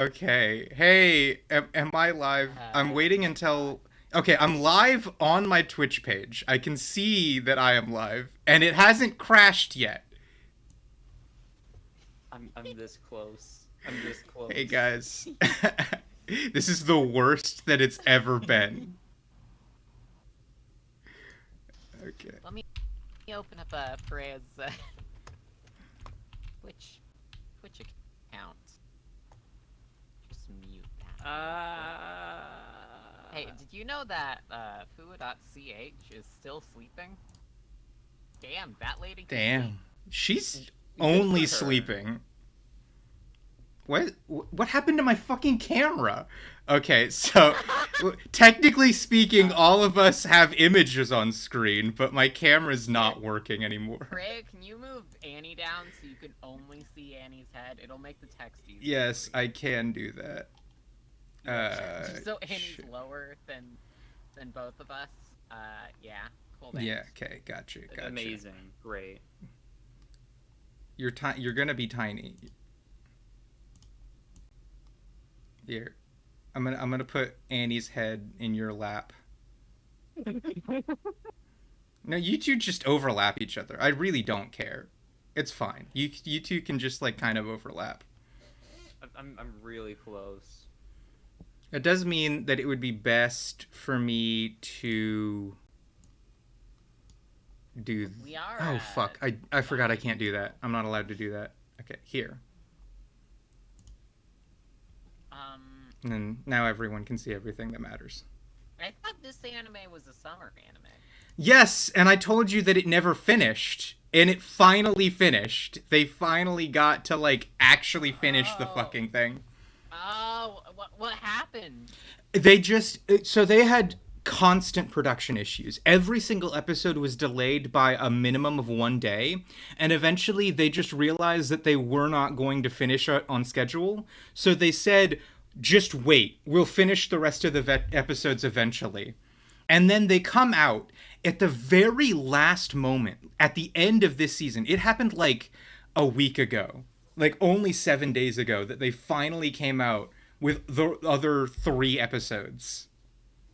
Okay. Hey, am I live? I'm Uh, waiting until. Okay, I'm live on my Twitch page. I can see that I am live, and it hasn't crashed yet. I'm this close. I'm this Hey, close. guys. This is the worst that it's ever been. Okay. Let me open up Freya's Twitch Twitch account. Just mute that real quick. Hey, did you know that Fua.ch is still sleeping? Damn, that lady can sleep. Damn. She's Good only for her. sleeping. What happened to my fucking camera? Okay, so technically speaking, uh, all of us have images on screen, but my camera's here, not working anymore. Freya, can you move Annie down so you can only see Annie's head? It'll make the text easier for Yes, you. I can do that. Yeah, just so Annie's Sure. lower than both of us. Yeah, cool Yeah, beans. okay, gotcha. Amazing, great. You're gonna be tiny. Here, I'm gonna put Annie's head in your lap. No, you two just overlap each other. I really don't care. It's fine. You two can just like kind of overlap. I'm really close. It does mean that it would be best for me to do. We are Oh fuck! I forgot I can't fine. do that. I'm not allowed to do that. Okay, here. And then now everyone can see everything that matters. I thought this anime was a summer anime. Yes, and I told you that it never finished. And it finally finished. They finally got to like actually finish the Oh, fucking thing. what happened? They just so they had constant production issues. Every single episode was delayed by a minimum of 1 day, and eventually they just realized that they were not going to finish it on schedule. So they said, "Just wait. We'll finish the rest of the episodes eventually." And then they come out at the very last moment at the end of this season. It happened like a week ago, like only 7 days ago, that they finally came out with the other 3 episodes.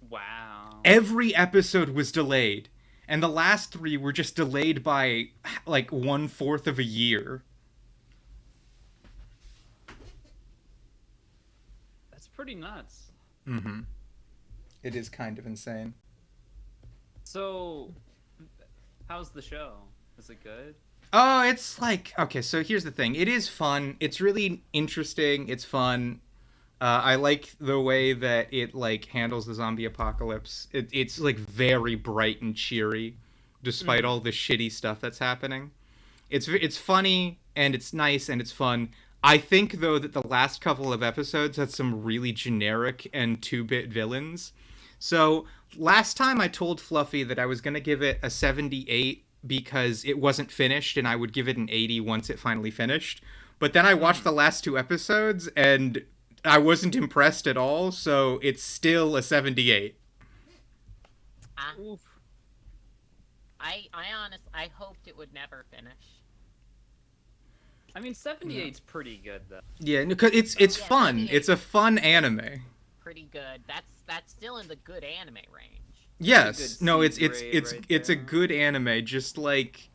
Wow. Every episode was delayed, and the last 3 were just delayed by like 1/4 of a year. That's pretty nuts. Mm-hmm. It is kind of insane. So, how's the show? Is it good? Oh, it's like okay. So here's the thing. It is fun. It's really interesting. It's fun. I like the way that it like handles the zombie apocalypse. It's like very bright and cheery, despite Mm-hmm. all the shitty stuff that's happening. It's funny and it's nice and it's fun. I think though that the last couple of episodes had some really generic and 2-bit villains. So last time I told Fluffy that I was gonna give it a 78 because it wasn't finished and I would give it an 80 once it finally finished. But then I watched Mm-hmm. the last 2 episodes and I wasn't impressed at all, so it's still a 78. Ah, I hoped it would never finish. I mean, Yeah. 78's pretty good though. Yeah, it's Yeah, fun. It's 78's a fun pretty anime. pretty good. That's still in the good anime range. That's a good Yes. No, C it's grade it's right it's a there. good anime, just like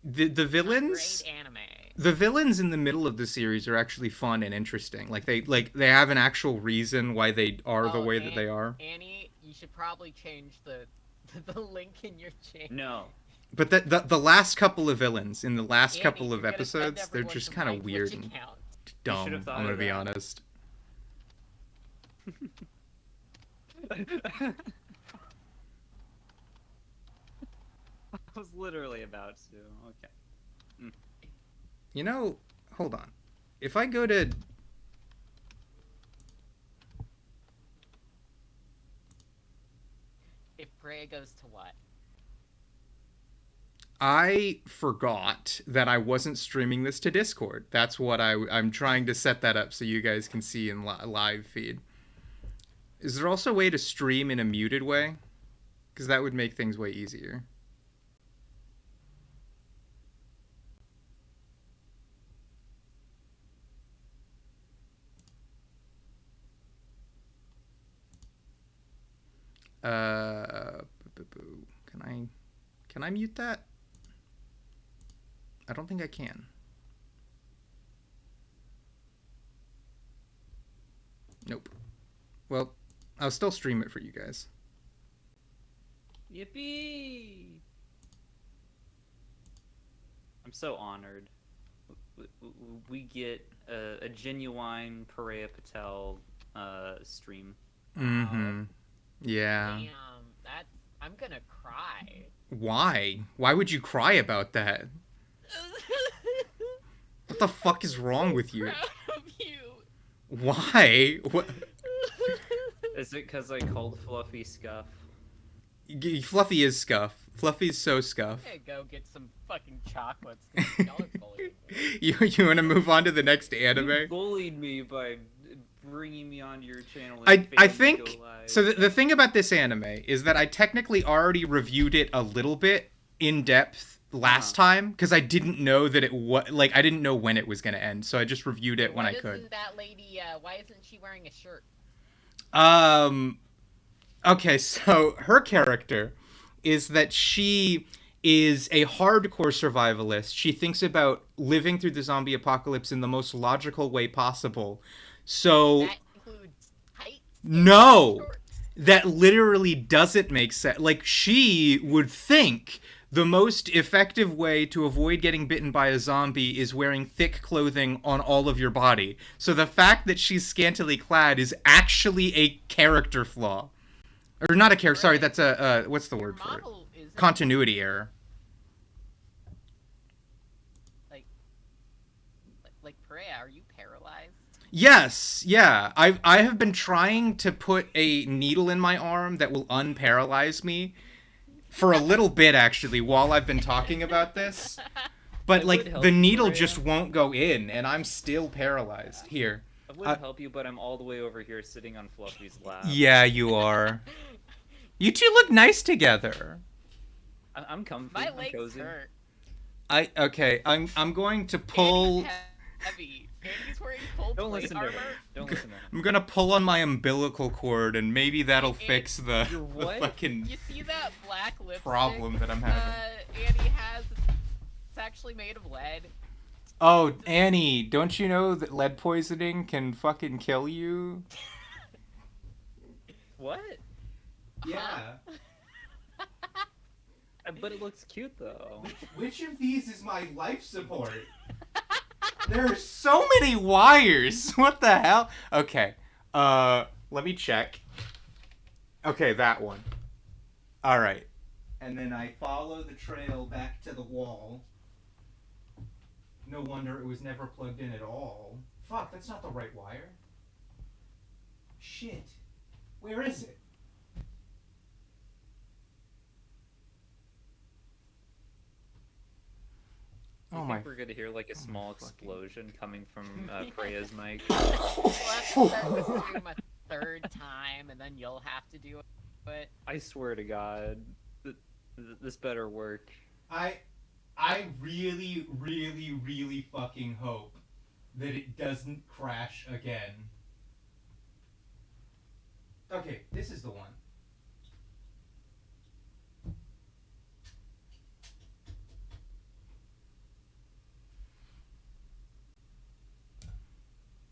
the Not great villains anime. the villains in the middle of the series are actually fun and interesting. Like they have an actual reason why they are the Oh, way that they are. Annie, you should probably change the the link in your channel. No. But the last couple of villains in the last Annie, couple of you're gonna send episodes, they're everyone just to kind my of Twitch weird and account. You should have dumb. I'm thought gonna of be that. honest. I was literally about to. Okay. Mm. You know, hold on. If I go to If Freya goes to what? I forgot that I wasn't streaming this to Discord. That's what I'm trying to set that up so you guys can see in live feed. Is there also a way to stream in a muted way? Because that would make things way easier. Uh, can I mute that? I don't think I can. Nope. Well, I'll still stream it for you guys. Yippee! I'm so honored. We get a genuine Pareya Patel stream. Mm-hmm. Yeah. Damn, that's... I'm gonna cry. Why? Why would you cry about that? What the fuck is wrong with you? Proud of you. Why? What? Is it because I called Fluffy Scuff? Fluffy is Scuff. Fluffy's so Scuff. I'm gonna go get some fucking chocolates. 'Cause y'all are bullying me. You want to move on to the next You anime? bullied me by bringing me onto your channel. And I failing to think go live. so. The thing about this anime is that I technically already reviewed it a little bit in depth last time because I didn't know that it was like I didn't know when it was gonna end, so I just reviewed it when I could. That lady? Why isn't she wearing a shirt? Okay, so her character is that she is a hardcore survivalist. She thinks about living through the zombie apocalypse in the most logical way possible. So That includes height. no, that literally doesn't make sense. Like, she would think the most effective way to avoid getting bitten by a zombie is wearing thick clothing on all of your body. So the fact that she's scantily clad is actually a character flaw. Or not a character, sorry, that's a, what's the word for it? Continuity error. Like Pareya, are you paralyzed? Yes, yeah. I have been trying to put a needle in my arm that will unparalyze me for a little bit, actually, while I've been talking about this. But, like, the needle just won't go in, and I'm still paralyzed. Here. I would help you, but I'm all the way over here sitting on Fluffy's lap. Yeah, you are. You two look nice together. I'm comfy. My I'm legs cozy. hurt. Okay, I'm going to pull. Andy's heavy. Andy's wearing full Don't plate listen to armor. her. Don't listen to her. I'm gonna pull on my umbilical cord, and maybe that'll fix the, Your the what? fucking You see that black lipstick problem that I'm having. Andy has? It's actually made of lead. Oh, Annie, don't you know that lead poisoning can fucking kill you? What? Yeah. But it looks cute though. Which of these is my life support? There are so many wires. What the hell? Okay. Let me check. Okay, that one. All right. And then I follow the trail back to the wall. No wonder it was never plugged in at all. Fuck, that's not the right wire. Shit. Where is it? I think we're gonna hear like a small explosion coming from Pareya's mic. We'll have to start the stream a third time, and then you'll have to do it. I swear to God, this better work. I really, really, really fucking hope that it doesn't crash again. Okay, this is the one.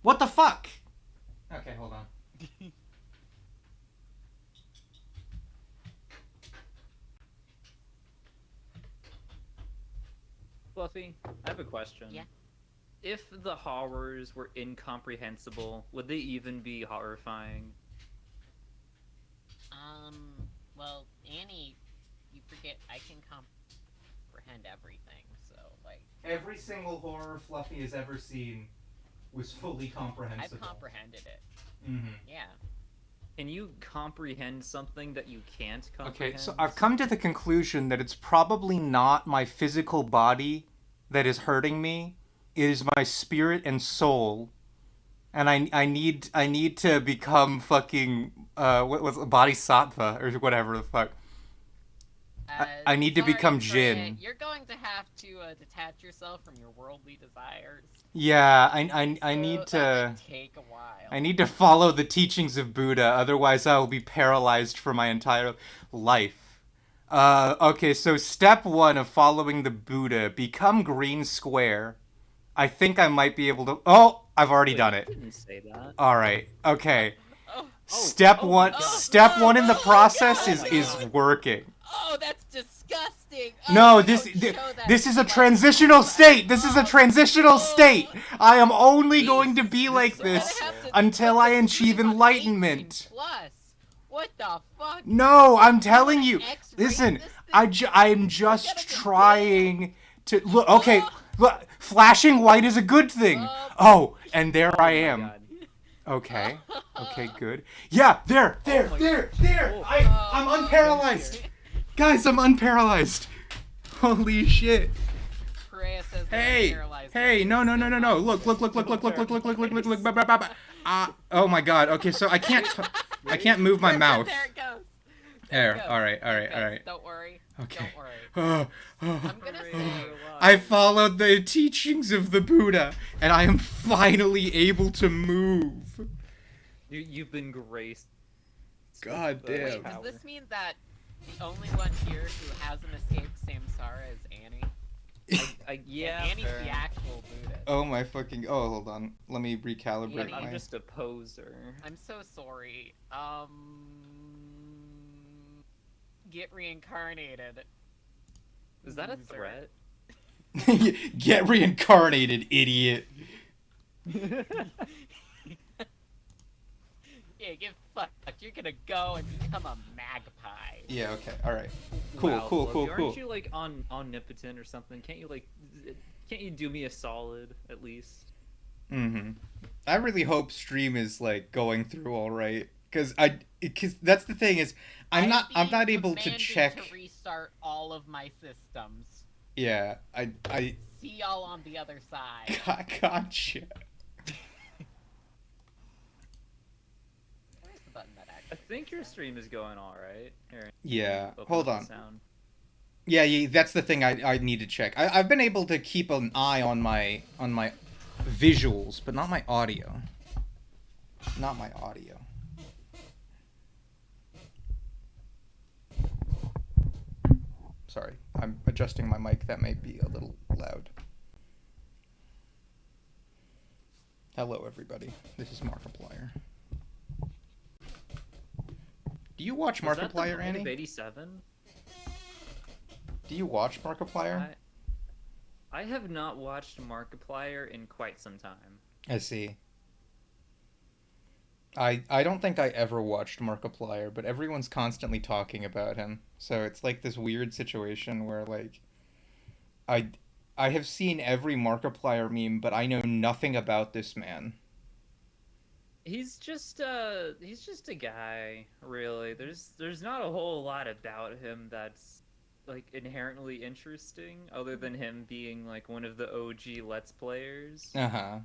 What the fuck? Okay, hold on. Fluffy, I have a question. Yeah. If the horrors were incomprehensible, would they even be horrifying? Well, Annie, you forget I can comprehend everything, so, like... Every single horror Fluffy has ever seen was fully comprehensible. I've comprehended it. Mm-hmm. Yeah. Can you comprehend something that you can't comprehend? Okay, so I've come to the conclusion that it's probably not my physical body that is hurting me. It is my spirit and soul. And I need to become fucking what was bodhisattva or whatever the fuck. I need to sorry, become Freya, Jin. You're going to have to detach yourself from your worldly desires. Yeah, I So need that to... might take a while. I need to follow the teachings of Buddha, otherwise I will be paralyzed for my entire life. Okay, so step 1 of following the Buddha, become green square. I think I might be able to... Oh, I've already Wait, done you it. didn't say that. Alright, okay. Oh, Step oh my one, God. step one in the process God, is no. working. Oh, that's disgusting. No, Oh, this don't show that this to is a my transitional kids. state. This is a Oh, transitional no. state. I am only going to Jesus, be like is You're gonna this have to until put I the achieve stream on enlightenment. 18+. What the fuck? No, I'm You telling wanna you. X-rate Listen, this thing? I'm You're just gonna get trying to look. Okay, Oh. look, flashing white is a good thing. Oh. Oh, and there Oh I my am. God. Okay. Okay, good. Yeah, there. Oh my- Oh. I'm unparalyzed. Guys, I'm unparalyzed. Holy shit. Freya says that I'm Hey, paralyzed. hey, no. Look. Oh my god. Okay, so I can't move my mouth. There it goes. There. it goes. All right. There it goes. Don't worry. Okay. Don't worry. Oh, I'm gonna say I followed the teachings of the Buddha, and I am finally able to move. You've been graced. God with, damn. Wait, does this mean that the only one here who hasn't escaped Samsara is Annie? Yeah, And Annie's fair. the actual Buddha. Oh my fucking. Oh, hold on. Let me recalibrate I'm my. I'm just a poser. I'm so sorry. Get reincarnated. Is that a Loser. threat? Get reincarnated, idiot. Yeah, get fucked. You're gonna go and become a magpie. Yeah. Okay. All right. Cool. Wow, Cool. Fluffy, Cool. Aren't you like omnipotent or something? Can't you do me a solid at least? Mm-hmm. I really hope stream is like going through all right, because that's the thing is I'm not being able to commanded check. to restart all of my systems. Yeah. I See y'all on the other side. gotcha. Where's the button that I actually? think your stream is going all right. Here, Yeah. open Hold up the on. sound. Yeah, that's the thing I need to check. I've been able to keep an eye on my visuals, but not my audio. Not my audio. Sorry, I'm adjusting my mic. That may be a little loud. Hello, everybody. This is Markiplier. Do you watch Was that the Markiplier, Brand of Annie? 87? Do you watch Markiplier? I have not watched Markiplier in quite some time. I see. I don't think I ever watched Markiplier, but everyone's constantly talking about him. So it's like this weird situation where like I have seen every Markiplier meme, but I know nothing about this man. He's just a guy, really. There's not a whole lot about him that's like inherently interesting, other than him being like one of the OG Let's Players. Uh-huh.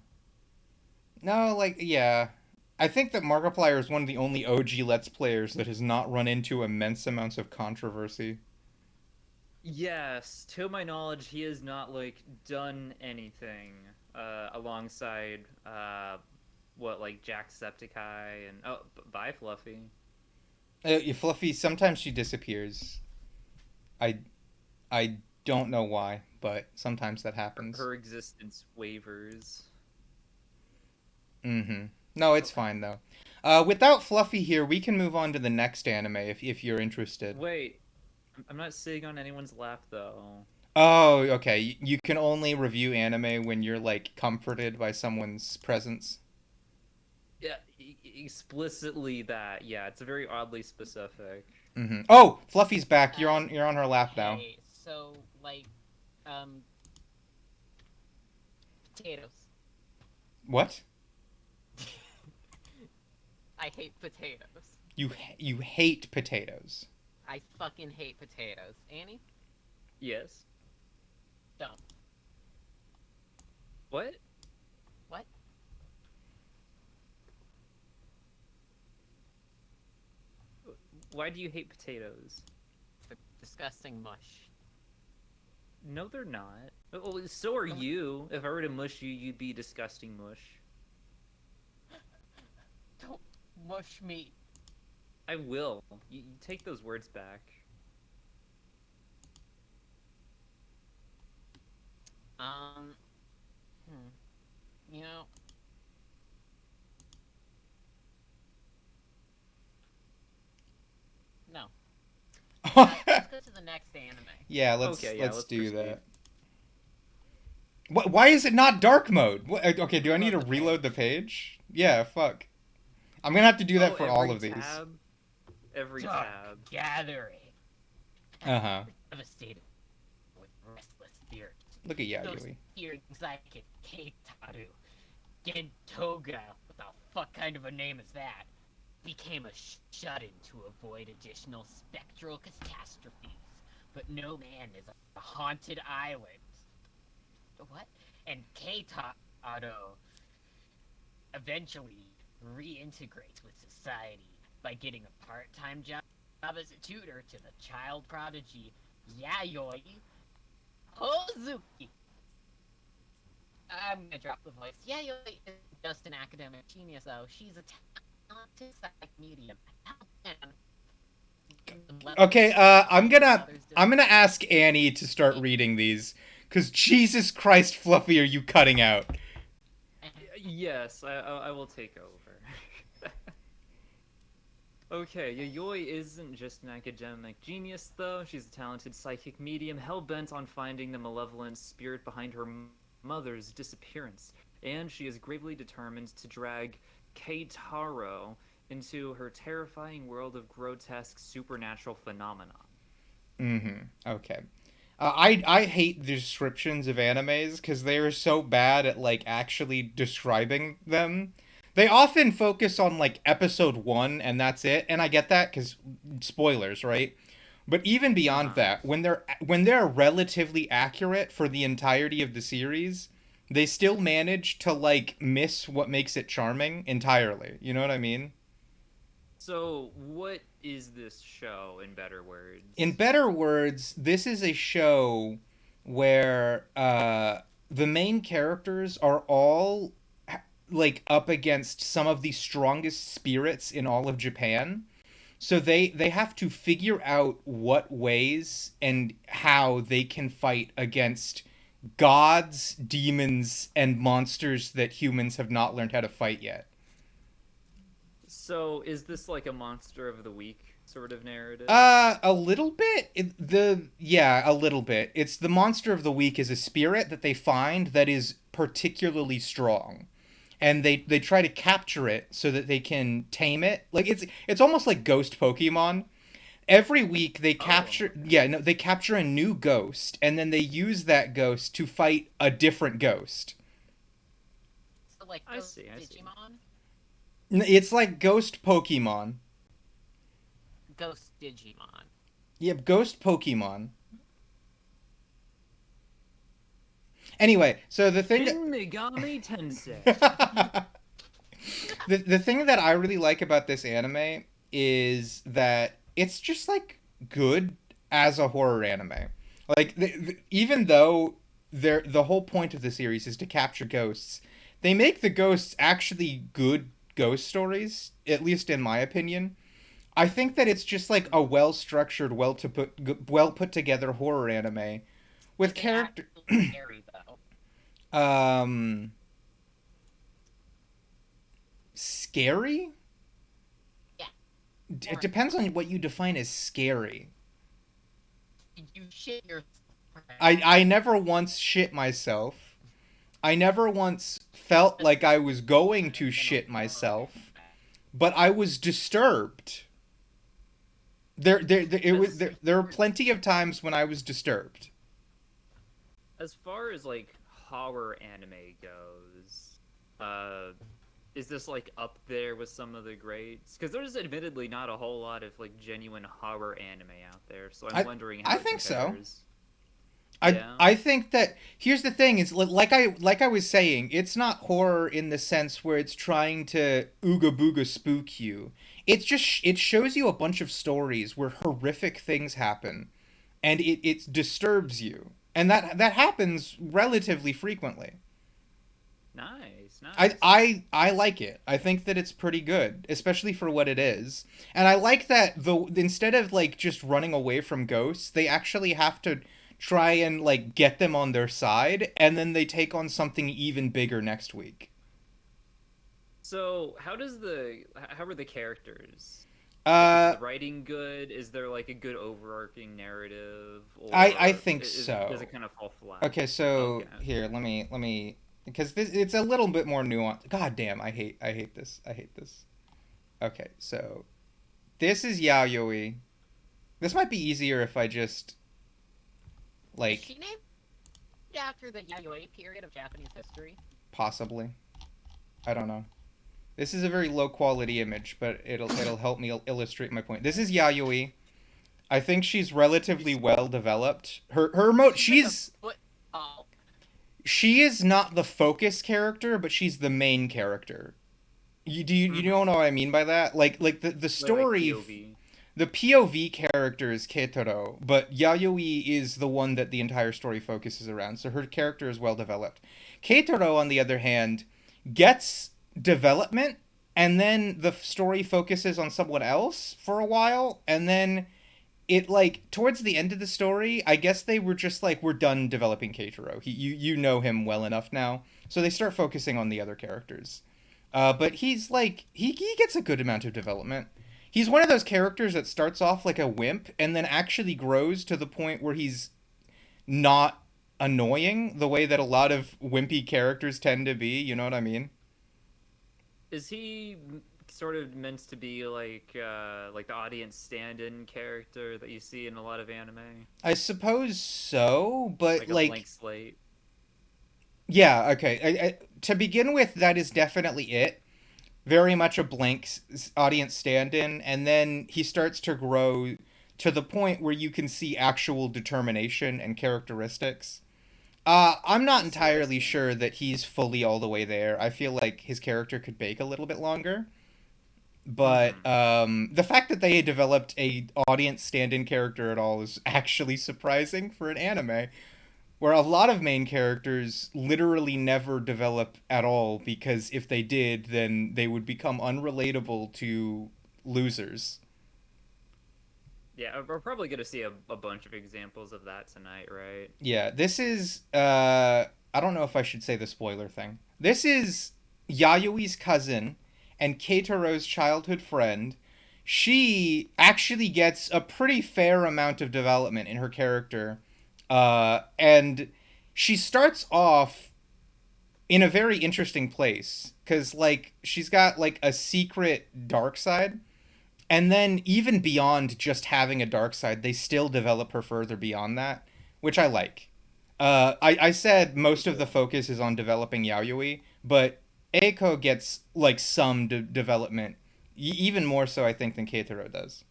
No, like yeah. I think that Markiplier is one of the only OG Let's Players that has not run into immense amounts of controversy. Yes, to my knowledge, he has not like done anything alongside like Jacksepticeye and bye Fluffy. Fluffy, sometimes she disappears. I don't know why, but sometimes that happens. Her existence wavers. Mm-hmm. No, it's fine though. Without Fluffy here, we can move on to the next anime if you're interested. Wait, I'm not sitting on anyone's lap though. Oh, okay. You can only review anime when you're like comforted by someone's presence. Yeah, explicitly that. Yeah, it's very oddly specific. Mm-hmm. Oh, Fluffy's back. You're on her lap now. Hey, so like, potatoes. What? I hate potatoes. You hate potatoes. I fucking hate potatoes. Annie? Yes. Dumb. What? What? Why do you hate potatoes? disgusting mush. No, they're not. Well, so are you. If I were to mush you, you'd be disgusting mush. Don't mush me. I will. You take those words back. You know, no. Let's go to the next anime. Yeah, let's let's do proceed. that. Why is it not dark mode? Okay, do I need to reload the page? Yeah, fuck. I'm gonna have to do that for all of these. Every Dark tab. Gathering. Uh-huh. Devastated with restless spirits. Look at Those Yayoi. fearing psychic Keitaru. Gentoga. What the fuck kind of a name is that? Became a shut-in to avoid additional spectral catastrophes. But no man is a haunted island. What? And Keitaru eventually reintegrates with society by getting a part-time job as a tutor to the child prodigy Yayoi Hozuki. I'm gonna drop the voice. Yayoi is just an academic genius, though. She's a talented psychic medium. Okay, I'm gonna ask Annie to start reading these, cause Jesus Christ, Fluffy, are you cutting out? Yes, I will take over. Okay, Yayoi isn't just an academic genius, though. She's a talented psychic medium, hell-bent on finding the malevolent spirit behind her mother's disappearance. And she is gravely determined to drag Keitaro into her terrifying world of grotesque supernatural phenomena. Okay. I hate the descriptions of animes because they are so bad at, like, actually describing them. They often focus on, like, episode 1 and that's it, and I get that because spoilers, right? But even beyond that, when they're relatively accurate for the entirety of the series, they still manage to, like, miss what makes it charming entirely. You know what I mean? So, what is this show, in better words? In better words, this is a show where the main characters are all, like, up against some of the strongest spirits in all of Japan. So they have to figure out what ways and how they can fight against gods, demons, and monsters that humans have not learned how to fight yet. So, is this like a Monster of the Week sort of narrative? A little bit. A little bit. It's the monster of the week is a spirit that they find that is particularly strong. And they try to capture it so that they can tame it. Like it's almost like ghost Pokemon. Every week they capture they capture a new ghost and then they use that ghost to fight a different ghost. So like I see. Digimon? It's like ghost Pokemon. Ghost Digimon. Yep, ghost Pokemon. Anyway, so the thing Shin Megami Tensei. the thing that I really like about this anime is that it's just, like, good as a horror anime. Like, even though the whole point of the series is to capture ghosts, they make the ghosts actually good ghost stories, at least in my opinion. I think that it's just, like, a well-structured, well put together horror anime with character. Scary, though. Scary? Yeah. It depends on what you define as scary. Did you shit your... I never once shit myself. I never once felt like I was going to shit myself, but I was disturbed. There were plenty of times when I was disturbed. As far as, like, horror anime goes, is this, like, up there with some of the greats? Because there's admittedly not a whole lot of, like, genuine horror anime out there, so I'm wondering how I it think compares. so. I think that here's the thing is like I was saying, it's not horror in the sense where it's trying to ooga booga spook you. It's just it shows you a bunch of stories where horrific things happen, and it disturbs you, and that happens relatively frequently. Nice. I like it. I think that it's pretty good, especially for what it is. And I like that instead of like just running away from ghosts, they actually have to try and like get them on their side, and then they take on something even bigger next week. So how are the characters? Is the writing good? Is there like a good overarching narrative? Or I think so. Does it kind of fall flat? Okay, so here, let me because it's a little bit more nuanced. God damn, I hate this. I hate this. Okay, so this is Yayoi. This might be easier if I just like. Is she named after the Yayoi period of Japanese history? Possibly. I don't know. This is a very low quality image, but it'll help me illustrate my point. This is Yayoi. I think she's relatively well developed. Her emote, she is not the focus character, but she's the main character. You don't know what I mean by that? Like the story, like POV. The POV character is Keitaro, but Yayoi is the one that the entire story focuses around. So her character is well developed. Keitaro, on the other hand, gets development, and then the story focuses on someone else for a while, and then it like towards the end of the story, I guess they were just like, we're done developing Keitaro. You know him well enough now, so they start focusing on the other characters. But he's like he gets a good amount of development. He's one of those characters that starts off like a wimp and then actually grows to the point where he's not annoying the way that a lot of wimpy characters tend to be. You know what I mean? Is he sort of meant to be like the audience stand-in character that you see in a lot of anime? I suppose so, but like a blank slate. Yeah, okay. To begin with, that is definitely it. Very much a blank audience stand-in, and then he starts to grow to the point where you can see actual determination and characteristics. I'm not entirely sure that he's fully all the way there. I feel like his character could bake a little bit longer. But the fact that they developed a audience stand-in character at all is actually surprising for an anime, where a lot of main characters literally never develop at all, because if they did, then they would become unrelatable to losers. Yeah, we're probably going to see a bunch of examples of that tonight, right? Yeah, this is, I don't know if I should say the spoiler thing. This is Yayui's cousin and Keitaro's childhood friend. She actually gets a pretty fair amount of development in her character. And she starts off in a very interesting place, because, like, she's got, like, a secret dark side. And then even beyond just having a dark side, they still develop her further beyond that, which I like. I said most of the focus is on developing Yayoi, but Eiko gets like some development, even more so I think than Keitaro does.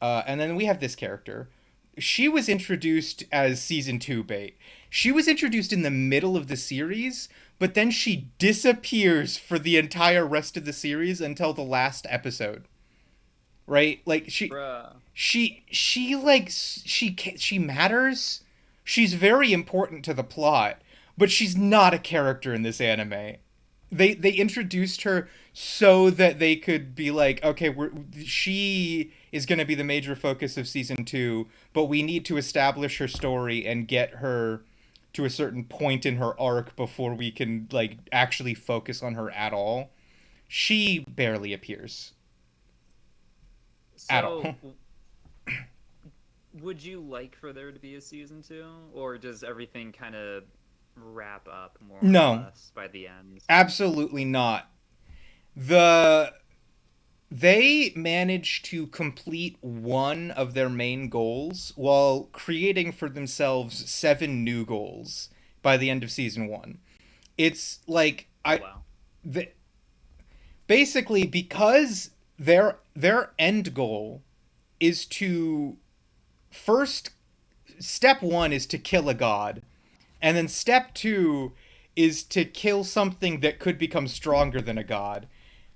And then we have this character. She was introduced as season 2 bait. She was introduced in the middle of the series, but then she disappears for the entire rest of the series until the last episode. Right? Like she matters. She's very important to the plot, but she's not a character in this anime. They introduced her so that they could be like, okay, she is going to be the major focus of season 2, but we need to establish her story and get her to a certain point in her arc before we can like actually focus on her at all. She barely appears. At all. Would you like for there to be a season 2, or does everything kind of wrap up more or less by the end? Absolutely not. They managed to complete one of their main goals while creating for themselves 7 new goals by the end of season 1. It's like basically, because their end goal is to first, step 1 is to kill a god, and then step 2 is to kill something that could become stronger than a god.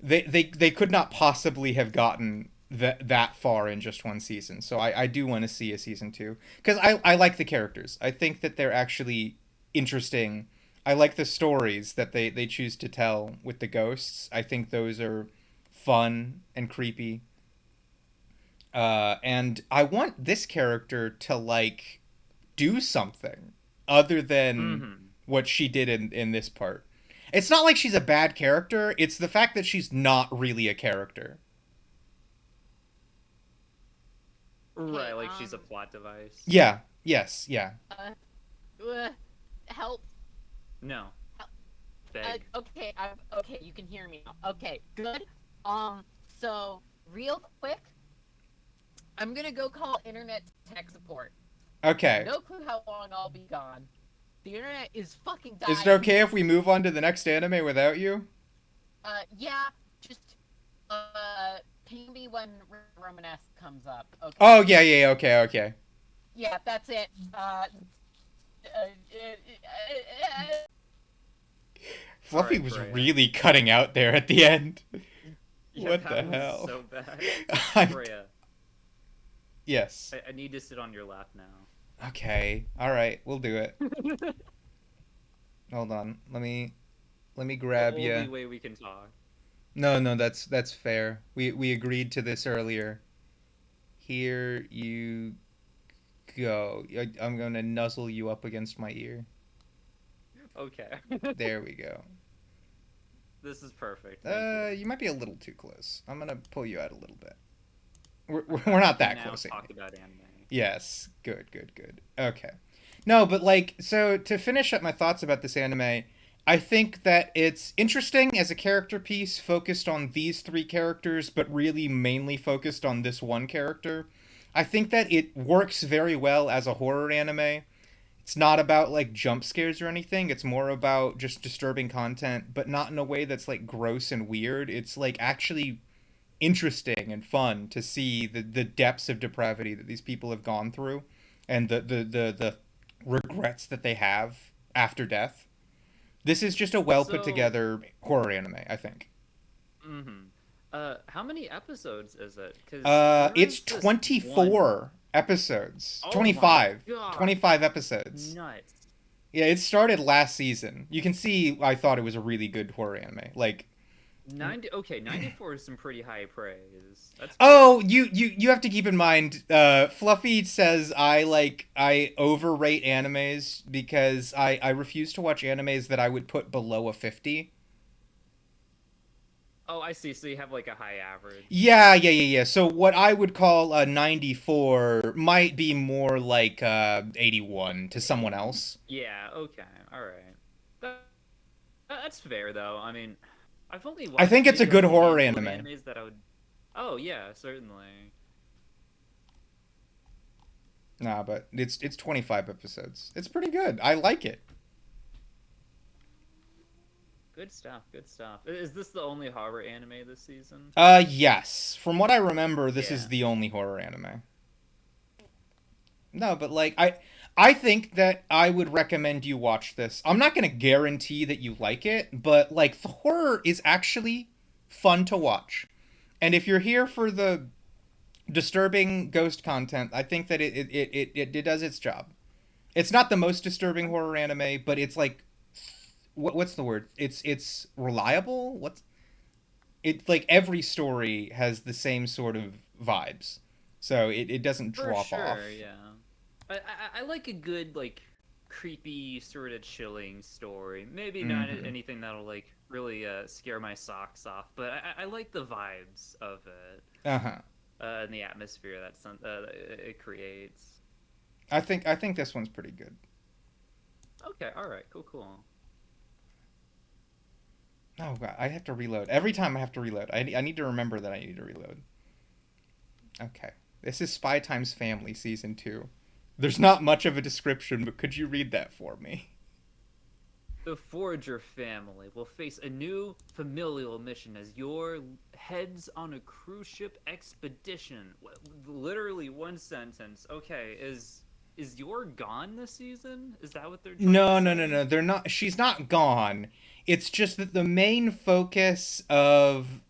They could not possibly have gotten that far in just one season. So I do want to see a season 2 because I like the characters. I think that they're actually interesting. I like the stories that they choose to tell with the ghosts. I think those are fun and creepy. And I want this character to like do something other than what she did in this part. It's not like she's a bad character. It's the fact that she's not really a character. Right, like she's a plot device. Yeah. Yes. Yeah. Help. No. Beg. Okay, okay, you can hear me now. Okay, good. So real quick, I'm gonna go call internet tech support. Okay. No clue how long I'll be gone. The internet is fucking dying. Is it okay if we move on to the next anime without you? Yeah, just ping me when Romanesque comes up. Okay. Oh yeah, okay. Yeah, that's it. Fluffy Alright, was Freya. really cutting out there at the end. Yeah, What that the was hell? So bad. I'm- Freya, Yes. I need to sit on your lap now. Okay. All right, we'll do it. Hold on. Let me grab the you. only way we can talk. No, that's fair. We agreed to this earlier. Here you go. I'm going to nuzzle you up against my ear. Okay. There we go. This is perfect. Thank you. You might be a little too close. I'm going to pull you out a little bit. We're not that Now close. talk Amy. about anime. Yes. Good. Okay. No, but like, so to finish up my thoughts about this anime, I think that it's interesting as a character piece focused on these three characters, but really mainly focused on this one character. I think that it works very well as a horror anime. It's not about like jump scares or anything. It's more about just disturbing content, but not in a way that's like gross and weird. It's like actually interesting and fun to see the depths of depravity that these people have gone through and the regrets that they have after death. This is just a well put together horror anime, I think. How many episodes is it? 'Cause It's there is this 24 one- episodes. Oh 25. my God. 25 episodes. Nuts. Yeah, it started last season. You can see I thought it was a really good horror anime. Like 94 is some pretty high praise. That's oh, you have to keep in mind, Fluffy says I overrate animes because I refuse to watch animes that I would put below a 50. Oh, I see. So you have like a high average. Yeah. So what I would call a 94 might be more like 81 to someone else. Yeah. Okay. All right. That's fair though. I mean, I've only watched I think it's a maybe good a horror handful of anime. Animes that I would. Oh yeah, certainly. Nah, but it's 25 episodes. It's pretty good. I like it. Good stuff. Good stuff. Is this the only horror anime this season? Yes. From what I remember, this is Yeah. the only horror anime. No, but like I think that I would recommend you watch this. I'm not going to guarantee that you like it, but like the horror is actually fun to watch. And if you're here for the disturbing ghost content, I think that it does its job. It's not the most disturbing horror anime, but it's like what's the word? It's reliable. What's it like? Every story has the same sort of vibes, so it doesn't For drop sure, off. yeah. I like a good like creepy sort of chilling story. Maybe not Mhm. anything that'll like really scare my socks off, but I like the vibes of it Uh-huh. and the atmosphere it creates. I think this one's pretty good. Okay, all right, cool. Oh god, I have to reload. Every time I have to reload. I need to remember that I need to reload. Okay. This is Spy Times Family Season 2. There's not much of a description, but could you read that for me? The Forager family will face a new familial mission as your heads on a cruise ship expedition. Literally one sentence. Okay, is Yor gone this season? Is that what they're trying No. to say? They're not. She's not gone. It's just that the main focus of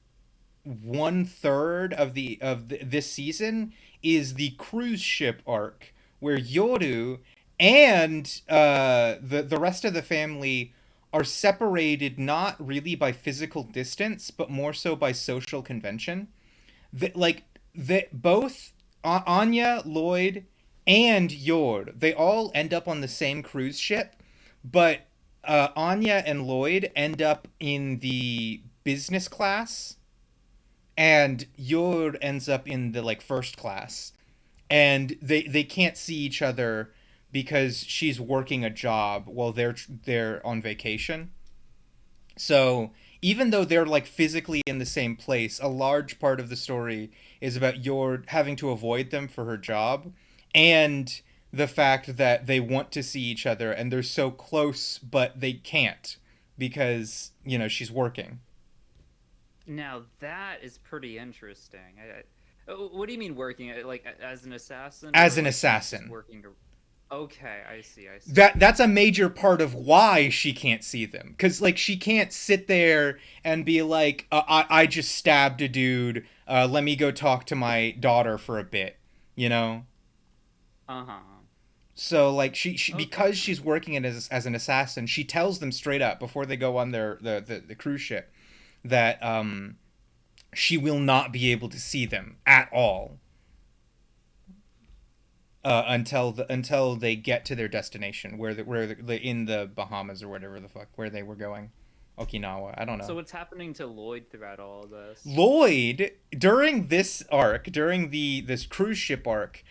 1/3 of this season is the cruise ship arc, where Yoru and the rest of the family are separated not really by physical distance, but more so by social convention. Both Anya, Lloyd, and Yor, they all end up on the same cruise ship, but Anya and Lloyd end up in the business class, and Yor ends up in the like first class, and they can't see each other because she's working a job while they're on vacation. So even though they're like physically in the same place, a large part of the story is about your having to avoid them for her job, and the fact that they want to see each other and they're so close but they can't because, she's working. Now that is pretty interesting. What do you mean working? Like as an assassin? As or an like assassin. working. Okay, I see. That's a major part of why she can't see them, because like she can't sit there and be like, I just stabbed a dude, let me go talk to my daughter for a bit, Uh-huh. So like she Okay. because she's working as an assassin, she tells them straight up before they go on the cruise ship that she will not be able to see them at all until they get to their destination, where they in the Bahamas or whatever the fuck where they were going, Okinawa. I don't know. So what's happening to Lloyd throughout all of this? Lloyd, during this arc, during this cruise ship arc,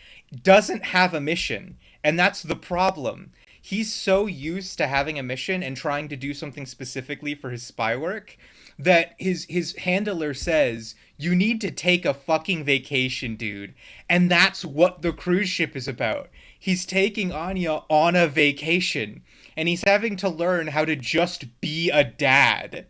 doesn't have a mission, and that's the problem. He's so used to having a mission and trying to do something specifically for his spy work that his handler says, "You need to take a fucking vacation, dude." And that's what the cruise ship is about. He's taking Anya on a vacation, and he's having to learn how to just be a dad.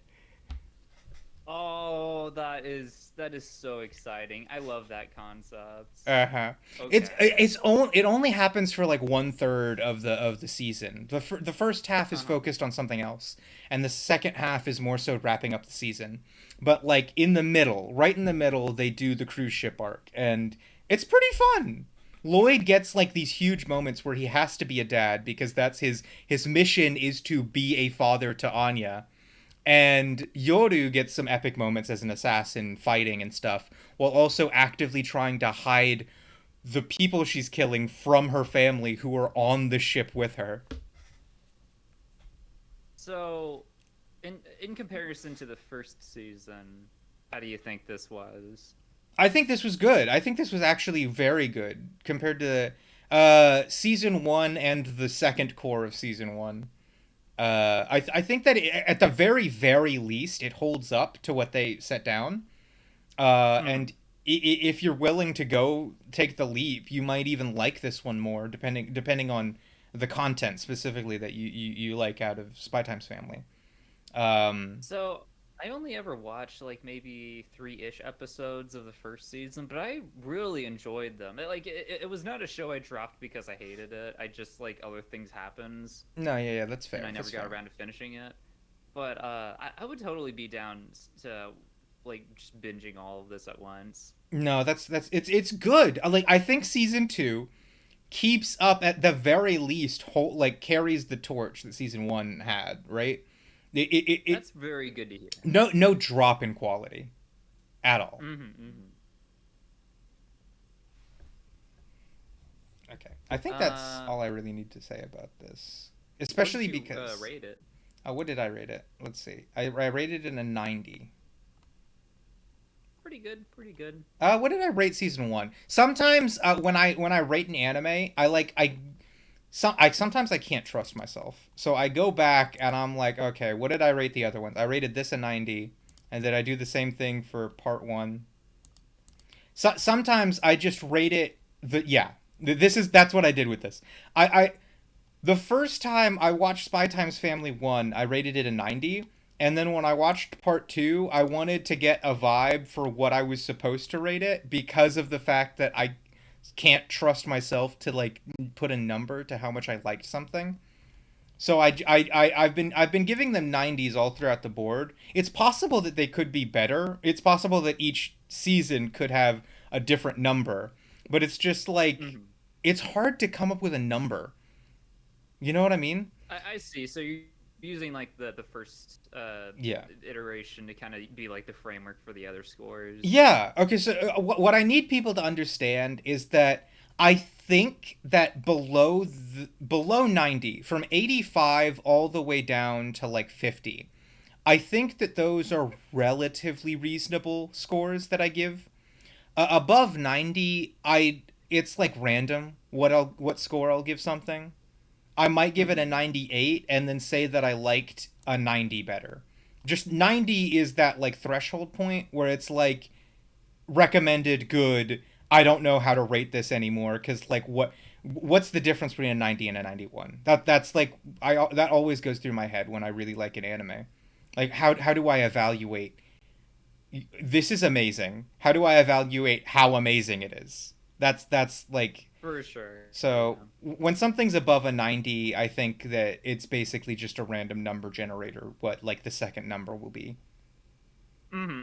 Oh, that is so exciting. I love that concept. Uh-huh. Okay. It only happens for like 1/3 of the season. The first half is Uh-huh. focused on something else, and the second half is more so wrapping up the season. But like in the middle, right in the middle, they do the cruise ship arc, and it's pretty fun. Lloyd gets like these huge moments where he has to be a dad because that's his mission is to be a father to Anya. And Yoru gets some epic moments as an assassin fighting and stuff, while also actively trying to hide the people she's killing from her family who are on the ship with her. So, in comparison to the first season, how do you think this was? I think this was good. I think this was actually very good compared to season one and the second core of season one. I think that at the very, very least, it holds up to what they set down. And if you're willing to go take the leap, you might even like this one more, depending on the content specifically that you like out of Spy Times Family. So, I only ever watched like maybe 3-ish episodes of the first season, but I really enjoyed them. It was not a show I dropped because I hated it. I just like other things happens, No, yeah, that's fair. and I never That's got fair. around to finishing it. But I would totally be down to like just binging all of this at once. No, it's good. Like I think season two keeps up at the very least, like carries the torch that season one had. Right? That's very good to hear. No drop in quality at all. Okay, I think that's all I really need to say about this, especially What did you, because rate it. what did I rate it? Let's see. I rated it a 90. Pretty good, pretty good. What did I rate season one? Sometimes when I rate an anime, sometimes I can't trust myself. So I go back and I'm like, okay, what did I rate the other ones? I rated this a 90, and did I do the same thing for part one? So sometimes I just rate it that's what I did with this. The first time I watched Spy Times Family 1, I rated it a 90. And then when I watched part 2, I wanted to get a vibe for what I was supposed to rate it because of the fact that I can't trust myself to like put a number to how much I liked something. So I've been giving them 90s all throughout the board. It's possible that they could be better. It's possible that each season could have a different number, but it's just like it's hard to come up with a number. You know what I mean? I see. So you're using like the first Yeah. iteration to kind of be like the framework for the other scores. Yeah. Okay. So what I need people to understand is that I think that below 90, from 85 all the way down to like 50, I think that those are relatively reasonable scores that I give. Above 90, it's like random what score I'll give something. I might give it a 98 and then say that I liked a 90 better. Just 90 is that like threshold point where it's like recommended good. I don't know how to rate this anymore cuz like what's the difference between a 90 and a 91? That's like that always goes through my head when I really like an anime. Like how do I evaluate this is amazing. How do I evaluate how amazing it is? That's like For sure. so Yeah. when something's above a 90, I think that it's basically just a random number generator, what like the second number will be.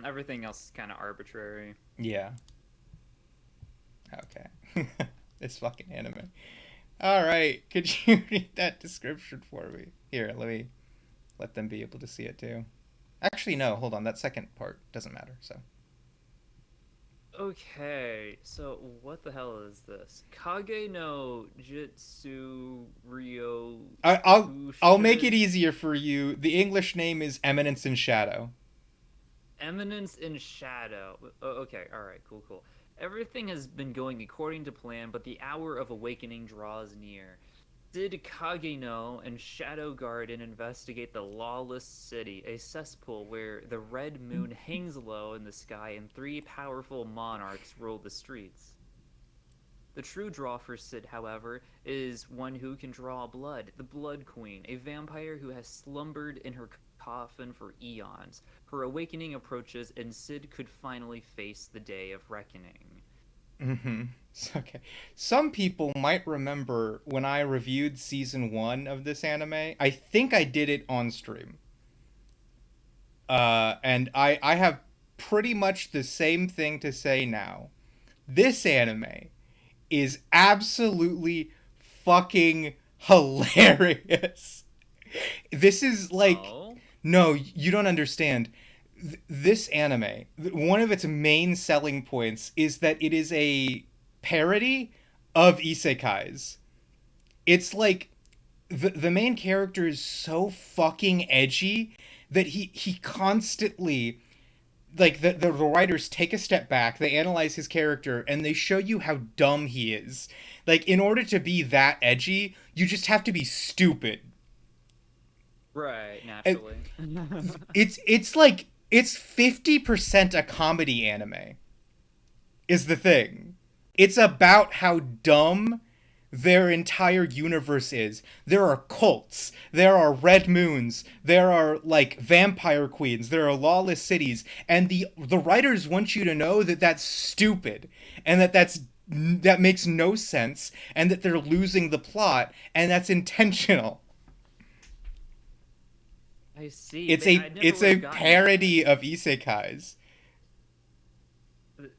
Everything else is kind of arbitrary. Yeah. Okay. This fucking anime. All right. Could you read that description for me? Here, let them be able to see it too. Actually, no, hold on. That second part doesn't matter. So, Okay, so what the hell is this? Kage no Jitsu Ryo I'll make it Kushin easier for you. The English name is Eminence in Shadow. Eminence in Shadow. Okay, alright, cool. Everything has been going according to plan, but the hour of awakening draws near. Sid Kageno and Shadow Garden investigate the lawless city, a cesspool where the red moon hangs low in the sky and three powerful monarchs rule the streets. The true draw for Sid, however, is one who can draw blood, the Blood Queen, a vampire who has slumbered in her coffin for eons. Her awakening approaches, and Sid could finally face the day of reckoning. Mm-hmm. Okay. Some people might remember when I reviewed season 1 of this anime. I think I did it on stream. And I have pretty much the same thing to say now. This anime is absolutely fucking hilarious. This is like Oh? no, you don't understand. This anime, one of its main selling points is that it is a parody of isekais. It's like the main character is so fucking edgy that he constantly like the writers take a step back, they analyze his character, and they show you how dumb he is. Like in order to be that edgy, you just have to be stupid. Right, naturally. It's like it's 50% a comedy anime is the thing. It's about how dumb their entire universe is. There are cults, there are red moons, there are like vampire queens, there are lawless cities, and the writers want you to know that that's stupid and that makes no sense and that they're losing the plot and that's intentional. I see. I never It's would a have gotten parody of isekais. that.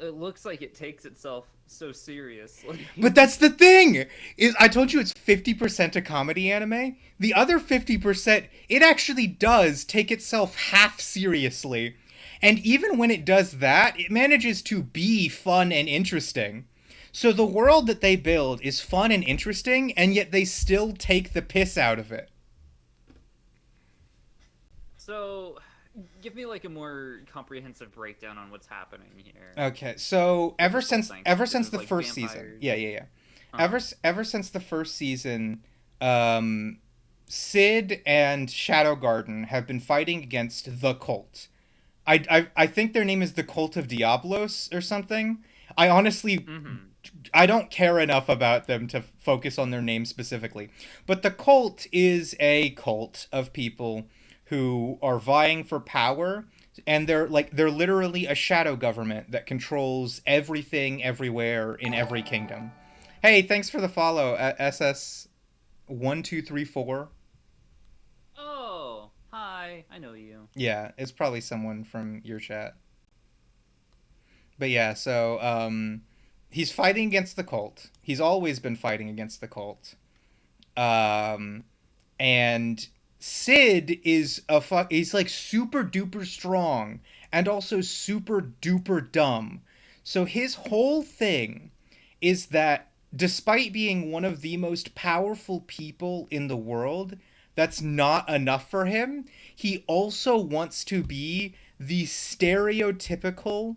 It looks like it takes itself so seriously. But that's the thing. Is I told you it's 50% a comedy anime. The other 50%, it actually does take itself half seriously. And even when it does that, it manages to be fun and interesting. So the world that they build is fun and interesting, and yet they still take the piss out of it. So, give me like a more comprehensive breakdown on what's happening here. Okay, so ever since Things. ever This since is the like first season, vampires. yeah. Uh-huh. Ever since the first season, Sid and Shadow Garden have been fighting against the cult. I think their name is the Cult of Diablos or something. I honestly I don't care enough about them to focus on their name specifically. But the cult is a cult of people who are vying for power, and they're literally a shadow government that controls everything everywhere in every kingdom. Hey, thanks for the follow, SS1234. I know you. Yeah, it's probably someone from your chat. But yeah, so he's fighting against the cult. He's always been fighting against the cult. Um, and Sid is he's like super duper strong and also super duper dumb. So his whole thing is that despite being one of the most powerful people in the world, that's not enough for him. He also wants to be the stereotypical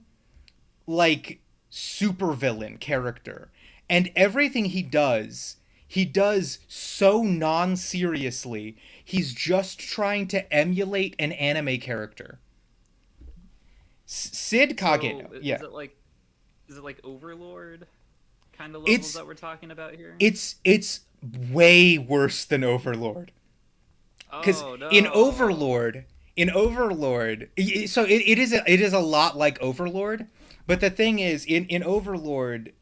like supervillain character. And everything he does so non-seriously. He's just trying to emulate an anime character. Sid Kageno. So, Yeah. Is it like Overlord kind of levels that we're talking about here? It's way worse than Overlord. Because no. in Overlord, so it is a lot like Overlord, but the thing is, in Overlord,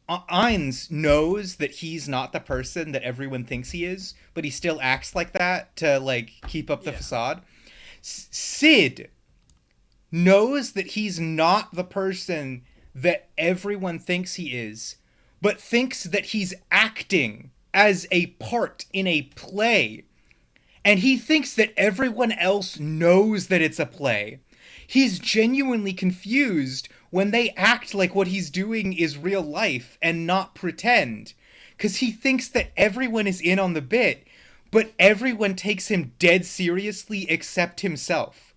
Ainz knows that he's not the person that everyone thinks he is, but he still acts like that to like keep up the facade. Sid knows that he's not the person that everyone thinks he is, but thinks that he's acting as a part in a play. And he thinks that everyone else knows that it's a play. He's genuinely confused when they act like what he's doing is real life and not pretend. Because he thinks that everyone is in on the bit, but everyone takes him dead seriously except himself.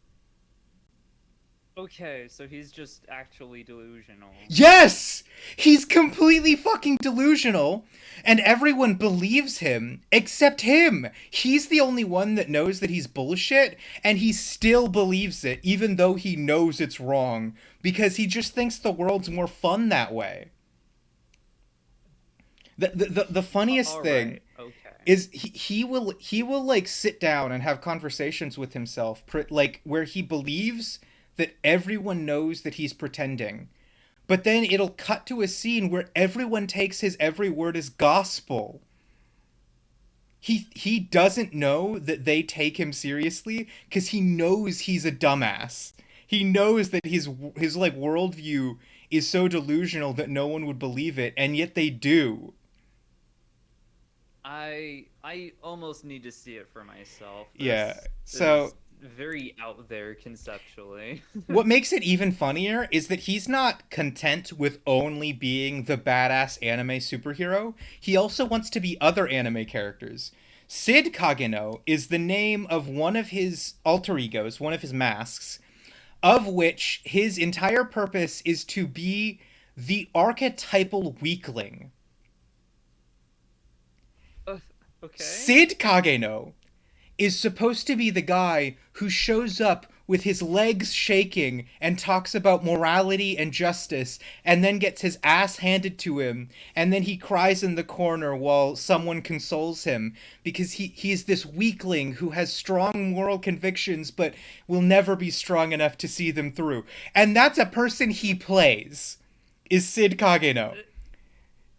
Okay, so he's just actually delusional. Yes! He's completely fucking delusional, and everyone believes him except him. He's the only one that knows that he's bullshit, and he still believes it, even though he knows it's wrong, because he just thinks the world's more fun that way. The funniest thing is he will like sit down and have conversations with himself, like where he believes that everyone knows that he's pretending. But then it'll cut to a scene where everyone takes his every word as gospel. He doesn't know that they take him seriously because he knows he's a dumbass. He knows that his like worldview is so delusional that no one would believe it, and yet they do. I almost need to see it for myself. So very out there conceptually. What makes it even funnier is that he's not content with only being the badass anime superhero. He also wants to be other anime characters. Sid Kageno is the name of one of his alter egos, one of his masks, of which his entire purpose is to be the archetypal weakling. Okay. Sid Kageno is supposed to be the guy who shows up with his legs shaking and talks about morality and justice and then gets his ass handed to him, and then he cries in the corner while someone consoles him because he's this weakling who has strong moral convictions but will never be strong enough to see them through. And that's a person he plays, is Sid Kageno.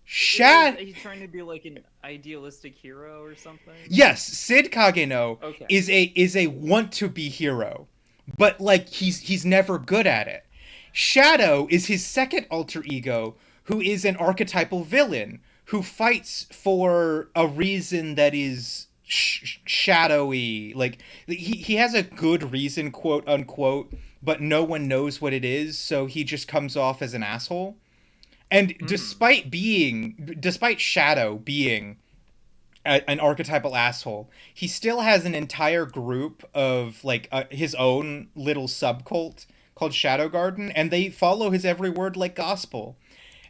He's trying to be like an idealistic hero or something? Yes, Sid Kageno is a want-to-be hero, but like he's never good at it. Shadow is his second alter ego, who is an archetypal villain who fights for a reason that is shadowy. Like he has a good reason, quote unquote, but no one knows what it is, so he just comes off as an asshole. And despite Shadow being an archetypal asshole, he still has an entire group of like his own little subcult called Shadow Garden, and they follow his every word like gospel.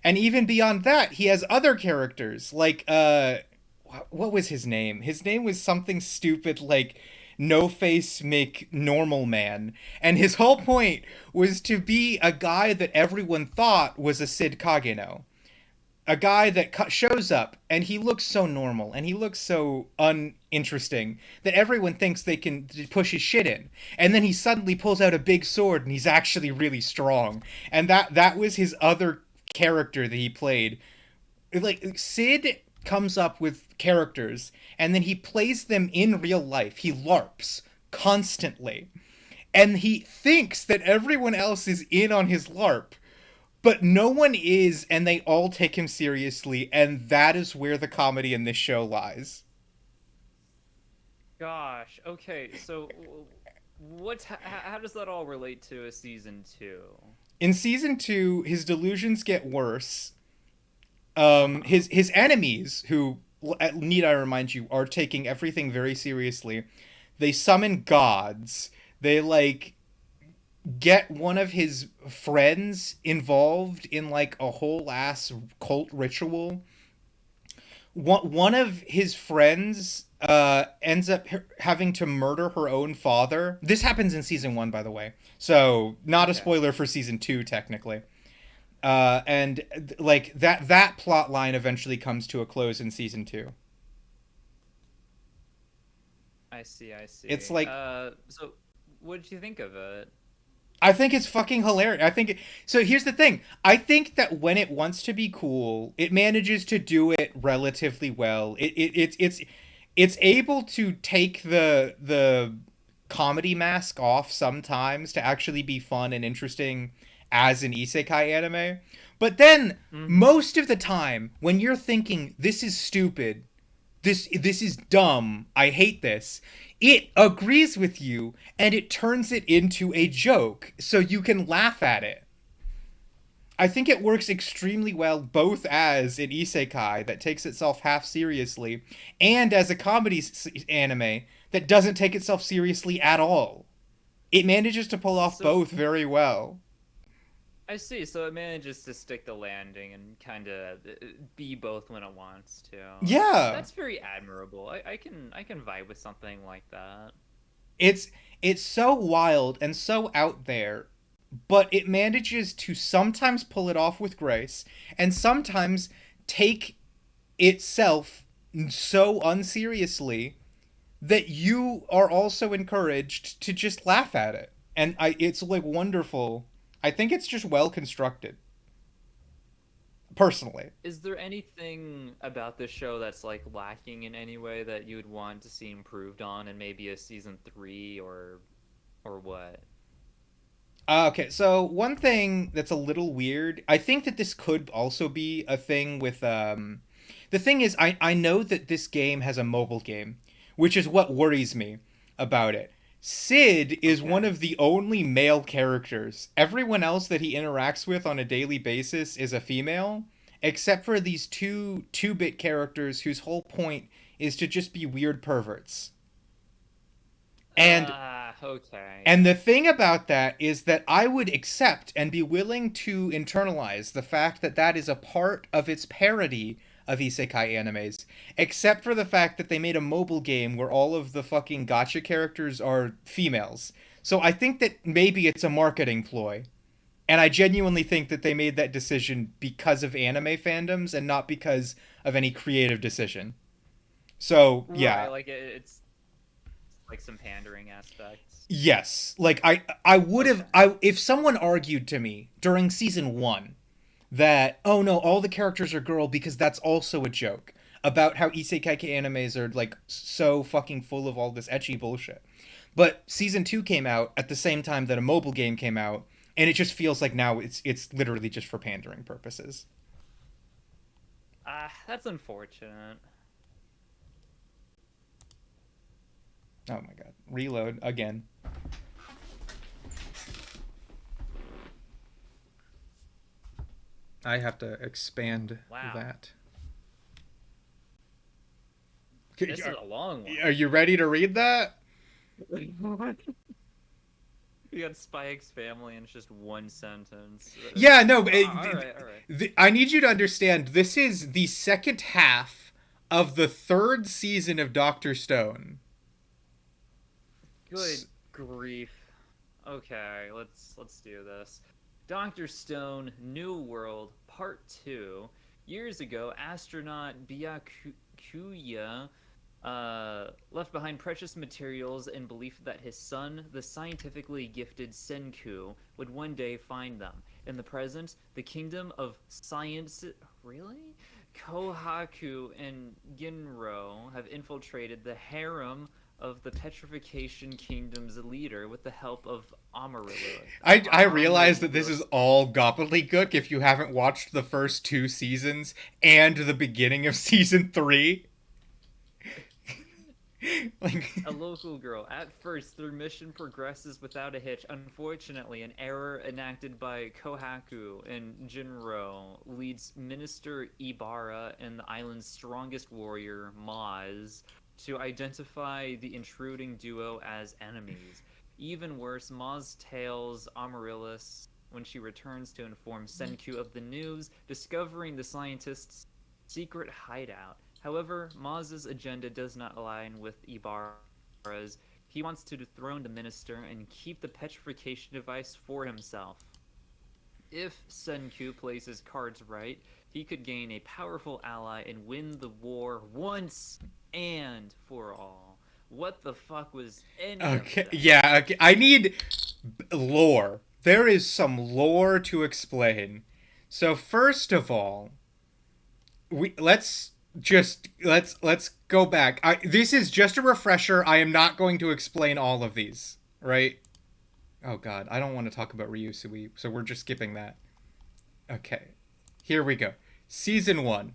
And even beyond that, he has other characters like what was his name? His name was something stupid like No Face McNormal Man, and his whole point was to be a guy that everyone thought was a Sid Kageno. A guy that shows up, and he looks so normal, and he looks so uninteresting, that everyone thinks they can push his shit in. And then he suddenly pulls out a big sword, and he's actually really strong. And that was his other character that he played. Like, Sid comes up with characters, and then he plays them in real life. He LARPs constantly. And he thinks that everyone else is in on his LARP, but no one is, and they all take him seriously, and that is where the comedy in this show lies. Gosh, okay, so how does that all relate to a season 2? In season 2, his delusions get worse. His enemies, who, need I remind you, are taking everything very seriously, they summon gods. They, like, get one of his friends involved in, like, a whole ass cult ritual. One of his friends ends up having to murder her own father. This happens in season 1, by the way, so not a spoiler for season 2 technically. And like that plot line eventually comes to a close in season 2. I see. It's like, so what did you think of it? I think it's fucking hilarious. So here's the thing. I think that when it wants to be cool, it manages to do it relatively well. It's able to take the comedy mask off sometimes to actually be fun and interesting as an isekai anime. But then most of the time when you're thinking this is stupid, this is dumb, I hate this, it agrees with you and it turns it into a joke so you can laugh at it. I think it works extremely well both as an isekai that takes itself half seriously and as a comedy anime that doesn't take itself seriously at all. It manages to pull off both very well. I see. So it manages to stick the landing and kind of be both when it wants to. Yeah, that's very admirable. I can vibe with something like that. It's so wild and so out there, but it manages to sometimes pull it off with grace and sometimes take itself so unseriously that you are also encouraged to just laugh at it. And it's like wonderful. I think it's just well constructed. Personally. Is there anything about this show that's like lacking in any way that you would want to see improved on in maybe a season 3 or what? Okay, so one thing that's a little weird, I think that this could also be a thing with the thing is I know that this game has a mobile game, which is what worries me about it. Sid is one of the only male characters. Everyone else that he interacts with on a daily basis is a female, except for these two 2-bit characters whose whole point is to just be weird perverts. And and the thing about that is that I would accept and be willing to internalize the fact that that is a part of its parody of isekai animes, except for the fact that they made a mobile game where all of the fucking gacha characters are females. So I think that maybe it's a marketing ploy. And I genuinely think that they made that decision because of anime fandoms and not because of any creative decision. So, yeah. Right, like it's like some pandering aspects. Yes. Like I would have if someone argued to me during season 1 that, oh no, all the characters are girl because that's also a joke about how isekai animes are like so fucking full of all this ecchi bullshit. But season 2 came out at the same time that a mobile game came out, and it just feels like now it's literally just for pandering purposes. That's unfortunate. Oh my god. Reload again. I have to expand that. This is a long one. Are you ready to read that? You got Spy X Family and it's just one sentence. Yeah, no. All right. I need you to understand, this is the second half of the 3rd season of Dr. Stone. Good grief. Okay, let's do this. Dr. Stone, New World, Part 2. Years ago, astronaut Byakuya left behind precious materials in belief that his son, the scientifically gifted Senku, would one day find them. In the present, the kingdom of science... Really? Kohaku and Ginro have infiltrated the harem of the Petrification Kingdom's leader with the help of Amarillo. I realize that this is all gobbledygook if you haven't watched the first 2 seasons and the beginning of season 3. Like a local girl. At first, their mission progresses without a hitch. Unfortunately, an error enacted by Kohaku and Jinro leads Minister Ibarra and the island's strongest warrior, Maz, to identify the intruding duo as enemies. Even worse, Maz tails Amaryllis when she returns to inform Senku of the news, discovering the scientist's secret hideout. However, Maz's agenda does not align with Ibarra's. He wants to dethrone the minister and keep the petrification device for himself. If Senku plays his cards right, he could gain a powerful ally and win the war once and for all. What the fuck was any of that? Yeah, okay. I need lore. There is some lore to explain. So first of all, let's go back. This is just a refresher. I am not going to explain all of these, right? Oh god, I don't want to talk about Ryusui, so we're just skipping that. Okay. Here we go. Season 1.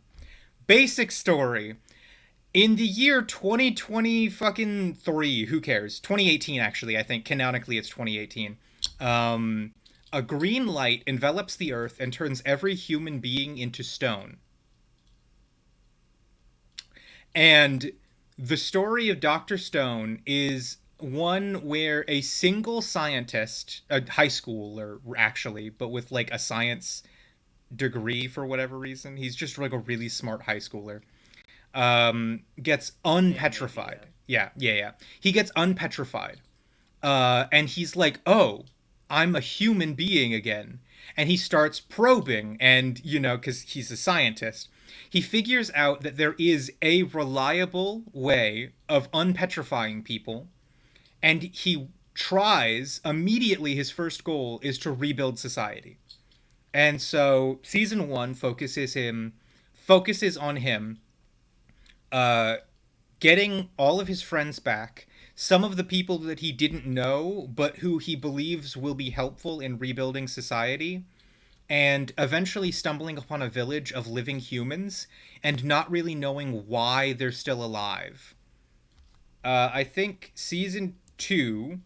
Basic story. In the year 2020 fucking 3, who cares? 2018 actually, I think canonically it's 2018. A green light envelops the earth and turns every human being into stone. And the story of Dr. Stone is one where a single scientist, a high schooler actually, but with like a science degree for whatever reason, he's just like a really smart high schooler, gets unpetrified. Yeah. He gets unpetrified. And he's like, oh, I'm a human being again. And he starts probing, and, you know, because he's a scientist, he figures out that there is a reliable way of unpetrifying people, and he tries, immediately his first goal is to rebuild society. And so season 1 focuses on him getting all of his friends back, some of the people that he didn't know, but who he believes will be helpful in rebuilding society, and eventually stumbling upon a village of living humans and not really knowing why they're still alive. I think season 2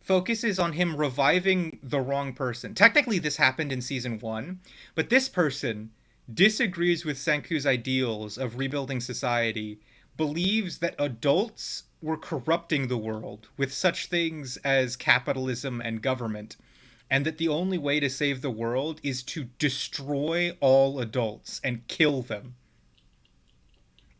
focuses on him reviving the wrong person. Technically, this happened in season 1, but this person disagrees with Senku's ideals of rebuilding society, believes that adults were corrupting the world with such things as capitalism and government, and that the only way to save the world is to destroy all adults and kill them.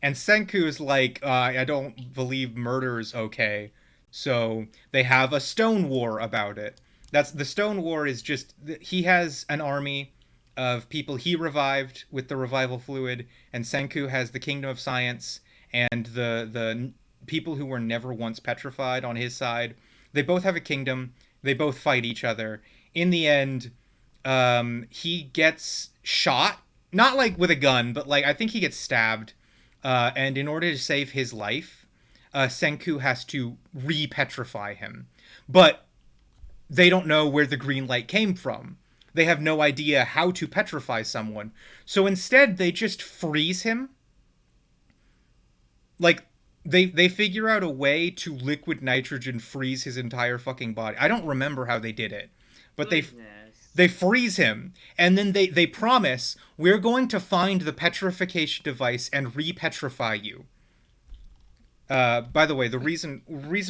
And Senku is like, I don't believe murder is okay, so they have a stone war about it. The stone war is just, he has an army of people he revived with the revival fluid, and Senku has the Kingdom of Science and the people who were never once petrified on his side. They both have a kingdom. They both fight each other. In the end, he gets shot. Not like with a gun, but like I think he gets stabbed. And in order to save his life, Senku has to re-petrify him. But they don't know where the green light came from. They have no idea how to petrify someone. So instead, they just freeze him. Like, they figure out a way to liquid nitrogen freeze his entire fucking body. I don't remember how they did it. But they freeze him, and then they promise, we're going to find the petrification device and re-petrify you. By the way, the reason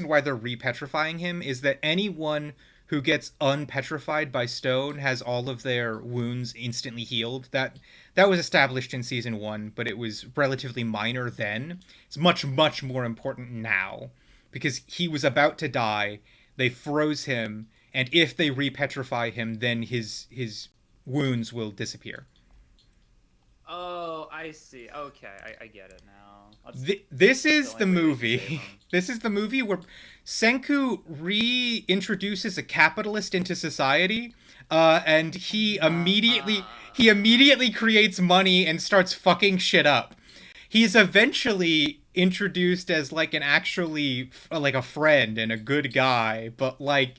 why they're re-petrifying him is that anyone who gets unpetrified by stone has all of their wounds instantly healed. That was established in season 1, but it was relatively minor then. It's much, much more important now, because he was about to die, they froze him, and if they re-petrify him, then his wounds will disappear. Oh, I see. Okay, I get it now. This is the movie. This is the movie where Senku reintroduces a capitalist into society, and he immediately creates money and starts fucking shit up. he's eventually introduced as like an actually like a friend and a good guy, but like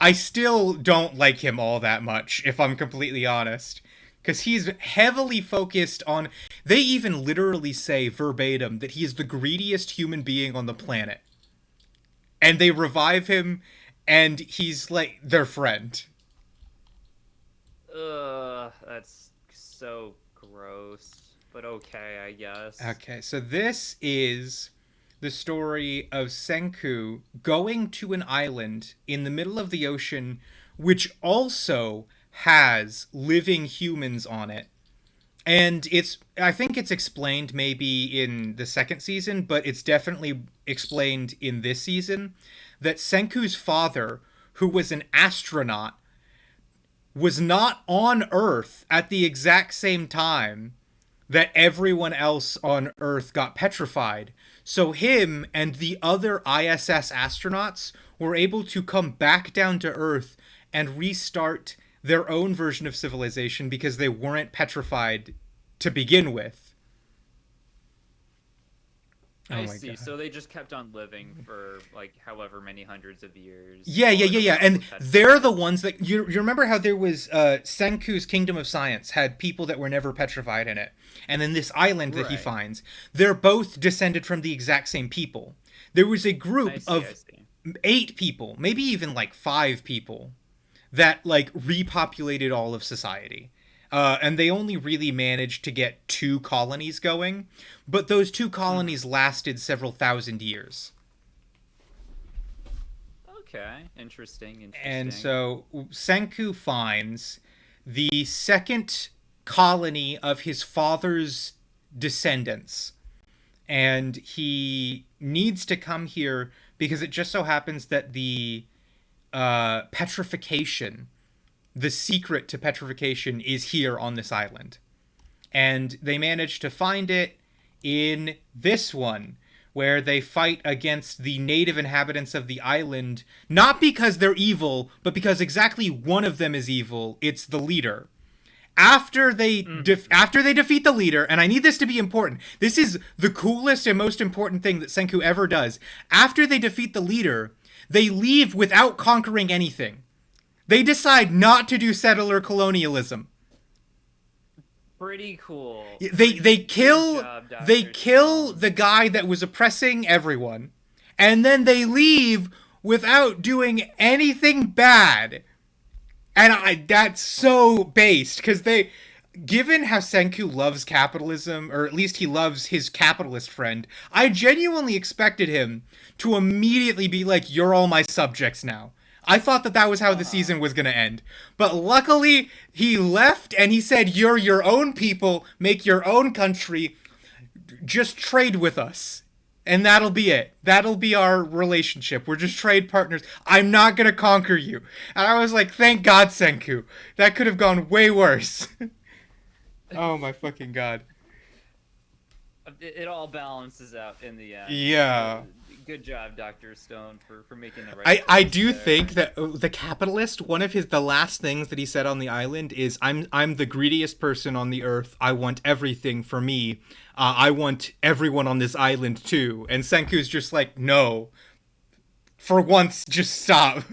I still don't like him all that much, if I'm completely honest. Because he's heavily focused on. They even literally say verbatim that he is the greediest human being on the planet. And they revive him, and he's like their friend. That's so gross. But okay, I guess. Okay, so this is the story of Senku going to an island in the middle of the ocean, which also has living humans on it. And I think it's explained maybe in the second season, but it's definitely explained in this season that Senku's father, who was an astronaut, was not on Earth at the exact same time that everyone else on Earth got petrified. So him and the other ISS astronauts were able to come back down to Earth and restart their own version of civilization because they weren't petrified to begin with. I see. God. So they just kept on living for like however many hundreds of years. Yeah. And they're the ones that you remember how there was Senku's Kingdom of Science had people that were never petrified in it, and then this island that he finds, they're both descended from the exact same people. There was a group of 8 people, maybe even like 5 people, that like repopulated all of society. And they only really managed to get 2 colonies going, but those 2 colonies lasted several thousand years. Okay, interesting. And so Senku finds the second colony of his father's descendants, and he needs to come here because it just so happens that the petrification, the secret to petrification, is here on this island. And they manage to find it in this one, where they fight against the native inhabitants of the island, not because they're evil, but because exactly one of them is evil. It's the leader. After they defeat the leader, and I need this to be important, this is the coolest and most important thing that Senku ever does. After they defeat the leader, they leave without conquering anything. They decide not to do settler colonialism. Pretty cool. They kill the guy that was oppressing everyone, and then they leave without doing anything bad. And that's so based, because given how Senku loves capitalism, or at least he loves his capitalist friend, I genuinely expected him to immediately be like, "You're all my subjects now." I thought that was how the season was going to end. But luckily, he left and he said, "You're your own people, make your own country, just trade with us. And that'll be it. That'll be our relationship. We're just trade partners. I'm not going to conquer you." And I was like, thank God, Senku. That could have gone way worse. Oh my fucking God. It all balances out in the end. Yeah. Good job, Dr. Stone, for making the right I do think that the capitalist, one of the last things that he said on the island is, I'm the greediest person on the earth. I want everything for me. I want everyone on this island too. And Senku's just like, no. For once, just stop.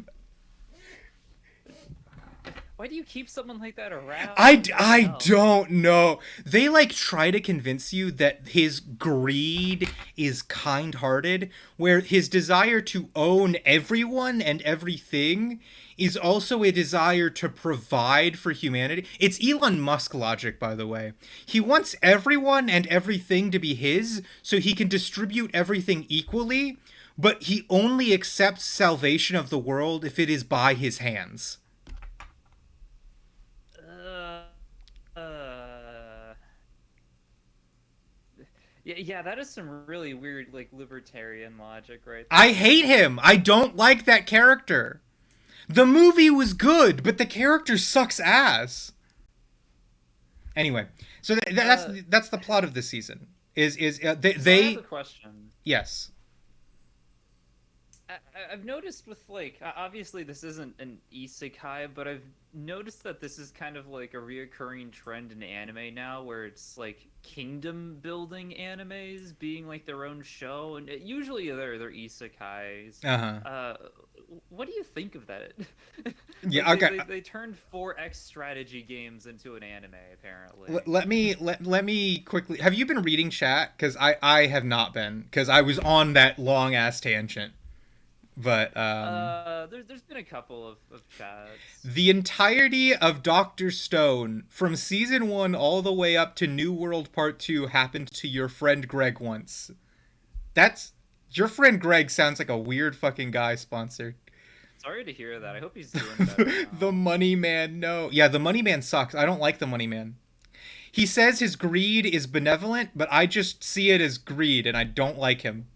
Why do you keep someone like that around? I don't know. They like try to convince you that his greed is kind-hearted, where his desire to own everyone and everything is also a desire to provide for humanity. It's Elon Musk logic, by the way. He wants everyone and everything to be his so he can distribute everything equally, but he only accepts salvation of the world if it is by his hands. Yeah, that is some really weird, like, libertarian logic right there. I hate him. I don't like that character. The movie was good, but the character sucks ass. Anyway, so that's the plot of this season. They I have a question. Yes. I've noticed with like obviously this isn't an isekai, but I've noticed that this is kind of like a reoccurring trend in anime now, where it's like kingdom building animes being like their own show, and usually they're isekais. Uh-huh. What do you think of that? Yeah, Like, okay. they turned 4X strategy games into an anime apparently. Let me quickly. Have you been reading chat? Because I have not been. Because I was on that long ass tangent. But There's been a couple of chats. the entirety of Doctor Stone from season 1 all the way up to New World Part 2 happened to your friend Greg once. That's your friend Greg sounds like a weird fucking guy sponsored. Sorry to hear that. I hope he's doing better now. The Money Man, no. Yeah, the Money Man sucks. I don't like the Money Man. He says his greed is benevolent, but I just see it as greed and I don't like him.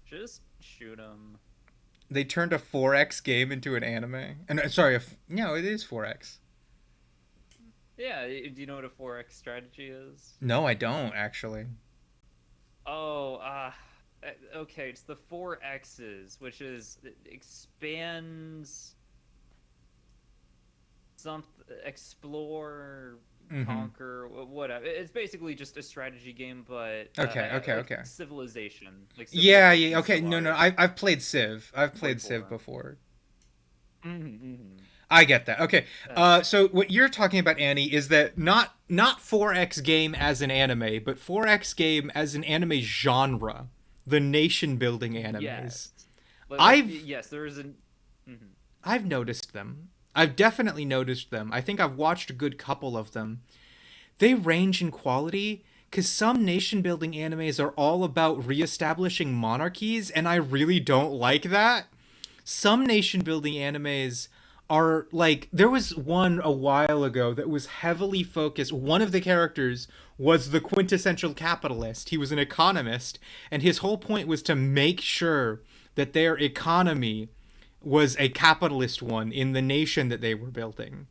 Just shoot him. They turned a 4X game into an anime. And sorry, no, it is 4X. Yeah, do you know what a 4X strategy is? No, I don't actually. Oh, okay, it's the 4X's, which is it expands some explore, conquer, whatever. It's basically just a strategy game, but Okay. Civilization, like Yeah. Okay, Civilization no. Solar. I've played Civ. I've played Played Civ four. before. Mm-hmm. I get that. Okay. So what you're talking about, Annie, is that not 4X game as an anime, but 4X game as an anime genre, the nation building animes. Yes. Yes, there is an. Mm-hmm. I've noticed them. I've definitely noticed them. I think I've watched a good couple of them. They range in quality because some nation building animes are all about reestablishing monarchies, and I really don't like that. Some nation building animes are like, there was one a while ago that was heavily focused. One of the characters was the quintessential capitalist. He was an economist, and his whole point was to make sure that their economy was a capitalist one in the nation that they were building.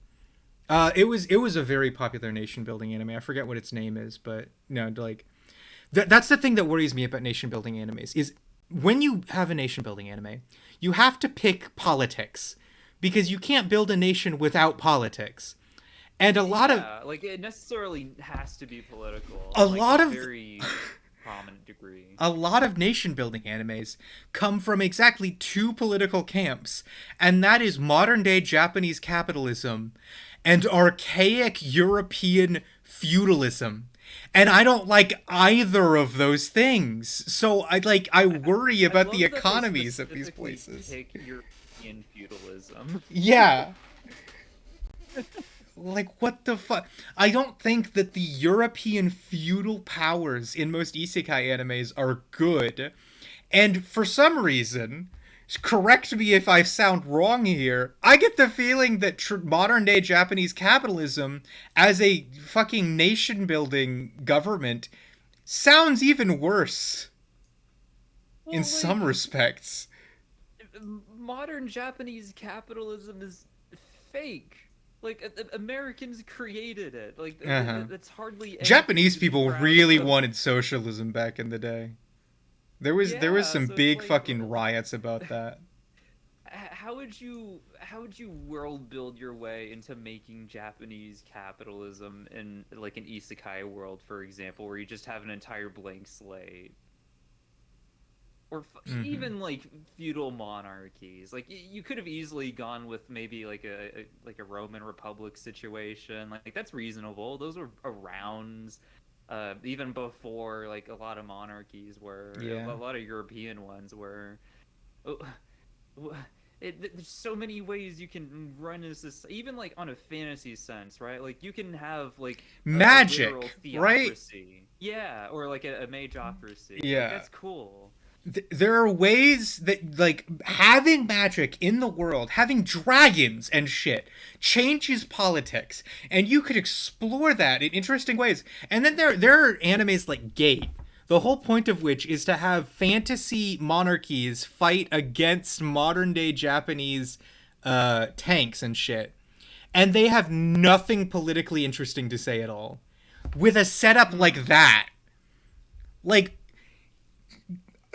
It was a very popular nation building anime. I forget what its name is, but no, like that's the thing that worries me about nation building animes is when you have a nation building anime, you have to pick politics because you can't build a nation without politics. And a lot of like it necessarily has to be political. A like, lot of very prominent degree. a lot of nation building animes come from exactly two political camps, and that is modern day Japanese capitalism and archaic European feudalism. And I don't like either of those things. So I worry about love the that they economies of these specifically places. Pick European feudalism. Yeah. Like, what the fuck? I don't think that the European feudal powers in most isekai animes are good. And for some reason, correct me if I sound wrong here, I get the feeling that modern day Japanese capitalism as a fucking nation building government sounds even worse Well, in like, some respects. modern Japanese capitalism is fake. Like Americans created it. Like that's hardly Japanese people really of. wanted socialism back in the day. There was some so it's big like, fucking riots about that. how would you world build your way into making Japanese capitalism in like an isekai world, for example, where you just have an entire blank slate? Or even like feudal monarchies, like you could have easily gone with maybe like a Roman Republic situation. Like that's reasonable. Those were around even before like a lot of monarchies were. Yeah. A lot of European ones were. There's so many ways you can run this, even like on a fantasy sense, right? Like you can have like magic, a literal right? theocracy. Yeah, or like a magocracy. Yeah. Like, that's cool. There are ways that, like, having magic in the world, having dragons and shit, changes politics, and you could explore that in interesting ways. And then there are animes like Gate, the whole point of which is to have fantasy monarchies fight against modern day Japanese tanks and shit. And they have nothing politically interesting to say at all. With a setup like that. Like,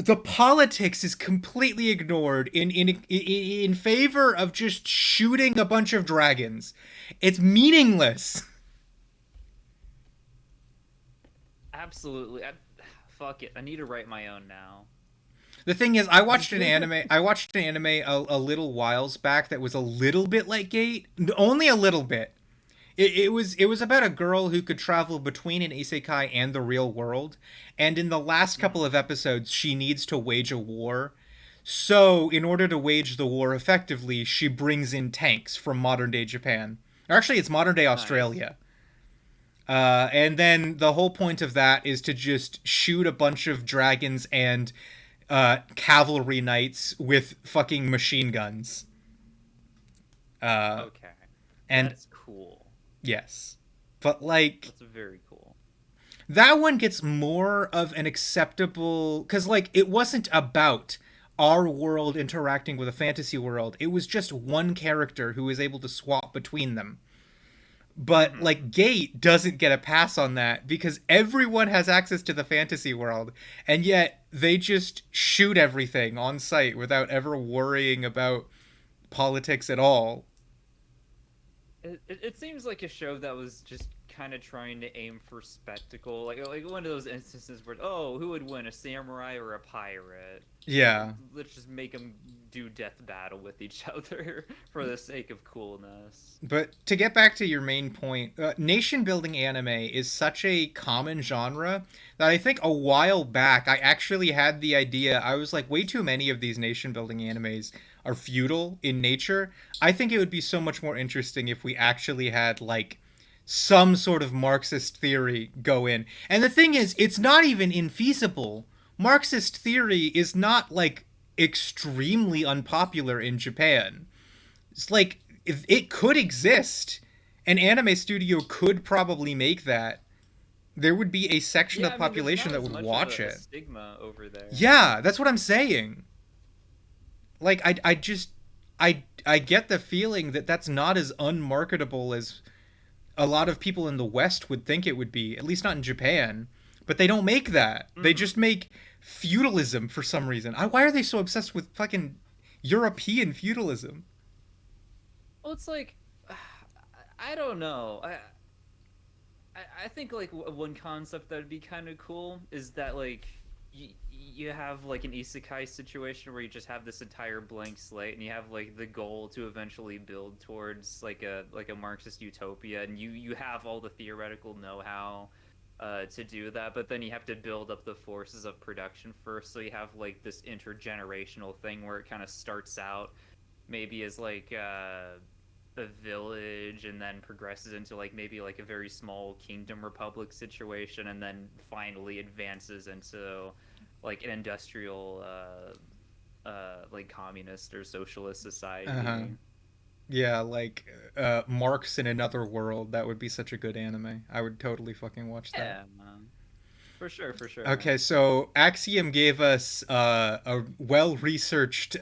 the politics is completely ignored in favor of just shooting a bunch of dragons. It's meaningless. Absolutely. Fuck it. I need to write my own now. The thing is, I watched an anime. I watched an anime a little whiles back that was a little bit like Gate, only a little bit. It was about a girl who could travel between an isekai and the real world, and in the last couple of episodes, she needs to wage a war. So, in order to wage the war effectively, she brings in tanks from modern day Japan. Or actually, it's modern day Australia. And then the whole point of that is to just shoot a bunch of dragons and cavalry knights with fucking machine guns. Okay. And that's cool. Yes. But, like... That's very cool. That one gets more of an acceptable... Because, like, it wasn't about our world interacting with a fantasy world. It was just one character who was able to swap between them. But, like, Gate doesn't get a pass on that because everyone has access to the fantasy world, and yet they just shoot everything on sight without ever worrying about politics at all. It seems like a show that was just kind of trying to aim for spectacle, like one of those instances where, oh, who would win, a samurai or a pirate? Yeah. Let's just make them do death battle with each other for the sake of coolness. But to get back to your main point, nation building anime is such a common genre that I think a while back I actually had the idea. I was like, way too many of these nation building animes are feudal in nature. I think it would be so much more interesting if we actually had like some sort of Marxist theory go in. And the thing is, it's not even infeasible. Marxist theory is not like extremely unpopular in Japan. It's like if it could exist. An anime studio could probably make that. There would be a section of the population that would watch it. Stigma over there. Yeah, that's what I'm saying. Like I get the feeling that that's not as unmarketable as a lot of people in the West would think it would be, at least not in Japan. But they don't make that. They just make feudalism for some reason. Why are they so obsessed with fucking European feudalism? Well, it's like, I don't know. I think like one concept that would be kind of cool is that like you have like an isekai situation where you just have this entire blank slate and you have like the goal to eventually build towards like a Marxist utopia, and you have all the theoretical know-how to do that, but then you have to build up the forces of production first. So you have like this intergenerational thing where it kind of starts out maybe as like a village and then progresses into like maybe like a very small kingdom republic situation, and then finally advances into like an industrial like communist or socialist society. Yeah, like Marx in Another World. That would be such a good anime. I would totally fucking watch that. Yeah, man. For sure. Okay, so Axiom gave us a well-researched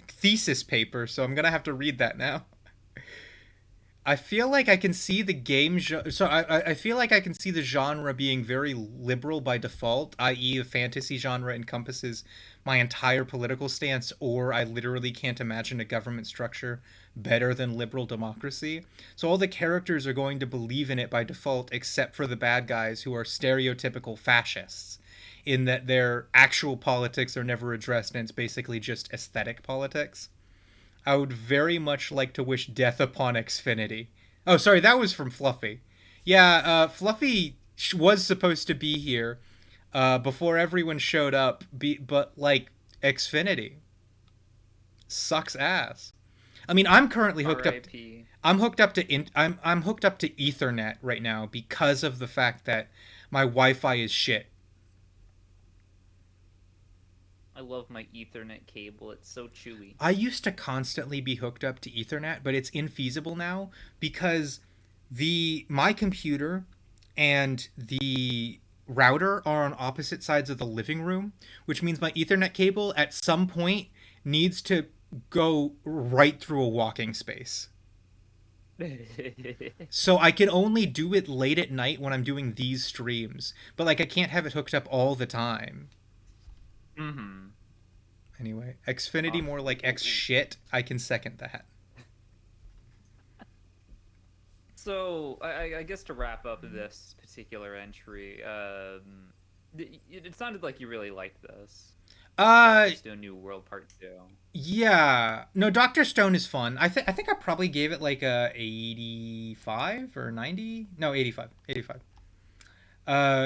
thesis paper, so I'm gonna have to read that now. I feel like I can see the game so I feel like I can see the genre being very liberal by default, i.e. the fantasy genre encompasses my entire political stance, or I literally can't imagine a government structure better than liberal democracy. So all the characters are going to believe in it by default, except for the bad guys who are stereotypical fascists, in that their actual politics are never addressed and it's basically just aesthetic politics. I would very much like to wish death upon Xfinity. Oh, sorry, that was from Fluffy. Yeah, Fluffy was supposed to be here before everyone showed up, but, like, Xfinity sucks ass. I mean, I'm currently hooked up. I'm hooked up to I'm hooked up to Ethernet right now because of the fact that my Wi-Fi is shit. I love my Ethernet cable. It's so chewy. I used to constantly be hooked up to Ethernet, but it's infeasible now because my computer and the router are on opposite sides of the living room, which means my Ethernet cable at some point needs to go right through a walking space. So I can only do it late at night when I'm doing these streams, but like I can't have it hooked up all the time. Mm-hmm. Anyway, Xfinity more like X shit. I can second that. So I guess to wrap up this particular entry, it sounded like you really liked this. Dr. Stone New World Part 2. Yeah. No, Dr. Stone is fun. I think I probably gave it like a 85 or 90. No, 85. 85.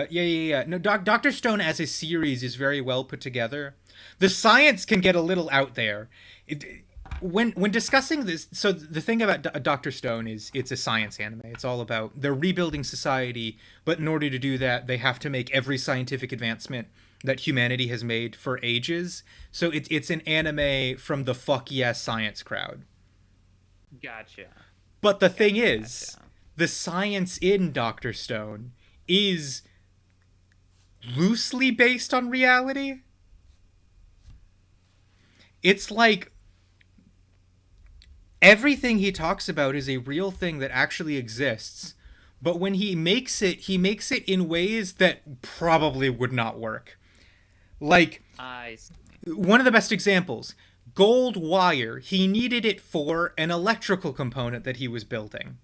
Yeah. No, Dr. Stone as a series is very well put together. The science can get a little out there. When discussing this, so the thing about Dr. Stone is it's a science anime. It's all about they're rebuilding society, but in order to do that, they have to make every scientific advancement that humanity has made for ages. So it's an anime from the fuck yes science crowd. Gotcha. But the thing is, the science in Dr. Stone is loosely based on reality. It's like everything he talks about is a real thing that actually exists, but when he makes it in ways that probably would not work. Like, one of the best examples, gold wire, he needed it for an electrical component that he was building.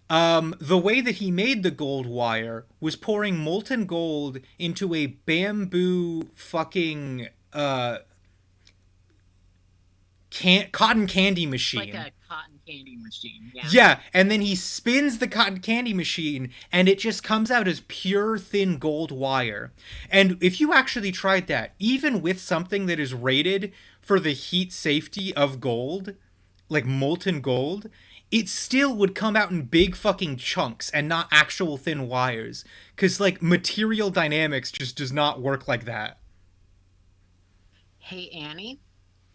The way that he made the gold wire was pouring molten gold into a bamboo fucking cotton candy machine. Like a cotton candy machine, yeah. Yeah, and then he spins the cotton candy machine, and it just comes out as pure thin gold wire. And if you actually tried that, even with something that is rated for the heat safety of gold, like molten gold, it still would come out in big fucking chunks and not actual thin wires. Because, like, material dynamics just does not work like that. Hey, Annie?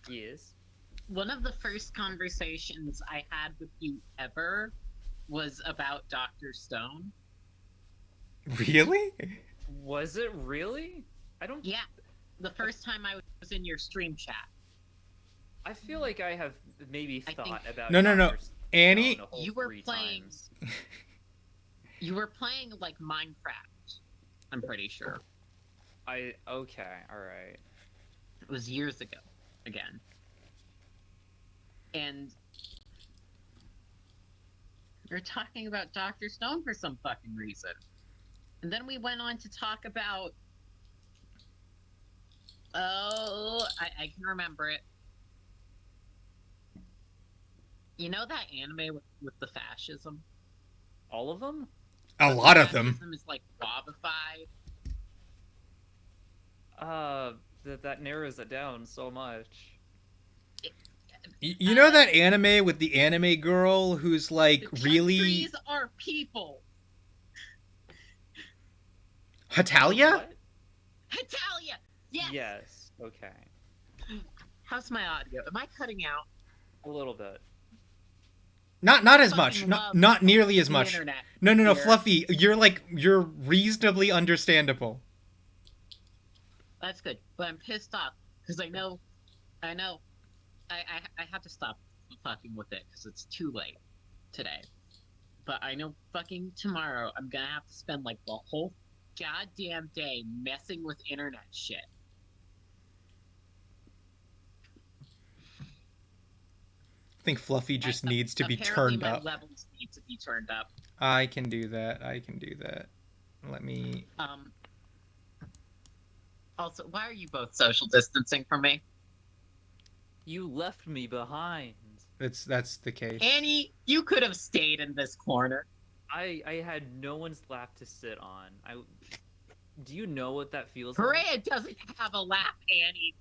Yes? One of the first conversations I had with you ever was about Dr. Stone. Really? Was it really? I don't... Yeah. The first time I was in your stream chat. I feel like I have maybe thought about... No. Annie? You were playing... You were playing, like, Minecraft. I'm pretty sure. Okay, alright. It was years ago. Again. And we're talking about Dr. Stone for some fucking reason. And then we went on to talk about... Oh, I can remember it. You know that anime with the fascism? All of them? A lot of them. Fascism is, like, bobified. That narrows it down so much. You know that anime with the anime girl who's like really... Trees are people. Hetalia? What? Hetalia! Yes! Yes, okay. How's my audio? Am I cutting out? A little bit. Not as much. Not nearly as much. No, Fluffy, you're reasonably understandable. That's good. But I'm pissed off because I know I have to stop fucking with it because it's too late today. But I know fucking tomorrow I'm gonna have to spend like the whole goddamn day messing with internet shit. I think Fluffy just needs to be turned up. My levels need to be turned up. I can do that. Let me... Also, why are you both social distancing from me? You left me behind. That's the case. Annie, you could have stayed in this corner. I had no one's lap to sit on. Do you know what that feels Perea like? doesn't have a lap, Annie.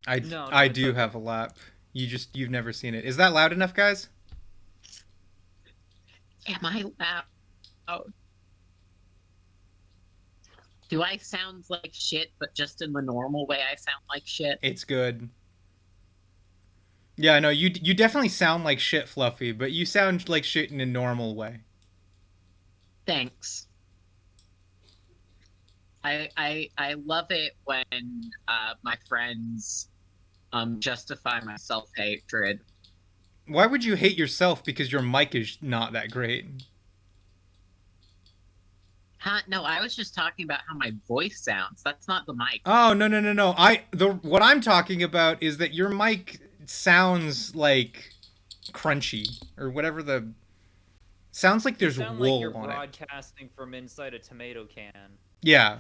I do have a lap. You've never seen it. Is that loud enough, guys? Am I loud? Oh. Do I sound like shit, but just in the normal way I sound like shit? It's good. Yeah, no, you definitely sound like shit, Fluffy, but you sound like shit in a normal way. Thanks. I love it when my friends justify my self-hatred. Why would you hate yourself because your mic is not that great? No, I was just talking about how my voice sounds. That's not the mic. Oh, no. What I'm talking about is that your mic sounds like crunchy or whatever the sounds like there's sound wool like you're on it. broadcasting from inside a tomato can. Yeah.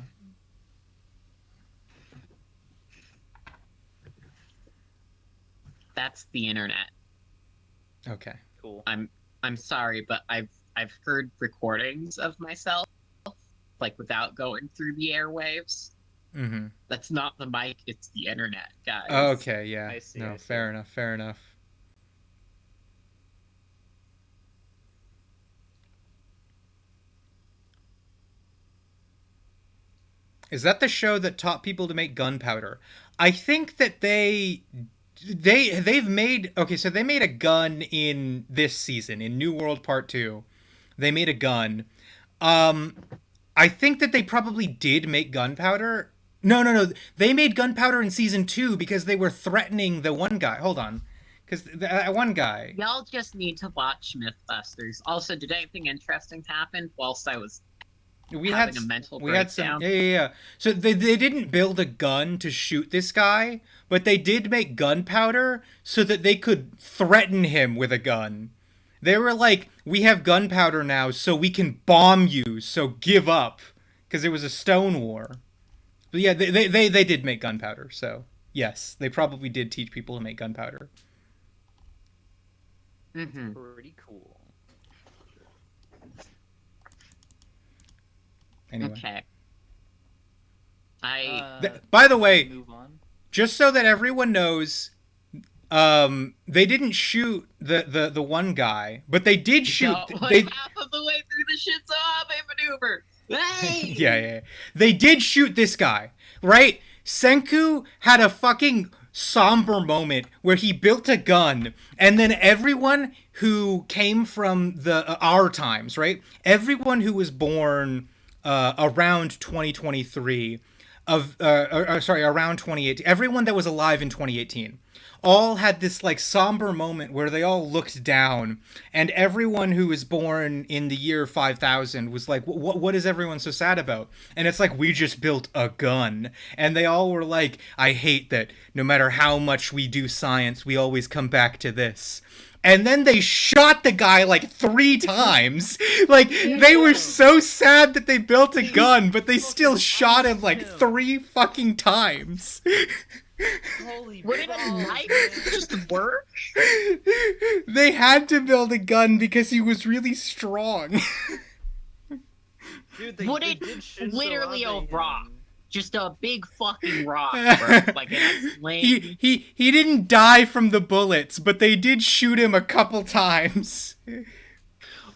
That's the internet. Okay. Cool. I'm sorry, but I've heard recordings of myself, like without going through the airwaves. Mm-hmm. That's not the mic, it's the internet, guys. Okay, yeah. I see, No, I see. fair enough. Is that the show that taught people to make gunpowder? I think that they've made okay, so they made a gun in this season in New World Part 2. They made a gun. Um I think that they probably did make gunpowder. No. They made gunpowder in season 2 because they were threatening the one guy. Hold on. Cuz that one guy. Y'all just need to watch Mythbusters. Also, did anything interesting happen whilst I was having a mental breakdown? Yeah. So they didn't build a gun to shoot this guy, but they did make gunpowder so that they could threaten him with a gun. They were like, "We have gunpowder now, so we can bomb you. So give up," because it was a stone war. But yeah, they did make gunpowder. So yes, they probably did teach people to make gunpowder. Mm-hmm. Pretty cool. Anyway. Okay. By the way, Move on. just so that everyone knows, they didn't shoot the one guy, but they did shoot. They half of the way through the Shizabe maneuver. Hey! yeah. They did shoot this guy, right? Senku had a fucking somber moment where he built a gun, and then everyone who came from our times, right? Everyone who was born around 2023 around 2018, everyone that was alive in 2018 all had this like somber moment where they all looked down, and everyone who was born in the year 5000 was like, what is everyone so sad about? And it's like, we just built a gun. And they all were like, I hate that no matter how much we do science, we always come back to this. And then they shot the guy like 3 times. Like, they were so sad that they built a gun, but they still shot him like 3 fucking times. Holy Would a knife just work? They had to build a gun because he was really strong. Dude, Would they it did Shinzo literally a Abe rock? him. Just a big fucking rock, bro. Like a sling. He didn't die from the bullets, but they did shoot him a couple times.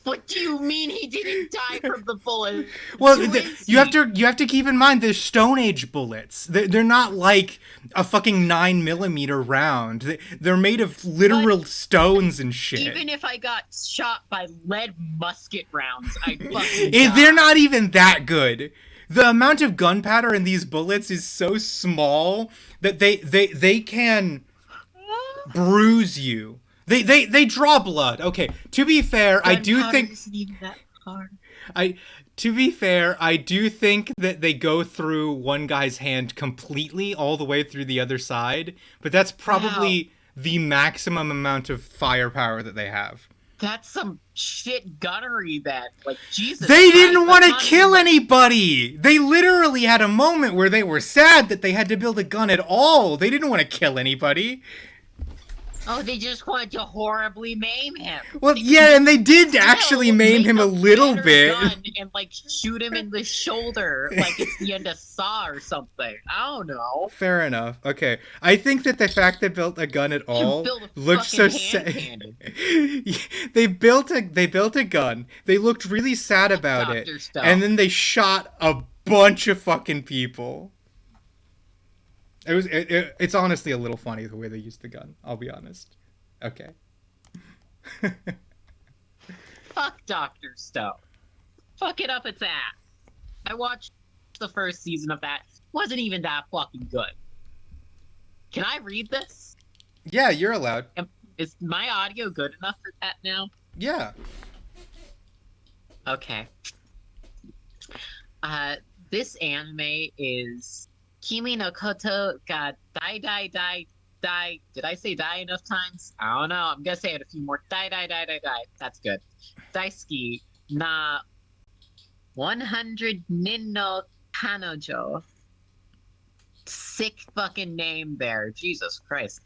What do you mean he didn't die from the bullet? Well, Who is you he? have to keep in mind they're Stone Age bullets. They're not like a fucking 9mm round. They're made of literal stones and shit. Even if I got shot by lead musket rounds, I'd fucking die. They're not even that good. The amount of gunpowder in these bullets is so small that they can bruise you. They draw blood. Okay, to be fair, I do think isn't even that hard. To be fair, I do think that they go through one guy's hand completely all the way through the other side, but that's probably the maximum amount of firepower that they have. That's some shit gunnery then. Like, Jesus They Christ, didn't want that's to not kill even- anybody. They literally had a moment where they were sad that they had to build a gun at all. They didn't want to kill anybody. Oh, they just wanted to horribly maim him. Well, yeah, and they did actually Still, maim make him a little better bit. gun and like shoot him in the shoulder like it's the end of Saw or something. I don't know. Fair enough. Okay, I think that the fact they built a gun at all built a looks so fucking sad. hand They built a gun. They looked really sad about it, Dr. Stone. and then they shot a bunch of fucking people. It's honestly a little funny the way they used the gun. I'll be honest. Okay. Fuck Dr. Stone. Fuck it up its ass. I watched the first season of that. Wasn't even that fucking good. Can I read this? Yeah, you're allowed. Is my audio good enough for that now? Yeah. Okay. This anime is Kimi no Koto ga Dai Dai Dai Dai. Did I say die enough times? I don't know. I'm gonna say it a few more. Dai Dai Dai Dai Dai. That's good. Daisuki na 100 nin no kanojo. Sick fucking name there. Jesus Christ.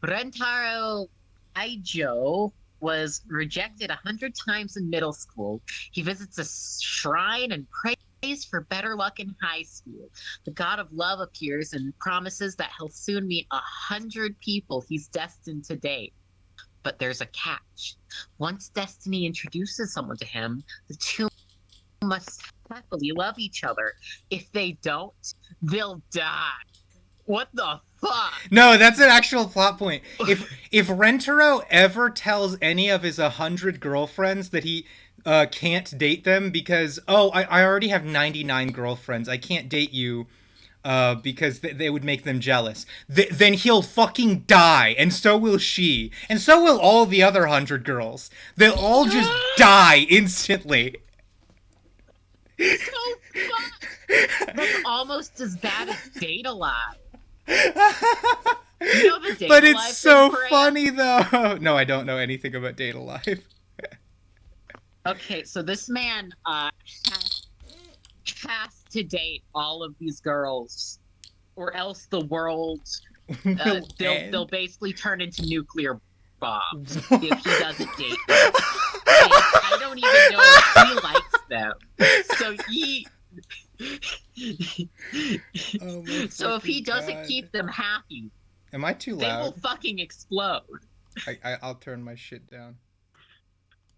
Rentaro Aijo was rejected 100 times in middle school. He visits a shrine and prays for better luck in high school. The god of love appears and promises that he'll soon meet 100 people he's destined to date. But there's a catch. Once destiny introduces someone to him, the two must happily love each other. If they don't, they'll die. What the fuck? No, that's an actual plot point. If Rentaro ever tells any of his 100 girlfriends that he can't date them because, I already have 99 girlfriends, I can't date you because they would make them jealous, then he'll fucking die, and so will she, and so will all the other 100 girls. They'll all just die instantly. So fuck. That's almost as bad as Date Alive. You know the Date But Alive it's so thing, Freya? funny though. No, I don't know anything about Date Alive. Okay, so this man has to date all of these girls, or else the world Will they'll end. basically turn into nuclear bombs if he doesn't date them. And I don't even know if he likes them. So Oh my so if he fucking doesn't God. keep them happy, Am I too they will loud? fucking explode. I'll turn my shit down.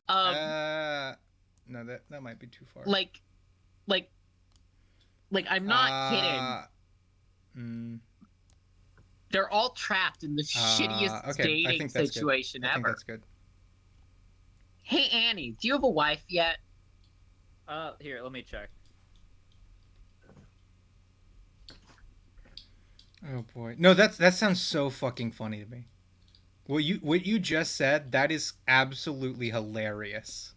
No, that might be too far. Like I'm not kidding. kidding. They're all trapped in the shittiest Okay, I dating think that's good. situation I think ever. that's good. Hey Annie, do you have a wife yet? Here, let me check. Oh boy. No, that sounds so fucking funny to me. What you just said, that is absolutely hilarious.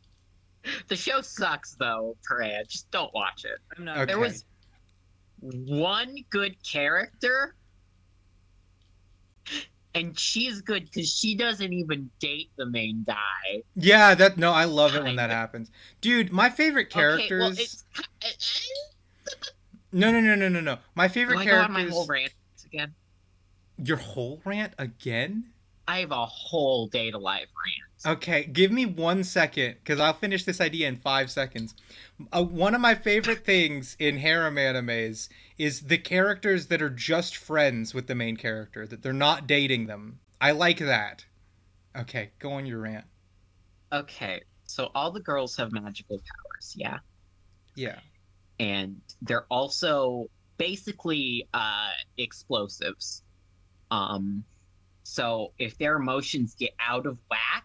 The show sucks though, Perea. Just don't watch it. I'm not. Okay. There was one good character, and she's good because she doesn't even date the main guy. Yeah, I love it when that Kinda. happens. Dude, my favorite characters. Okay, well, it's. No. My favorite Do I go on characters. my whole rant again? Your whole rant again? I have a whole Date Alive rant. Okay, give me 1 second, because I'll finish this idea in 5 seconds. One of my favorite things in harem animes is the characters that are just friends with the main character, that they're not dating them. I like that. Okay, go on your rant. Okay, so all the girls have magical powers, yeah? Yeah. And they're also basically explosives. So if their emotions get out of whack,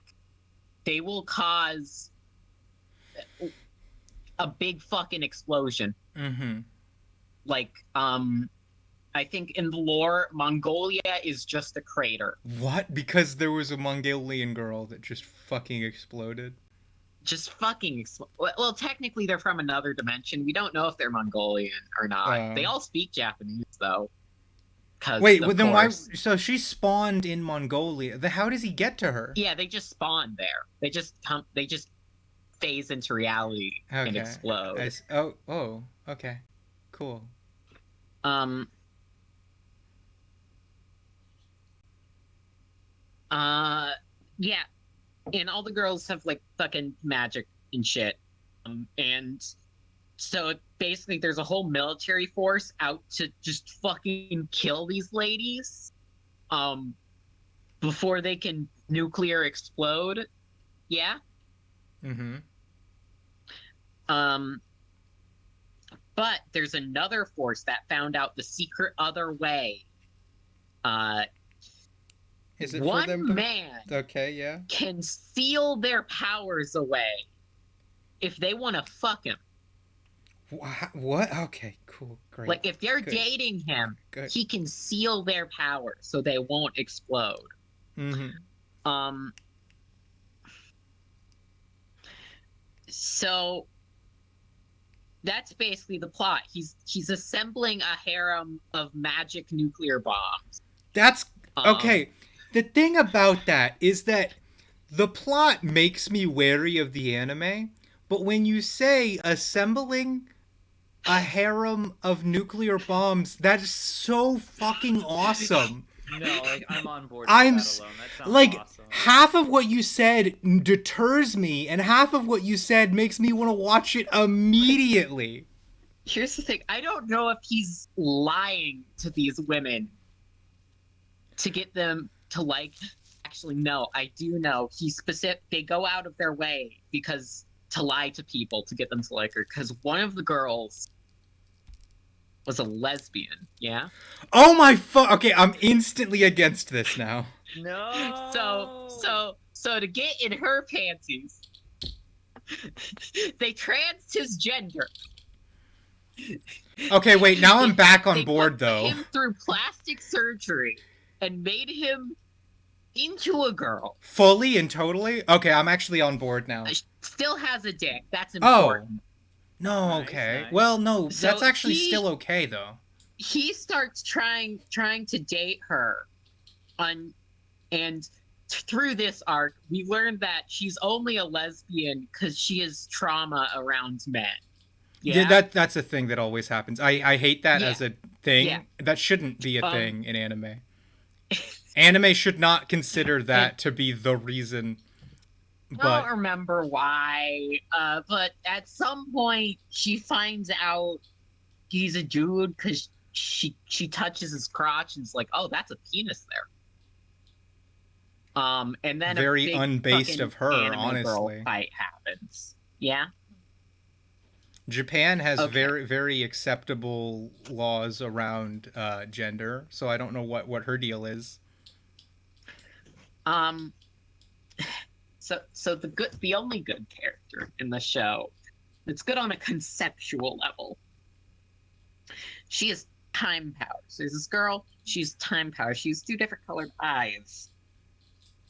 they will cause a big fucking explosion. Mm-hmm. Like, I think in the lore, Mongolia is just a crater. What? Because there was a Mongolian girl that just fucking exploded? Just fucking well, technically they're from another dimension. We don't know if they're Mongolian or not. They all speak Japanese though. Wait, well, then why? So she spawned in Mongolia. How does he get to her? Yeah, they just spawn there. They just phase into reality and Okay. explode. Oh, okay, cool. Yeah, and all the girls have like fucking magic and shit. And so basically there's a whole military force out to just fucking kill these ladies before they can nuclear explode. Yeah. Mm-hmm. But there's another force that found out the secret other way. Is it One for them to... man Okay, yeah. can seal their powers away if they want to fuck him. What? Okay, cool, great. Like if they're Good. dating him, Good. he can seal their powers so they won't explode. Mm-hmm. So that's basically the plot. He's assembling a harem of magic nuclear bombs. That's Um, okay. The thing about that is that the plot makes me wary of the anime, but when you say assembling a harem of nuclear bombs, that is so fucking awesome. No, like I'm on board I'm with that alone. That sounds like awesome. half of what you said deters me, and half of what you said makes me want to watch it immediately. Here's the thing. I don't know if he's lying to these women to get them to like. Actually, no, I do know. They go out of their way to lie to people to get them to like her. Because one of the girls was a lesbian. Yeah. Oh my fuck! Okay, I'm instantly against this now. No. So to get in her panties, they transgender. Okay, wait. Now I'm back on They board put though. him through plastic surgery and made him into a girl. Fully and totally? Okay, I'm actually on board now. Still has a dick. That's Oh. important. No, Nice, okay. nice. Well, no, So that's actually he- still okay though. He starts trying to date her, and through this arc, we learned that she's only a lesbian because she has trauma around men. Yeah, that's a thing that always happens. I hate that Yeah. as a thing. Yeah. That shouldn't be a Um, thing in anime. Anime should not consider that to be the reason. I But don't remember why, but at some point she finds out he's a dude because she touches his crotch and is like, "Oh, that's a penis there." And then Very a big unbased fucking of her, anime girl honestly. fight happens. Yeah. Japan has Okay. very, very acceptable laws around gender, so I don't know what her deal is. So the only good character in the show, it's good on a conceptual level. She has time powers. There's this girl, she's time powers. She has 2 different colored eyes.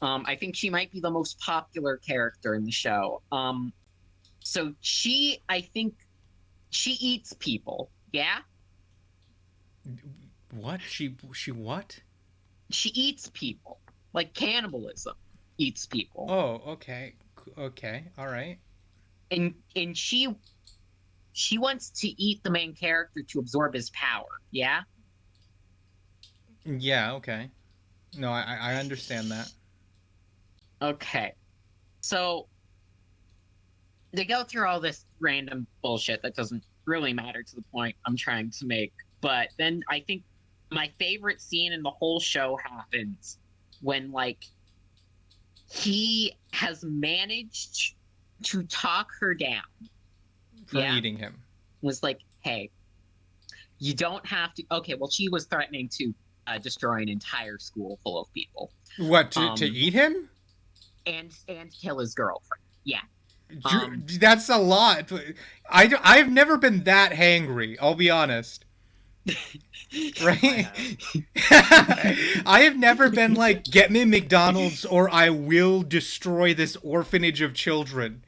I think she might be the most popular character in the show. So I think she eats people. Yeah? What? She what? She eats people. Like cannibalism eats people. Oh, okay. Okay. All right. And she wants to eat the main character to absorb his power. Yeah? Yeah, okay. No, I understand that. Okay. So they go through all this random bullshit that doesn't really matter to the point I'm trying to make. But then I think my favorite scene in the whole show happens when, like, he has managed to talk her down. For Yeah. eating him. Was like, hey, you don't have to. Okay, well, she was threatening to destroy an entire school full of people What, to eat him? and kill his girlfriend. Yeah. That's a lot. I've never been that hangry, I'll be honest. Right? I have never been like, get me McDonald's or I will destroy this orphanage of children.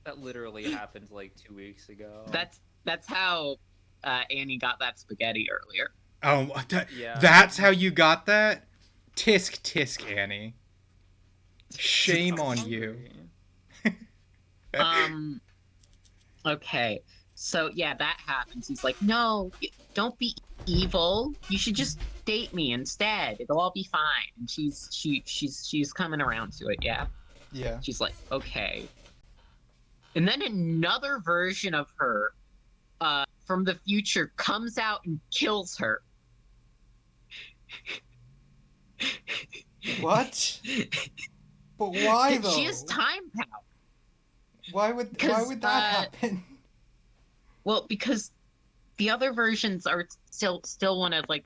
That literally happened like 2 weeks ago. That's how Annie got that spaghetti earlier. Oh, Yeah. that's how you got that? Tisk tisk, Annie. Shame on you. Okay, so yeah, that happens. He's like, no, don't be evil. You should just date me instead. It'll all be fine. And she's coming around to it. Yeah. Yeah. She's like, okay. And then another version of her from the future comes out and kills her. What? But why though? She has time power. Why would that happen? Well, because the other versions are still want to like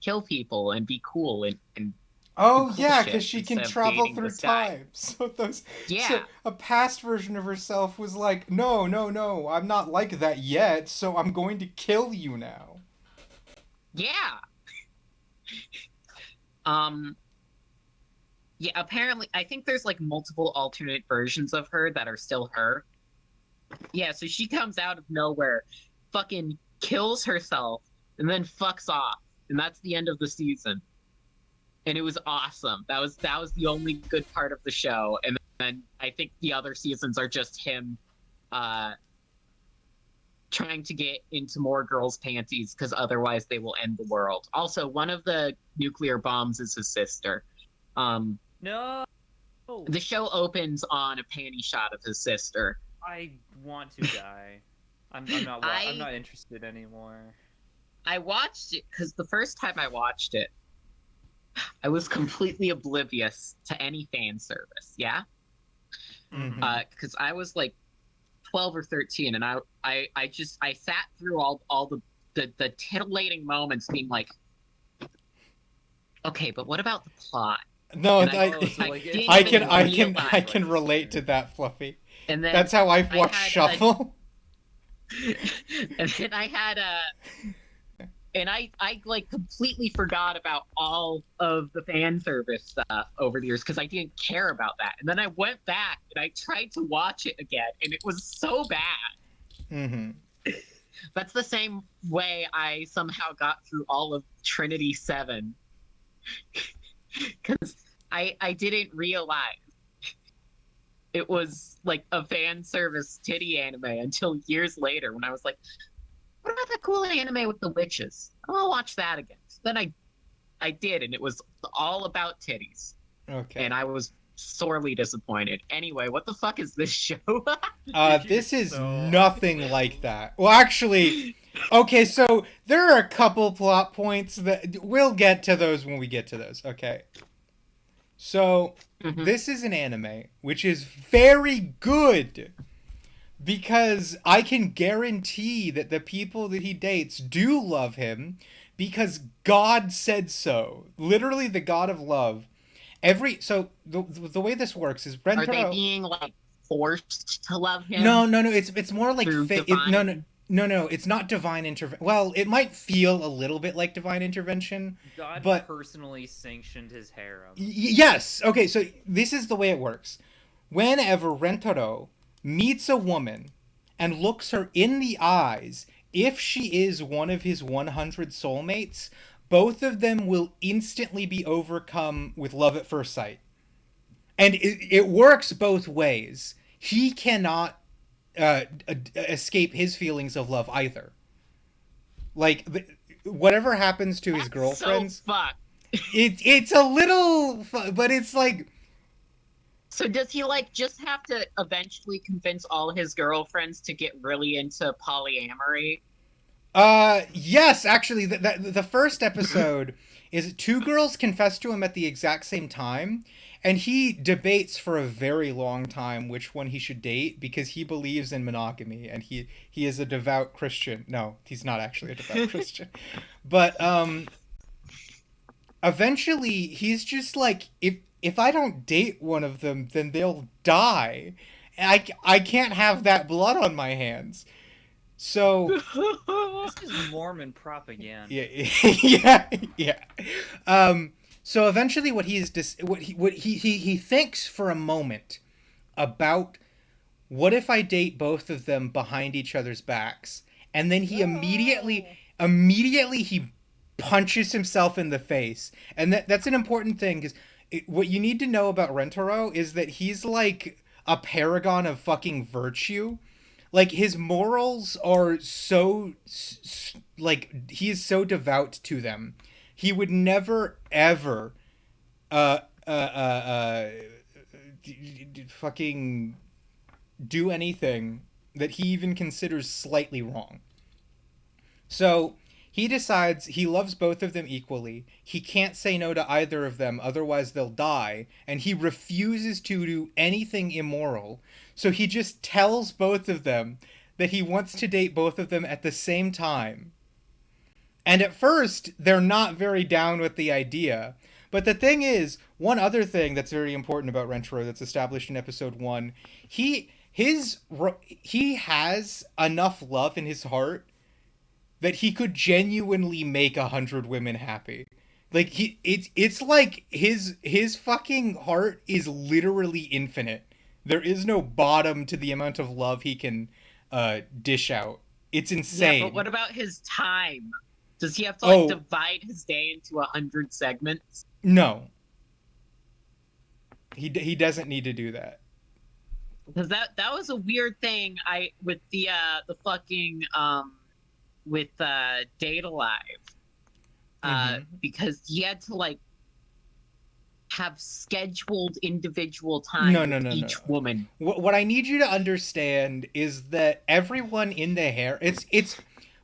kill people and be cool and Oh cool yeah, shit because she can instead of travel dating through this guy. time. So Yeah. so a past version of herself was like, no, I'm not like that yet, so I'm going to kill you now. Yeah. Yeah, apparently I think there's like multiple alternate versions of her that are still her. Yeah, so she comes out of nowhere, fucking kills herself, and then fucks off. And that's the end of the season. And it was awesome. That was the only good part of the show. And then I think the other seasons are just him uh trying to get into more girls' panties because otherwise they will end the world. Also, one of the nuclear bombs is his sister. No. The show opens on a panty shot of his sister. I want to die. I'm not interested anymore. I watched it because the first time I watched it, I was completely oblivious to any fan service. Yeah, because I was like 12 or 13, and I sat through all the titillating moments, being like, okay, but what about the plot? No, And I can relate to that, Fluffy. And then That's how I've watched Shuffle. And then I had and I like completely forgot about all of the fan service stuff over the years because I didn't care about that. And then I went back and I tried to watch it again, and it was so bad. Mm-hmm. That's the same way I somehow got through all of Trinity 7. Because I didn't realize it was like a fan service titty anime until years later when I was like, what about that cool anime with the witches? I'll watch that again. So then I did, and it was all about titties. Okay. And I was sorely disappointed. Anyway, what the fuck is this show? This is nothing like that. Well, actually, okay, so there are a couple plot points that we'll get to those when we get to those. Okay. So, this is an anime which is very good because I can guarantee that the people that he dates do love him because God said so. Literally the God of love. So the way this works is Rentaro... Are they being like forced to love him? No. It's more like No, it's not divine intervention. Well, it might feel a little bit like divine intervention. God but... personally sanctioned his harem. Yes. Okay, so this is the way it works. Whenever Rentaro meets a woman and looks her in the eyes, if she is one of his 100 soulmates, both of them will instantly be overcome with love at first sight. And it works both ways. He cannot escape his feelings of love either. Like, whatever happens to his girlfriends... So fucked. It's a little... But it's like... So does he, like, just have to eventually convince all his girlfriends to get really into polyamory? Yes, actually, the first episode is 2 girls confess to him at the exact same time, and he debates for a very long time which one he should date because he believes in monogamy, and he is a devout Christian. No, he's not actually a devout Christian. But, eventually, he's just like, if I don't date one of them, then they'll die. And I can't have that blood on my hands. So this is Mormon propaganda. Yeah. So eventually, what he thinks for a moment about what if I date both of them behind each other's backs, and then he immediately he punches himself in the face, and that's an important thing because what you need to know about Rentaro is that he's like a paragon of fucking virtue. Like, his morals are so, like, he is so devout to them. He would never, ever, fucking do anything that he even considers slightly wrong. So, he decides he loves both of them equally. He can't say no to either of them, otherwise they'll die. And he refuses to do anything immoral. So he just tells both of them that he wants to date both of them at the same time. And at first, they're not very down with the idea. But the thing is, one other thing that's very important about Rentaro that's established in episode 1, he has enough love in his heart that he could genuinely make 100 women happy. Like, it's like his fucking heart is literally infinite. There is no bottom to the amount of love he can dish out. It's insane. Yeah, but what about his time? Does he have to like divide his day into 100 segments? No. He doesn't need to do that. Because that was a weird thing with the fucking with Date Alive. Because he had to like have scheduled individual time with each woman. What I need you to understand is that everyone in the it's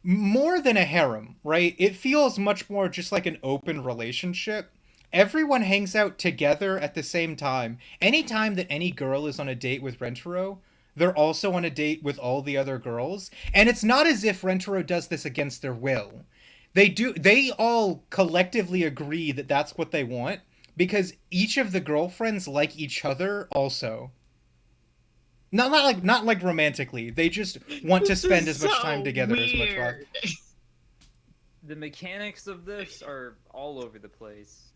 more than a harem, right? It feels much more just like an open relationship. Everyone hangs out together at the same time. Anytime that any girl is on a date with Rentaro, they're also on a date with all the other girls. And it's not as if Rentaro does this against their will. They all collectively agree that that's what they want, because each of the girlfriends like each other also. Not like romantically. They just want to spend as much time together as much possible. The mechanics of this are all over the place.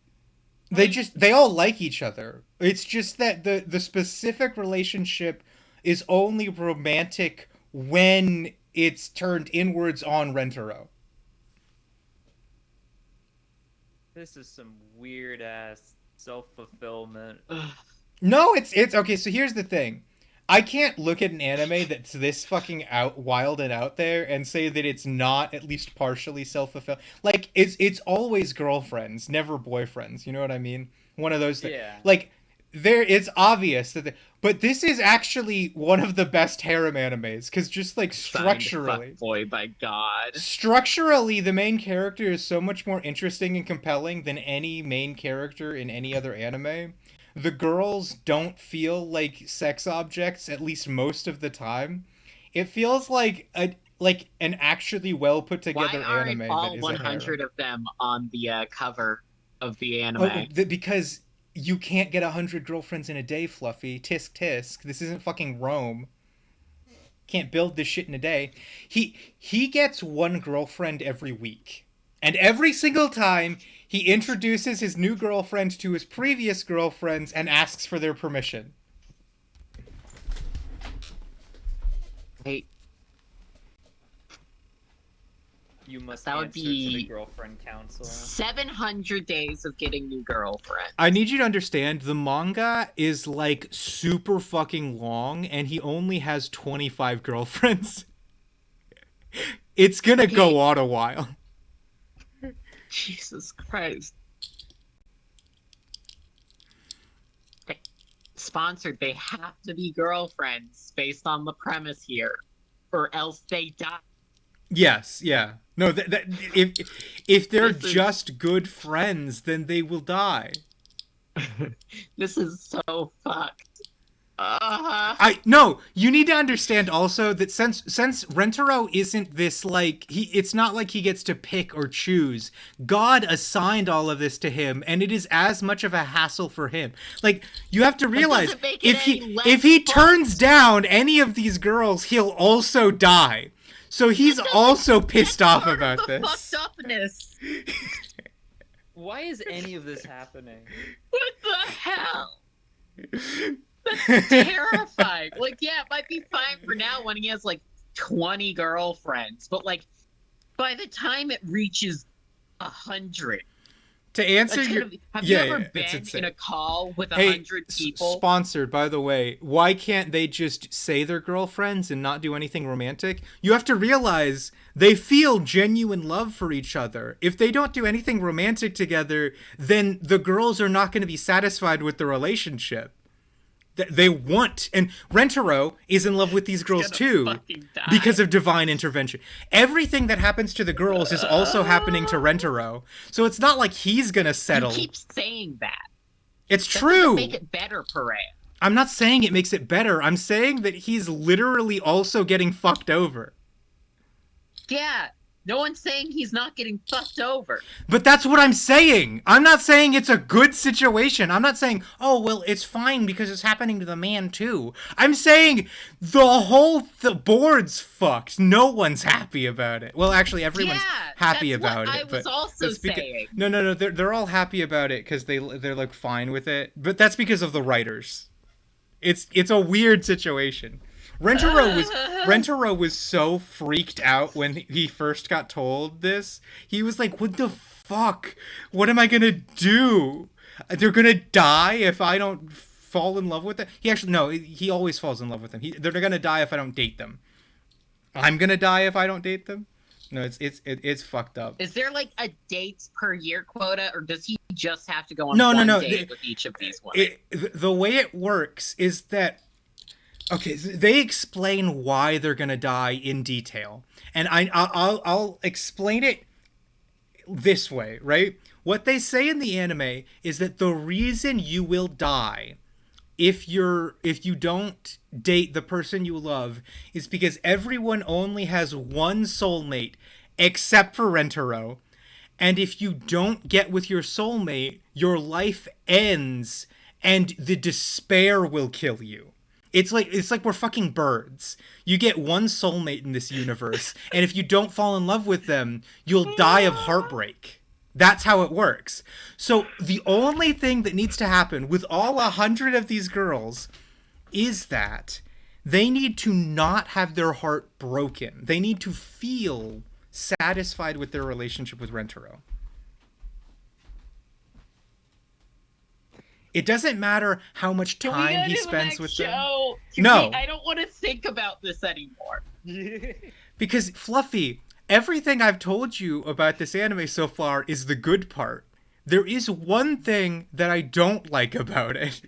They all like each other. It's just that the specific relationship is only romantic when it's turned inwards on Rentaro. This is some weird ass self-fulfillment. No, it's okay, so here's the thing. I can't look at an anime that's this fucking wild and out there and say that it's not at least partially self-fulfilling. Like, it's always girlfriends, never boyfriends. You know what I mean? One of those things. Yeah. Like, it's obvious that but this is actually one of the best harem animes, because just like structurally, boy, by God, structurally the main character is so much more interesting and compelling than any main character in any other anime. The girls don't feel like sex objects, at least most of the time. It feels like an actually well put together anime. Why aren't all that is 100 of them on the cover of the anime? Because you can't get 100 girlfriends in a day, Fluffy. Tisk tisk. This isn't fucking Rome. Can't build this shit in a day. He gets one girlfriend every week. And every single time, he introduces his new girlfriend to his previous girlfriends and asks for their permission. Hey. You must that would answer be to the girlfriend council. 700 days of getting new girlfriends. I need you to understand, the manga is like super fucking long, and he only has 25 girlfriends. It's gonna go on a while. Jesus Christ. Okay. Sponsored, they have to be girlfriends based on the premise here, or else they die. Yes, yeah. No, if they're just good friends, then they will die. This is so fucked. No, you need to understand also that since Rentaro isn't this like it's not like he gets to pick or choose. God assigned all of this to him, and it is as much of a hassle for him. Like, you have to realize if he turns down any of these girls, he'll also die. So he's also pissed off about this. Fucked upness. Why is any of this happening? What the hell? That's terrifying. Like, yeah, it might be fine for now when he has like 20 girlfriends, but like by the time it reaches 100. To answer your... Have you ever been in a call with 100 people? Sponsored, by the way. Why can't they just say they're girlfriends and not do anything romantic? You have to realize they feel genuine love for each other. If they don't do anything romantic together, then the girls are not going to be satisfied with the relationship. They want, and Rentaro is in love with these girls too because of divine intervention. Everything that happens to the girls is also happening to Rentaro, so it's not like he's gonna settle. You keep saying that. It's true. Make it better, Parade. I'm not saying it makes it better. I'm saying that he's literally also getting fucked over. Yeah. No one's saying he's not getting fucked over. But that's what I'm saying. I'm not saying it's a good situation. I'm not saying, oh, well, it's fine because it's happening to the man too. I'm saying the board's fucked. No one's happy about it. Well, actually, everyone's happy about it. I was also saying. No. They're all happy about it because they're like fine with it. But that's because of the writers. It's a weird situation. Rentaro was so freaked out when he first got told this. He was like, "What the fuck? What am I gonna do? They're gonna die if I don't fall in love with them." He actually no, he always falls in love with them. They're gonna die if I don't date them. I'm gonna die if I don't date them. No, it's fucked up. Is there like a dates per year quota, or does he just have to go on one date with each of these women? The way it works is that, okay, they explain why they're gonna die in detail, and I'll explain it this way, right? What they say in the anime is that the reason you will die if you don't date the person you love is because everyone only has one soulmate except for Rentaro. And if you don't get with your soulmate, your life ends and the despair will kill you. It's like we're fucking birds. You get one soulmate in this universe, and if you don't fall in love with them, you'll die of heartbreak. That's how it works. So the only thing that needs to happen with all 100 of these girls is that they need to not have their heart broken. They need to feel satisfied with their relationship with Rentaro. It doesn't matter how much time he spends with them. No. I don't want to think about this anymore. Because, Fluffy, everything I've told you about this anime so far is the good part. There is one thing that I don't like about it.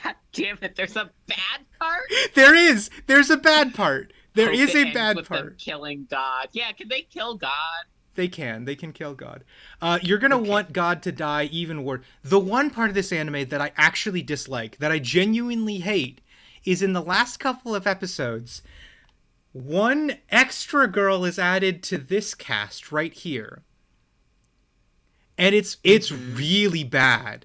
God damn it, there's a bad part? There's a bad part. There is a bad part. Them killing God. Yeah, can they kill God? They can kill God. You're gonna want God to die even worse. The one part of this anime that I actually dislike, that I genuinely hate, is in the last couple of episodes, one extra girl is added to this cast right here. And it's really bad.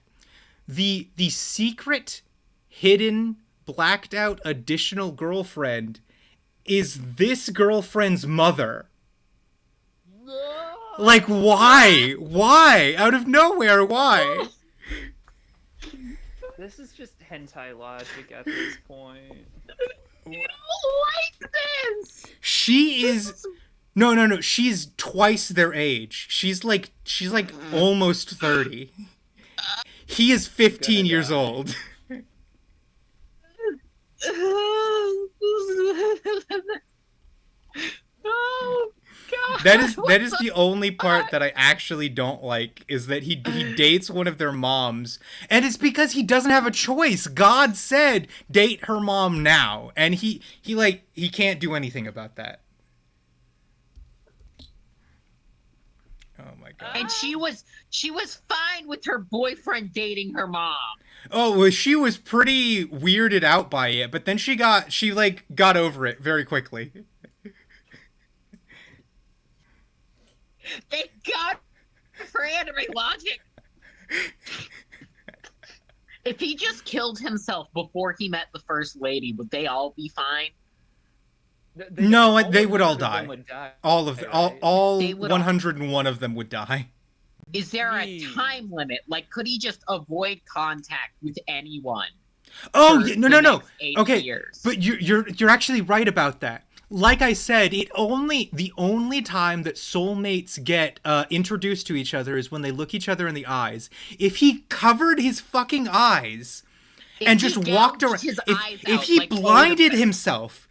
The secret, hidden, blacked out additional girlfriend is this girlfriend's mother. Like, why? Why? Out of nowhere, why? This is just hentai logic at this point. You don't like this! She is... No. She's twice their age. She's like almost 30. He is 15 years old. Oh, God. That is the only part that I actually don't like, is that he dates one of their moms, and it's because he doesn't have a choice. God said date her mom now, and he can't do anything about that. Oh my God. And she was fine with her boyfriend dating her mom. Oh, well, she was pretty weirded out by it, but then she got over it very quickly. Thank God for anime logic. If he just killed himself before he met the first lady, would they all be fine? No, they would all die. All of them, right? all 101 of them would die. Is there a time limit? Like, could he just avoid contact with anyone? Oh, no. 8 Okay, years? but you're actually right about that. Like I said, the only time that soulmates get introduced to each other is when they look each other in the eyes. If he covered his fucking eyes and just walked around, if he blinded himself,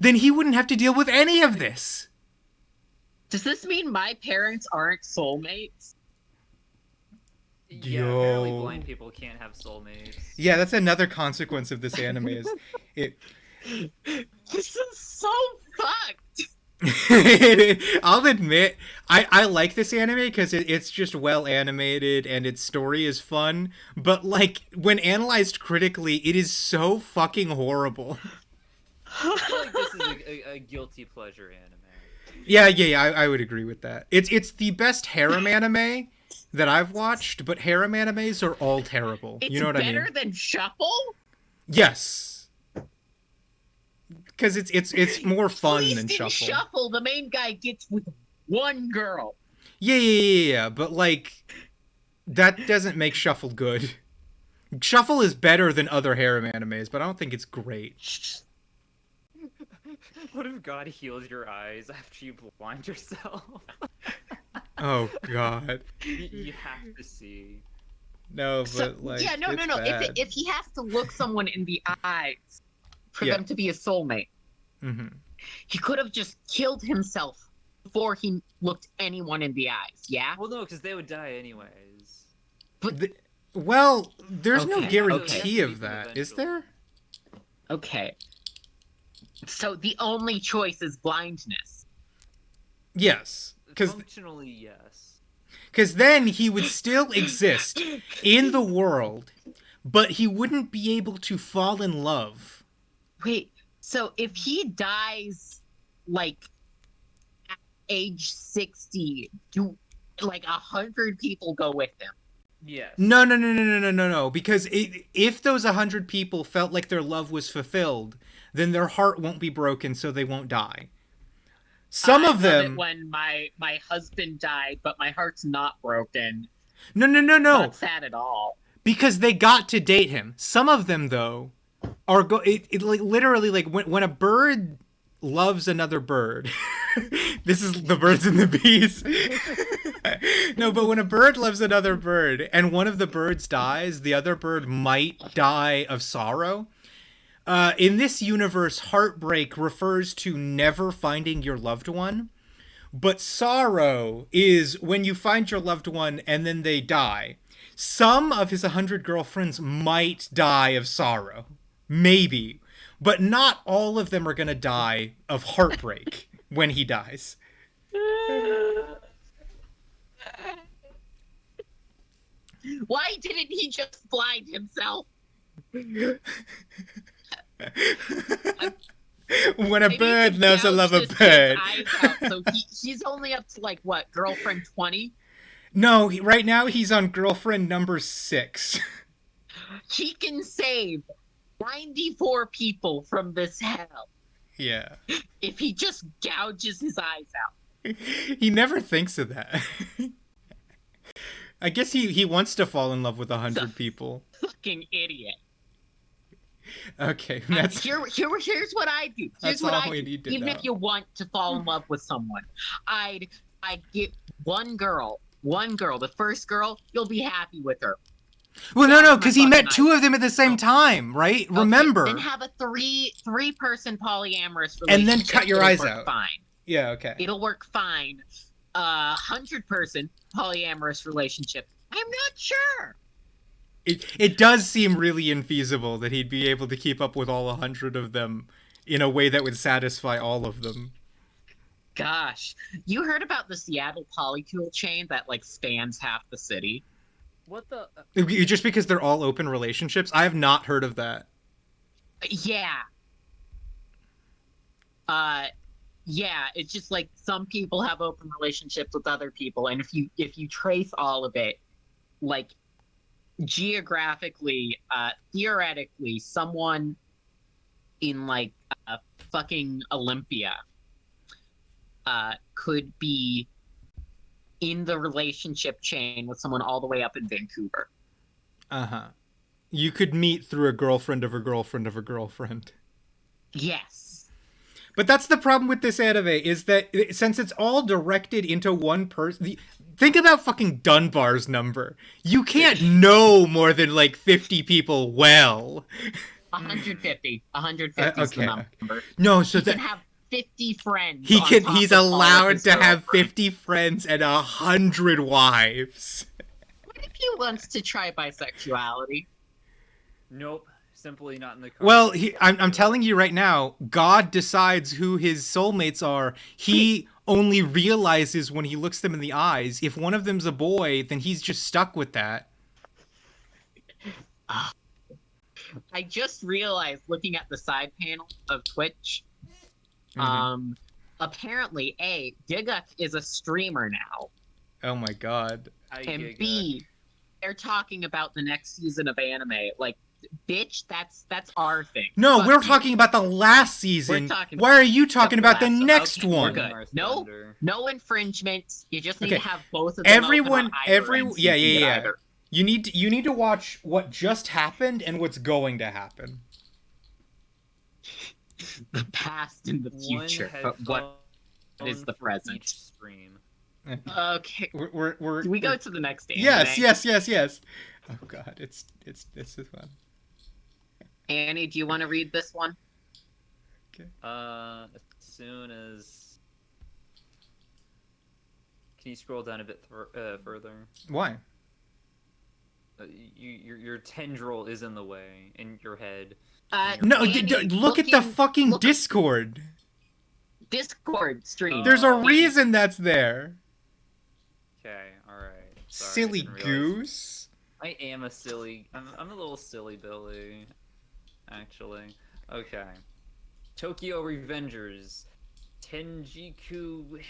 then he wouldn't have to deal with any of this. Does this mean my parents aren't soulmates? Yeah, apparently blind people can't have soulmates. Yeah, that's another consequence of this anime. Is it? This is so fucked. I'll admit, I like this anime because it's just well animated and its story is fun. But like when analyzed critically, it is so fucking horrible. I feel like this is a guilty pleasure anime. Yeah, I would agree with that. It's the best harem anime that I've watched, but harem animes are all terrible. You know what I mean? It's better than Shuffle? Yes. Because it's more fun than Shuffle. Shuffle, the main guy gets with one girl. Yeah, but like that doesn't make Shuffle good. Shuffle is better than other harem animes, but I don't think it's great. What if God heals your eyes after you blind yourself? Oh God. You have to see. No, but So, like yeah, no. it's If, bad. if he has to look someone in the eyes for Yeah. them to be a soulmate, Mhm. he could have just killed himself before he looked anyone in the eyes. Yeah. Well, no, because they would die anyways. Well, there's no Okay, guarantee okay. of that, is there? Okay. So the only choice is blindness. Yes, Functionally, yes. because then he would still exist in the world, but he wouldn't be able to fall in love. Wait. So if he dies, like at age 60, do like 100 people go with him? Yes. No. Because if those 100 people felt like their love was fulfilled, then their heart won't be broken, so they won't die. Some I of love them. it when my husband died, but my heart's not broken. No. Not sad at all. Because they got to date him. Some of them, though, are it like literally like when a bird loves another bird. This is the birds and the bees. No, but when a bird loves another bird and one of the birds dies, the other bird might die of sorrow. In this universe, heartbreak refers to never finding your loved one. But sorrow is when you find your loved one and then they die. Some of his 100 girlfriends might die of sorrow. Maybe. But not all of them are going to die of heartbreak when he dies. Why didn't he just blind himself? When a Maybe bird he loves a gouged lover his kid's bird. eyes out, so he's only up to like what, girlfriend 20? No, right now he's on girlfriend number 6. He can save 94 people from this hell Yeah. if he just gouges his eyes out. He never thinks of that. I guess he wants to fall in love with 100 people. Fucking idiot. Okay, that's Here's what I do. That's Here's what all I we do. need to Even know. if you want to fall in love with someone, I'd get one girl, the first girl, you'll be happy with her. well, no, Gouge because my he met fucking 2 of them at the same time, right? Okay, Remember? then have a three person polyamorous relationship. And then cut your It'll eyes work out. Fine. Yeah, okay. It'll work fine. 100-person polyamorous relationship. I'm not sure. It does seem really infeasible that he'd be able to keep up with all 100 of them in a way that would satisfy all of them. Gosh, you heard about the Seattle polycule chain that like spans half the city? What the? Just because they're all open relationships? I have not heard of that. Yeah. Yeah, it's just like some people have open relationships with other people, and if you trace all of it, like geographically, theoretically, someone in like fucking Olympia could be in the relationship chain with someone all the way up in Vancouver. Uh-huh. You could meet through a girlfriend of a girlfriend of a girlfriend. Yes. But that's the problem with this anime, is that since it's all directed into one person... Think about fucking Dunbar's number. You can't know more than like 50 people well. 150. 150 is the Okay. number. No, so He that... can have 50 friends. He on can. top He's of all of allowed his to have girlfriends. 50 friends and 100 wives. What if he wants to try bisexuality? Nope. Simply not in the. Well, cards. I'm telling you right now, God decides who his soulmates are. He only realizes when he looks them in the eyes. If one of them's a boy, then he's just stuck with that. I just realized, looking at the side panel of Twitch, Mhm. apparently, A, Giga is a streamer now, Oh my God. and B, they're talking about the next season of anime. Like, bitch, that's our thing. No, Fuck we're you. talking about the last season. We're talking Why are you talking about about the the last- next okay, we're one? good. No infringements. You just need Okay. to have both of them. Everyone, open on either and so yeah, you yeah, can get yeah. either. You need to watch what just happened and what's going to happen. The past and the future, but what is the present? Each stream. Okay. We're Do we go to the next anime? Yes. Oh god, this is fun. Annie, do you want to read this one? Okay. As soon as. Can you scroll down a bit further? Why? Your tendril is in the way in your head. No, Annie, look at the fucking Discord. Discord stream. There's a reason that's there. Okay, alright. Silly goose. I am a silly. I'm a little silly Billy. Actually. Okay. Tokyo Revengers. Tenjiku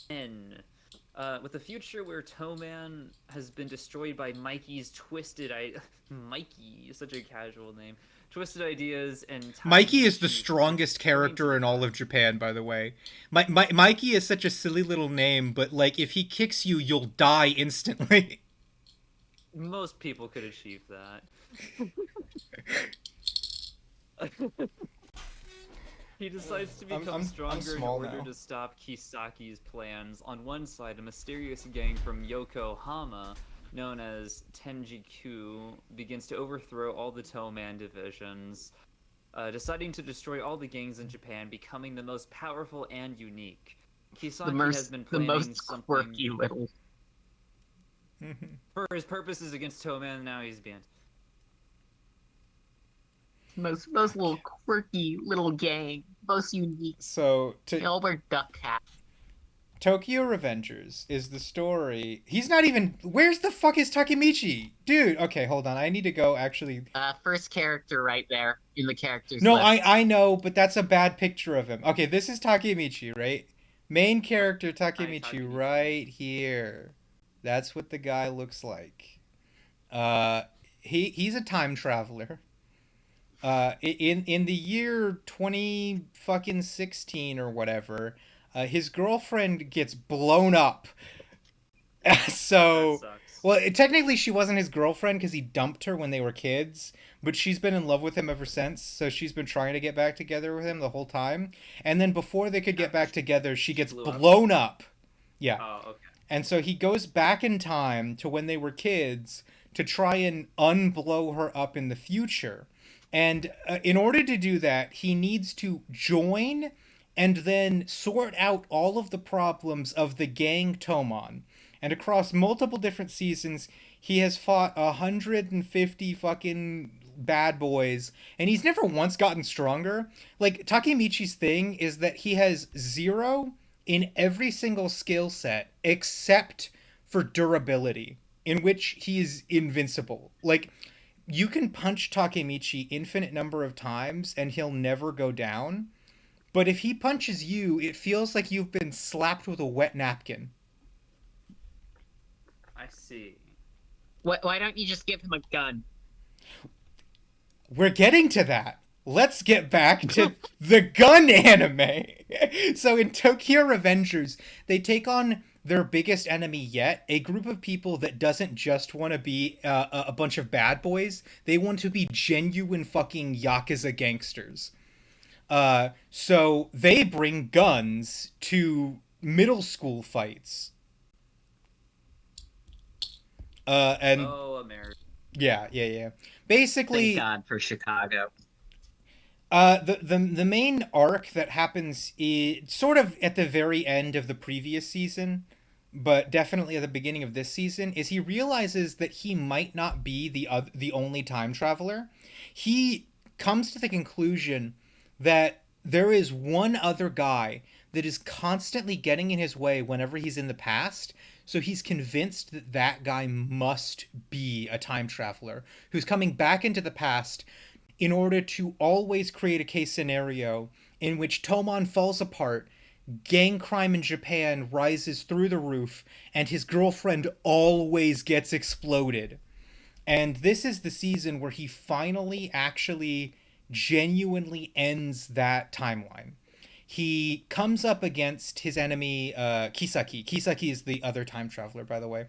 Hen. With a future where Toman has been destroyed by Mikey's Mikey is such a casual name. Twisted ideas and... Mikey is the strongest character in all of Japan, by the way. Mikey is such a silly little name, but, like, if he kicks you, you'll die instantly. Most people could achieve that. He decides to become stronger in order to stop Kisaki's plans. On one side, a mysterious gang from Yokohama, known as Tenjiku, begins to overthrow all the Toman divisions, deciding to destroy all the gangs in Japan, becoming the most powerful and unique. Kisaki has been planning the most something quirky little. for his purposes against Toman. Now he's banned. Most little quirky little gang, most unique. So They all wear duck hats. Tokyo Revengers is the story. He's not even. Where's the fuck is Takemichi, dude? Okay, hold on. I need to go actually. First character right there in the characters. No, list. I know, but that's a bad picture of him. Okay, this is Takemichi, right? Main character Takemichi right here. That's what the guy looks like. He's a time traveler. In the year 2016 or whatever, his girlfriend gets blown up. So, well, technically she wasn't his girlfriend because he dumped her when they were kids, but she's been in love with him ever since. So she's been trying to get back together with him the whole time. And then before they could get back together, she gets blown up. Yeah. Oh, okay. And so he goes back in time to when they were kids to try and unblow her up in the future. And in order to do that, he needs to join and then sort out all of the problems of the gang Toman. And across multiple different seasons, he has fought 150 fucking bad boys, and he's never once gotten stronger. Like, Takemichi's thing is that he has 0 in every single skill set except for durability, in which he is invincible. Like, you can punch Takemichi infinite number of times and he'll never go down. But if he punches you, it feels like you've been slapped with a wet napkin. I see. Why don't you just give him a gun? We're getting to that. Let's get back to the gun anime. So in Tokyo Revengers, they take on their biggest enemy yet, a group of people that doesn't just want to be a bunch of bad boys. They want to be genuine fucking Yakuza gangsters. So they bring guns to middle school fights. Oh, America. Yeah. Basically, Thank God for Chicago. The main arc that happens is sort of at the very end of the previous season, but definitely at the beginning of this season, is he realizes that he might not be the only time traveler. He comes to the conclusion that there is one other guy that is constantly getting in his way whenever he's in the past. So he's convinced that that guy must be a time traveler who's coming back into the past in order to always create a case scenario in which Toman falls apart, gang crime in Japan rises through the roof, and his girlfriend always gets exploded. And this is the season where he finally actually genuinely ends that timeline. He comes up against his enemy, Kisaki. Kisaki is the other time traveler, by the way.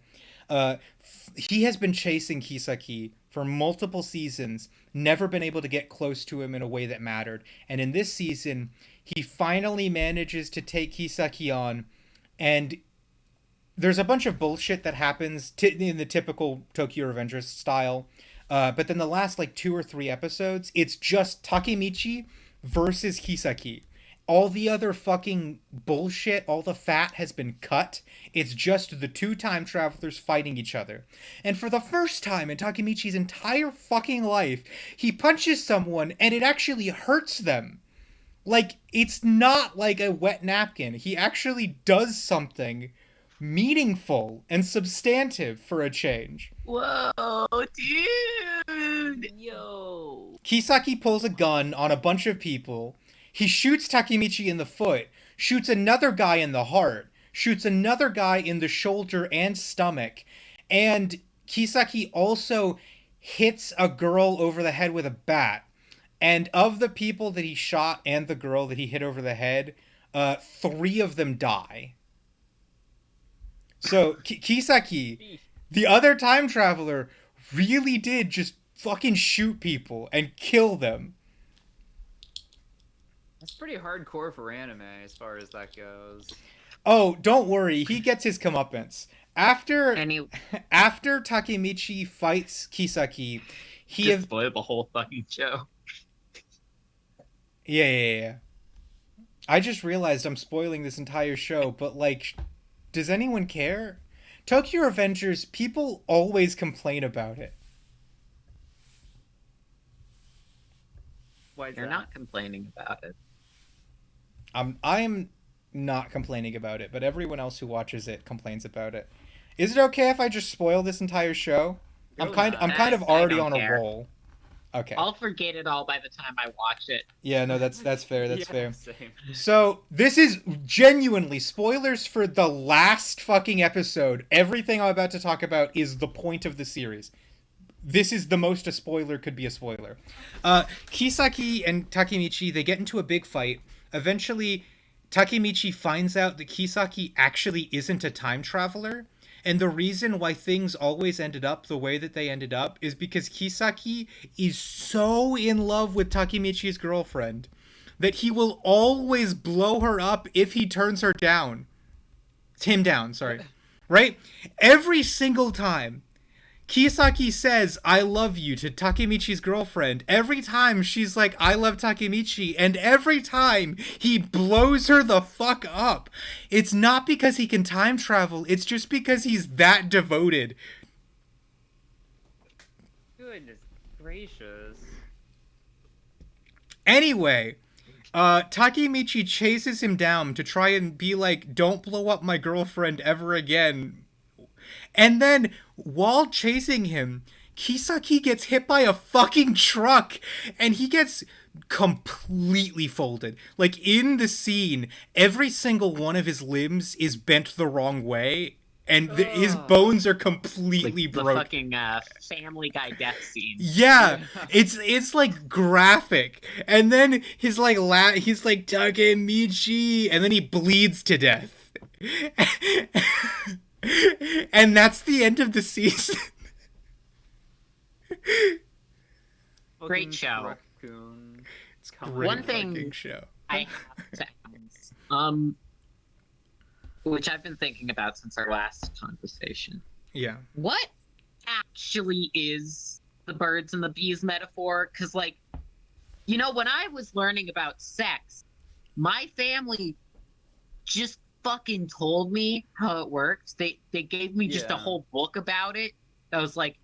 He has been chasing Kisaki for multiple seasons, never been able to get close to him in a way that mattered. And in this season, he finally manages to take Kisaki on, and there's a bunch of bullshit that happens in the typical Tokyo Revengers style. But then the last like 2 or 3 episodes, it's just Takemichi versus Kisaki. All the other fucking bullshit, all the fat has been cut. It's just the 2 time travelers fighting each other. And for the first time in Takemichi's entire fucking life, he punches someone and it actually hurts them. Like, it's not like a wet napkin. He actually does something meaningful and substantive for a change. Whoa, dude! Yo. Kisaki pulls a gun on a bunch of people. He shoots Takemichi in the foot, shoots another guy in the heart, shoots another guy in the shoulder and stomach, and Kisaki also hits a girl over the head with a bat. And of the people that he shot and the girl that he hit over the head, 3 of them die. So Kisaki, the other time traveler, really did just fucking shoot people and kill them. That's pretty hardcore for anime as far as that goes. Oh, don't worry, he gets his comeuppance. After Takemichi fights Kisaki, he Just spoiled the whole fucking show. Yeah. I just realized I'm spoiling this entire show, but like, does anyone care? Tokyo Revengers, people always complain about it. Why is You're that? not complaining about it. I'm not complaining about it, but everyone else who watches it complains about it. Is it okay if I just spoil this entire show? I'm kind of I already don't on care. a roll. Okay. I'll forget it all by the time I watch it. Yeah, no, that's fair. That's Yeah, fair. Same. So, this is genuinely spoilers for the last fucking episode. Everything I'm about to talk about is the point of the series. This is the most a spoiler could be a spoiler. Kisaki and Takemichi, they get into a big fight. Eventually, Takemichi finds out that Kisaki actually isn't a time traveler. And the reason why things always ended up the way that they ended up is because Kisaki is so in love with Takemichi's girlfriend that he will always blow her up if he turns her down. Him down, sorry. Right? Every single time Kisaki says, I love you to Takemichi's girlfriend, every time she's like, I love Takemichi, and every time he blows her the fuck up. It's not because he can time travel, it's just because he's that devoted. Goodness gracious. Anyway, Takemichi chases him down to try and be like, don't blow up my girlfriend ever again. And then, while chasing him, Kisaki gets hit by a fucking truck, and he gets completely folded. Like, in the scene, every single one of his limbs is bent the wrong way, and his bones are completely Like the broken. fucking Family Guy death scene. Yeah, it's like graphic, and then his like he's like Takemichi, and then he bleeds to death, and that's the end of the season. Great Fucking show. Raccoon. It's Come great One thing- fucking show. I have to ask, which I've been thinking about since our last conversation. Yeah. What actually is the birds and the bees metaphor? Because, like, you know, when I was learning about sex, my family just fucking told me how it works. They gave me just a Yeah. whole book about it. That was like,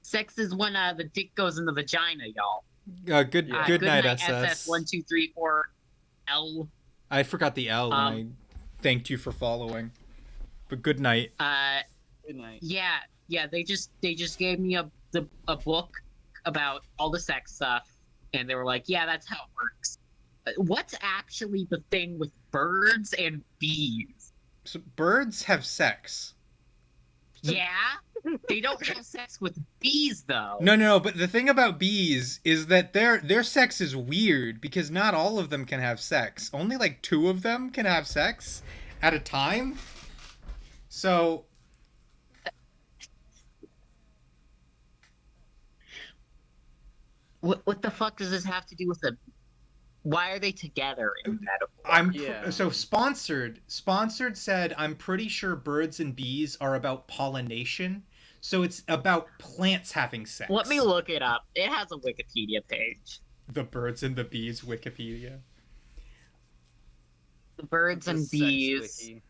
sex is when the dick goes in the vagina, y'all. Good night, SS. 1234L. I forgot the L when I thanked you for following. But good night. Good night. Yeah, they just gave me a book about all the sex stuff, and they were like, yeah, that's how it works. What's actually the thing with birds and bees? So birds have sex. Yeah, they don't have sex with bees though. No, but the thing about bees is that their sex is weird because not all of them can have sex. Only like 2 of them can have sex at a time. So What the fuck does this have to do with the? Why are they together in metaphor? Yeah. Sponsored said, I'm pretty sure birds and bees are about pollination, so it's about plants having Let me sex. look it up. It has a Wikipedia page. The birds and the bees Wikipedia. The birds and The sex bees. wiki.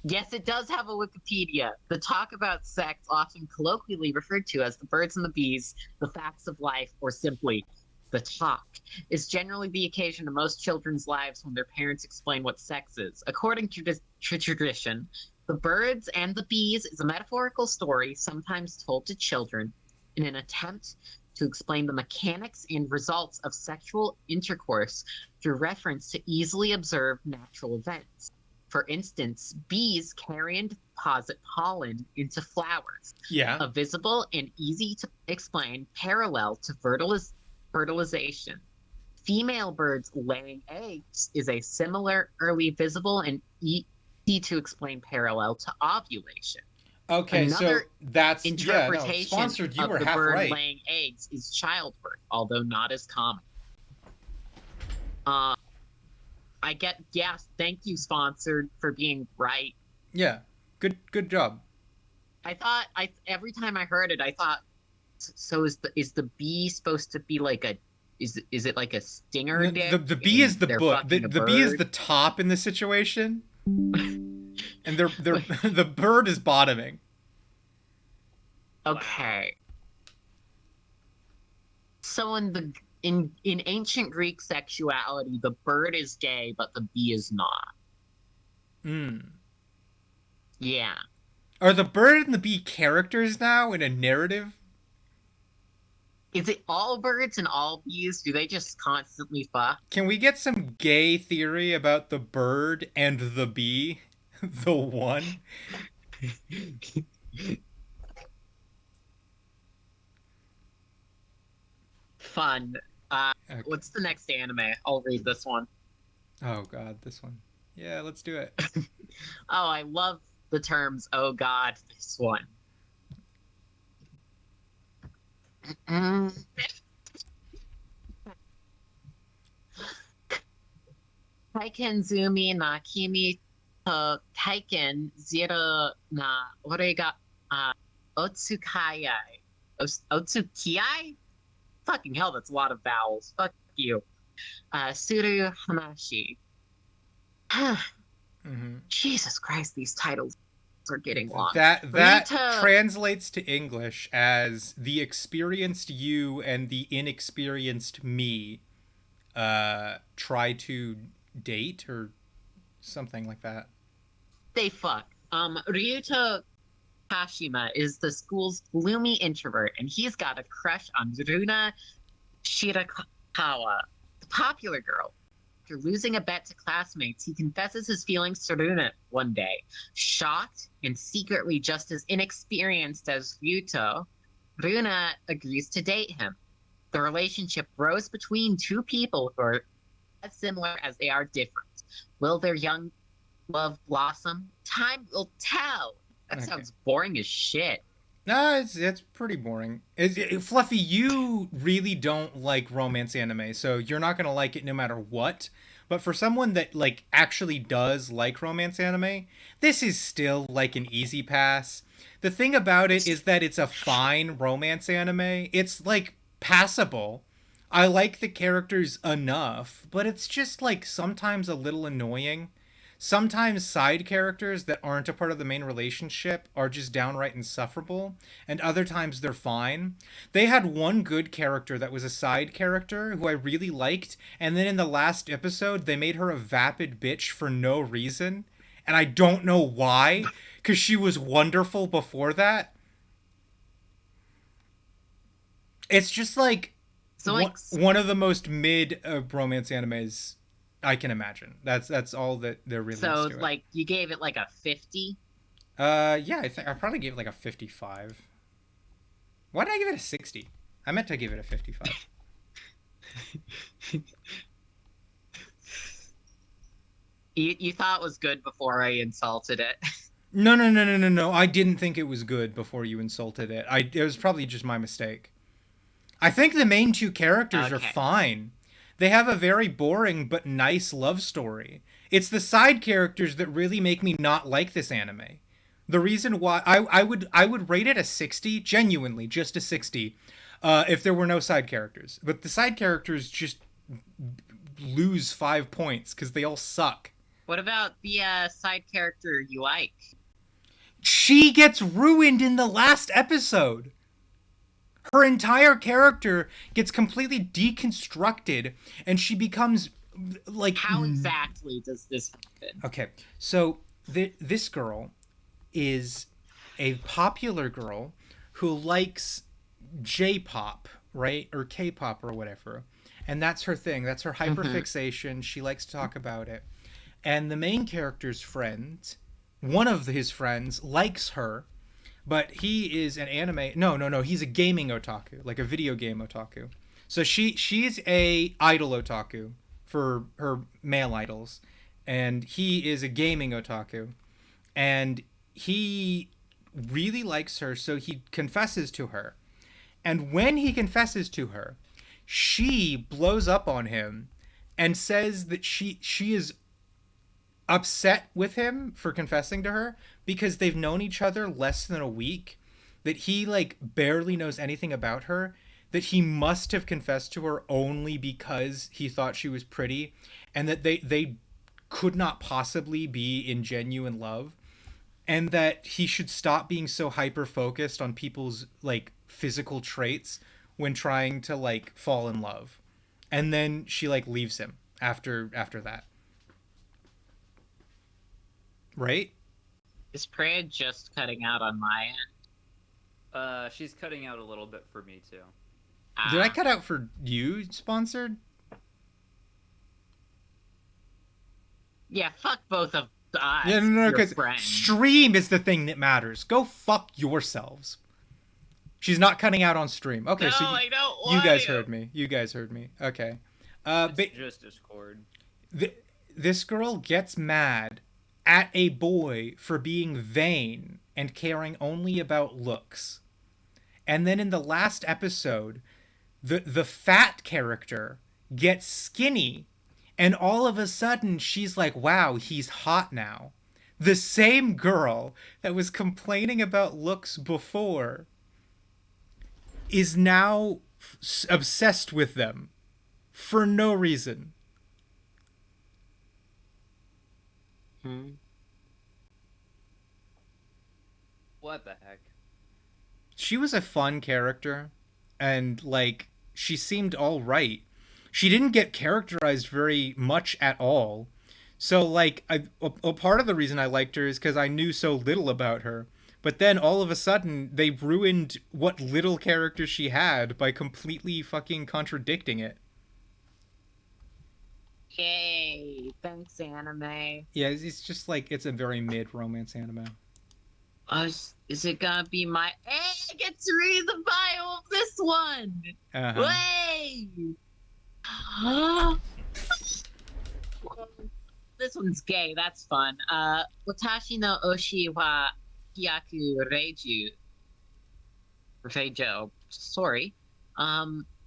Yes, it does have a Wikipedia. The talk about sex, often colloquially referred to as the birds and the bees, the facts of life, or simply the talk, is generally the occasion of most children's lives when their parents explain what sex is. According to tradition, the birds and the bees is a metaphorical story sometimes told to children in an attempt to explain the mechanics and results of sexual intercourse through reference to easily observed natural events. For instance, bees carry and deposit pollen into flowers, Yeah. a visible and easy to explain parallel to fertilization. Female birds laying eggs is a similarly visible and easy to explain parallel to ovulation. Okay, so Another that's interpretation Sponsored, you of were the half bird right. laying eggs is childbirth, although not as common. I get thank you, Sponsored, for being right. Yeah. Good job. I thought every time I heard it, I thought, so is the bee supposed to be like a is it like a stinger dick? The bee is the they're butt. fucking a The bee is bird? the top in the situation, and they're the bird is bottoming. Okay. So in ancient Greek sexuality, the bird is gay, but the bee is not. Hmm. Yeah. Are the bird and the bee characters now in a narrative? Is it all birds and all bees? Do they just constantly fuck? Can we get some gay theory about the bird and the bee? The one? Fun. Okay. What's the next anime? I'll read this one. Oh god, this one. Yeah, let's do it. Oh, I love the terms, oh god, this one. Taiken Zumi na Kimi to Taiken Zero na Orega Otsukayai. Otsukiyai? Fucking hell, that's a lot of vowels. Fuck you. Suru Hanashi. Mm-hmm. Jesus Christ, these titles are getting long. That Rita... translates to English as the experienced you and the inexperienced me try to date or something like that. They fuck. Ryuta Kashima is the school's gloomy introvert, and he's got a crush on Runa Shirakawa, the popular girl. After losing a bet to classmates, he confesses his feelings to Runa one day. Shocked and secretly just as inexperienced as Ryuto, Runa agrees to date him. The relationship grows between two people who are as similar as they are different. Will their young love blossom? Time will tell. That sounds boring as shit. No, it's pretty boring. Fluffy, you really don't like romance anime, so you're not gonna like it no matter what. But for someone that like actually does like romance anime, this is still like an easy pass. The thing about it is that it's a fine romance anime. It's like passable. I like the characters enough, but it's just like sometimes a little annoying. Sometimes side characters that aren't a part of the main relationship are just downright insufferable, and other times they're fine. They had one good character that was a side character who I really liked, and then in the last episode, they made her a vapid bitch for no reason, and I don't know why, because she was wonderful before that. It's just like So like one of the most mid romance animes I can imagine. That's all that there really is to it. like you gave it like a 50? Yeah, I think I probably gave it like a 55. Why did I give it a 60? I meant to give it a 55. You thought it was good before I insulted it. No. I didn't think it was good before you insulted it. It was probably just my mistake. I think the main two characters are Okay. fine. They have a very boring but nice love story. It's the side characters that really make me not like this anime. The reason why I would rate it a 60, genuinely just a 60, if there were no side characters. But the side characters just lose 5 points because they all suck. What about the side character you like? She gets ruined in the last episode. Her entire character gets completely deconstructed, and she becomes like. How exactly does this happen? Okay, so this girl is a popular girl who likes J-pop, right, or K-pop or whatever, and that's her thing. That's her hyperfixation. She likes to talk about it, and the main character's friend, one of his friends, likes her. But he is an anime. No. He's a gaming otaku, like a video game otaku. So she's a idol otaku for her male idols, and he is a gaming otaku, and he really likes her. So he confesses to her, and when he confesses to her, she blows up on him, and says that she is upset with him for confessing to her because they've known each other less than a week, that he like barely knows anything about her, that he must have confessed to her only because he thought she was pretty, and that they could not possibly be in genuine love, and that he should stop being so hyper focused on people's like physical traits when trying to like fall in love. And then she like leaves him after that. Right? Is Freya just cutting out on my end? She's cutting out a little bit for me too. Did I cut out for you, sponsored? Yeah, fuck both of us. Yeah, no, your because friends. stream is the thing that matters. Go fuck yourselves. She's not cutting out on stream. Okay, No, so I don't you want guys to. heard me. You guys heard me. Okay. It's just Discord. This girl gets mad at a boy for being vain and caring only about looks. And then in the last episode, the fat character gets skinny, and all of a sudden she's like, wow, he's hot now. The same girl that was complaining about looks before is now obsessed with them for no reason. What the heck? She was a fun character, and like she seemed all right. She didn't get characterized very much at all. So like a part of the reason I liked her is because I knew so little about her. But then all of a sudden they ruined what little character she had by completely fucking contradicting it. Yay, thanks, anime. Yeah, it's just like it's a very mid romance anime. Is it gonna be my? Hey, I get to read the bio of this one. Uh-huh. Way. This one's gay. That's fun. Watashi no oshi wa hyaku reijo. Sorry.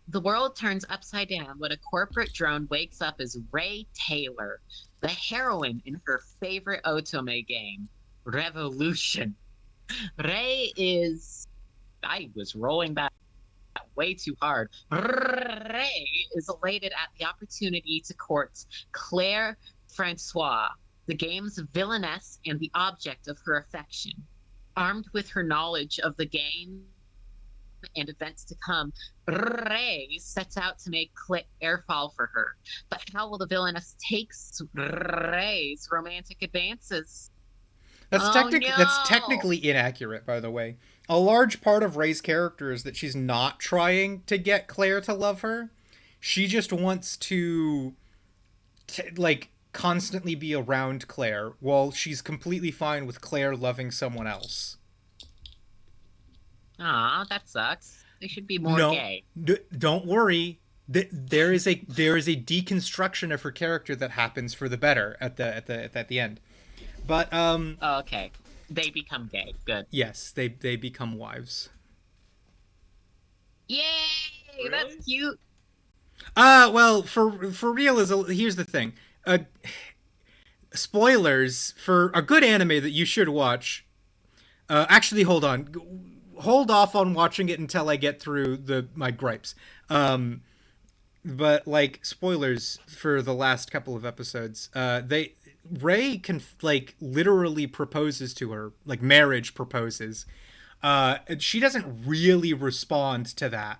The world turns upside down when a corporate drone wakes up as Ray Taylor, the heroine in her favorite otome game, Revolution. Ray is... I was rolling back way too hard. Ray is elated at the opportunity to court Claire Francois, the game's villainess and the object of her affection. Armed with her knowledge of the game and events to come, Ray sets out to make Claire fall for her. But how will the villainess take Ray's romantic advances? That's Oh, that's no. technically inaccurate, by the way. A large part of Ray's character is that she's not trying to get Claire to love her. She just wants to like constantly be around Claire while she's completely fine with Claire loving someone else. Aw, that sucks. They should be more No, gay. don't worry. There is a deconstruction of her character that happens for the better at the end. But Oh, okay. They become gay. Good. yes, they become wives. Yay! Hey, that's Really? cute. Well, for real here's the thing. Spoilers for a good anime that you should watch. Actually, hold on. Hold off on watching it until I get through my gripes. But like spoilers for the last couple of episodes. They Ray can like literally proposes to her, like marriage proposes. And she doesn't really respond to that.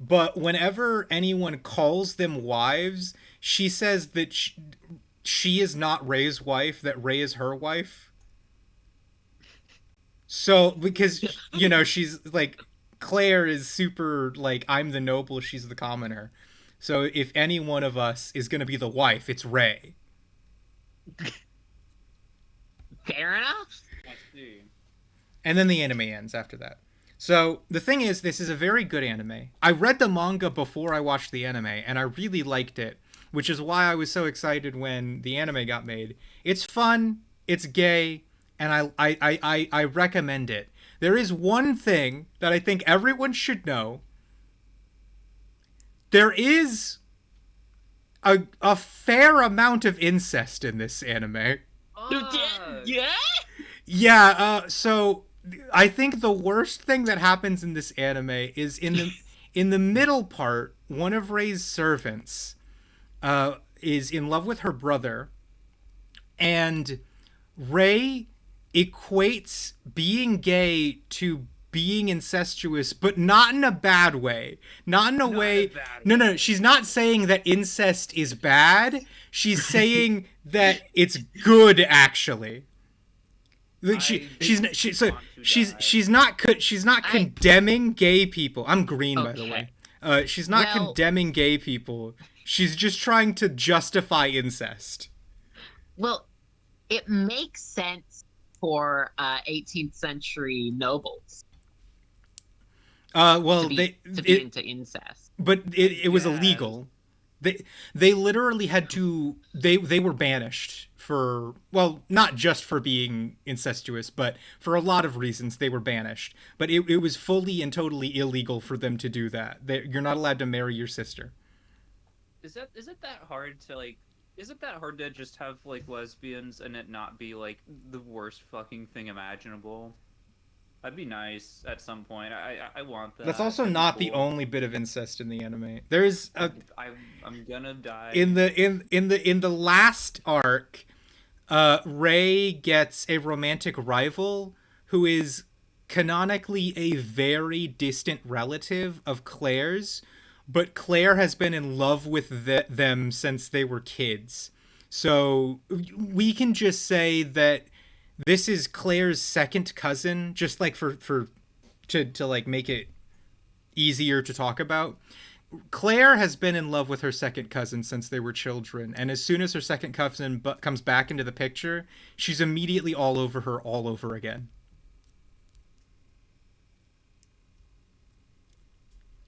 But whenever anyone calls them wives, she says that she is not Ray's wife, that Ray is her wife. So, because, she's like, Claire is super, like, I'm the noble, she's the commoner. So, if any one of us is going to be the wife, it's Ray. Fair enough. I see. And then the anime ends after that. So, the thing is, this is a very good anime. I read the manga before I watched the anime, and I really liked it, which is why I was so excited when the anime got made. It's fun, it's gay, and I recommend it. There is one thing that I think everyone should know. There is a fair amount of incest in this anime. Yeah. Yeah, so I think the worst thing that happens in this anime is in the middle part, one of Ray's servants is in love with her brother, and Ray equates being gay to being incestuous, but not in a bad way. Not in a way. No. She's not saying that incest is bad. She's saying that it's good, actually. She's not condemning gay people. I'm green, by the way. She's not condemning gay people. She's just trying to justify incest. Well, it makes sense for 18th century nobles Well, to be into incest. But it was illegal. They literally had to. They were banished for, well, not just for being incestuous, but for a lot of reasons they were banished. But it was fully and totally illegal for them to do that. You're not allowed to marry your sister. Is it that hard to like? Is it that hard to just have like lesbians and it not be like the worst fucking thing imaginable? That'd be nice at some point. I want that. That's also That'd be not the cool. only bit of incest in the anime. There's a I'm gonna die. in the last arc, Ray gets a romantic rival who is canonically a very distant relative of Claire's, but Claire has been in love with them since they were kids. So we can just say that this is Claire's second cousin, just like to like make it easier to talk about. Claire has been in love with her second cousin since they were children, and as soon as her second cousin comes back into the picture, she's immediately all over her all over again.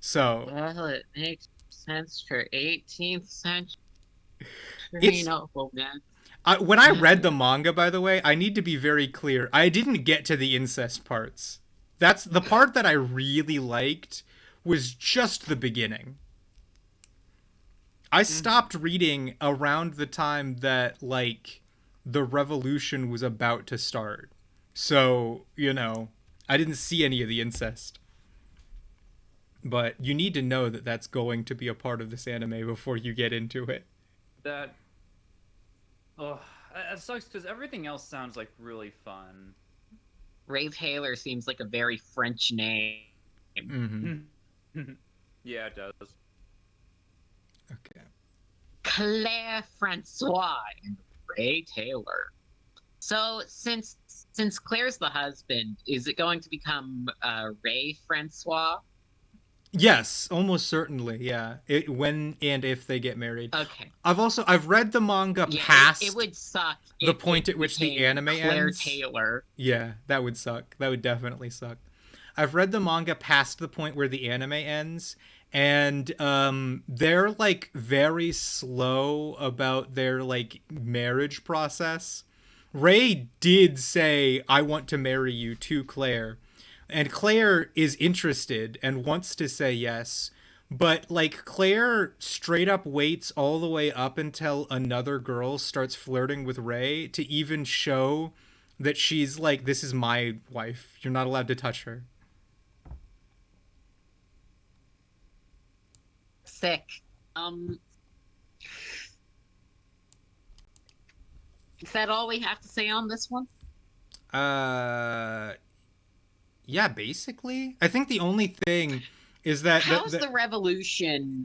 So Well, it makes sense for 18th century It's- noblemen. when I read the manga, by the way, I need to be very clear. I didn't get to the incest parts. That's the part that I really liked was just the beginning. I stopped reading around the time that like the revolution was about to start. So, I didn't see any of the incest. But you need to know that that's going to be a part of this anime before you get into it. That. Oh, that sucks because everything else sounds like really fun. Ray Taylor seems like a very French name. Mm-hmm. Yeah, it does. Okay. Claire Francois and Ray Taylor. So since Claire's the husband, is it going to become Ray Francois? Yes, almost certainly. Yeah, when and if they get married. Okay. I've read the manga Yeah, past it would suck. the if point it at which the became anime Claire ends. Taylor. Yeah, that would suck. That would definitely suck. I've read the manga past the point where the anime ends, and they're like very slow about their like marriage process. Ray did say, "I want to marry you" to Claire, and Claire is interested and wants to say yes, But like Claire straight up waits all the way up until another girl starts flirting with Ray to even show that she's like, this is my wife. You're not allowed to touch her. Sick. Is that all we have to say on this one? Yeah, basically. I think the only thing is that how's the revolution?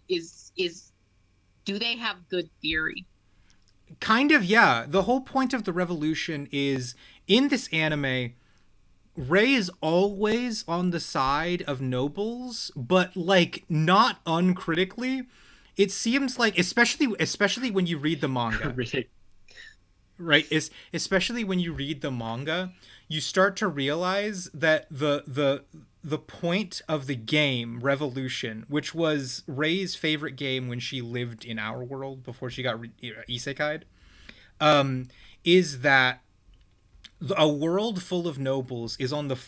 Do they have good theory? Kind of, yeah. The whole point of the revolution is in this anime, Ray is always on the side of nobles, but like not uncritically. It seems like, especially when you read the manga, right? Especially when you read the manga, you start to realize that the point of the game Revolution, which was Ray's favorite game when she lived in our world before she got isekai'd, is that a world full of nobles is on the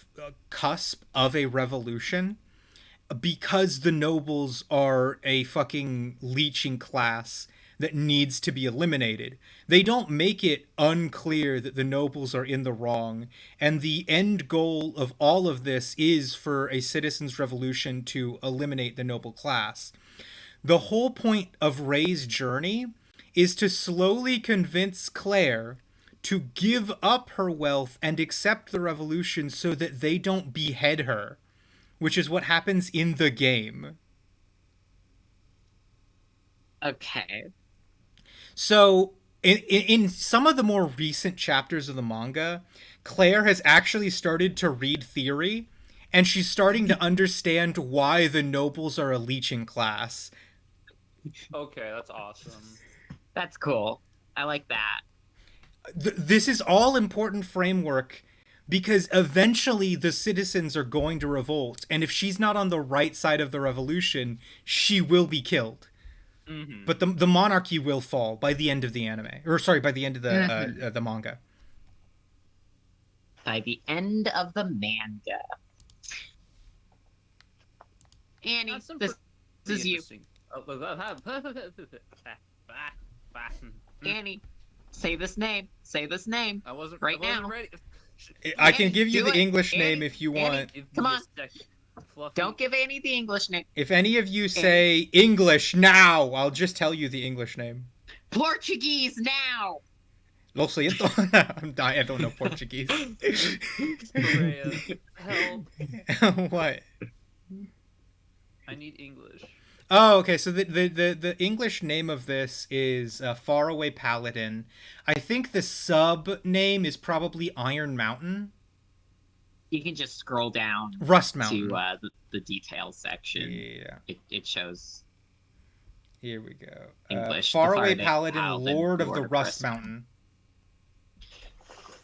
cusp of a revolution because the nobles are a fucking leeching class that needs to be eliminated. They don't make it unclear that the nobles are in the wrong, and the end goal of all of this is for a citizens' revolution to eliminate the noble class. The whole point of Ray's journey is to slowly convince Claire to give up her wealth and accept the revolution so that they don't behead her, which is what happens in the game. Okay. So, in some of the more recent chapters of the manga, Claire has actually started to read theory, and she's starting to understand why the nobles are a leeching class. Okay, that's awesome. That's cool. I like that. This is all important framework because eventually the citizens are going to revolt, and if she's not on the right side of the revolution, she will be killed. Mm-hmm. But the monarchy will fall by the end of the anime, or sorry, by the end of the manga. By the end of the manga. Annie, this is you. Annie, say this name. Say this name. I wasn't now. Ready. I can give you the English Annie, name if you want. Annie, come on. Don't give Annie the English name. If any of you say English now, I'll just tell you the English name. Portuguese now. Lo siento. I don't know Portuguese. Help. What? I need English. Oh, okay. So the English name of this is Faraway Paladin. I think the sub name is probably Iron Mountain. You can just scroll down Rust Mountain to the details section. Yeah, it shows. Here we go. English. Faraway Paladin, Lord of the Rust Mountain.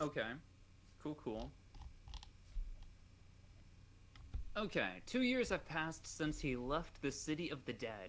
Okay. Cool. Okay, 2 years have passed since he left the City of the Dead,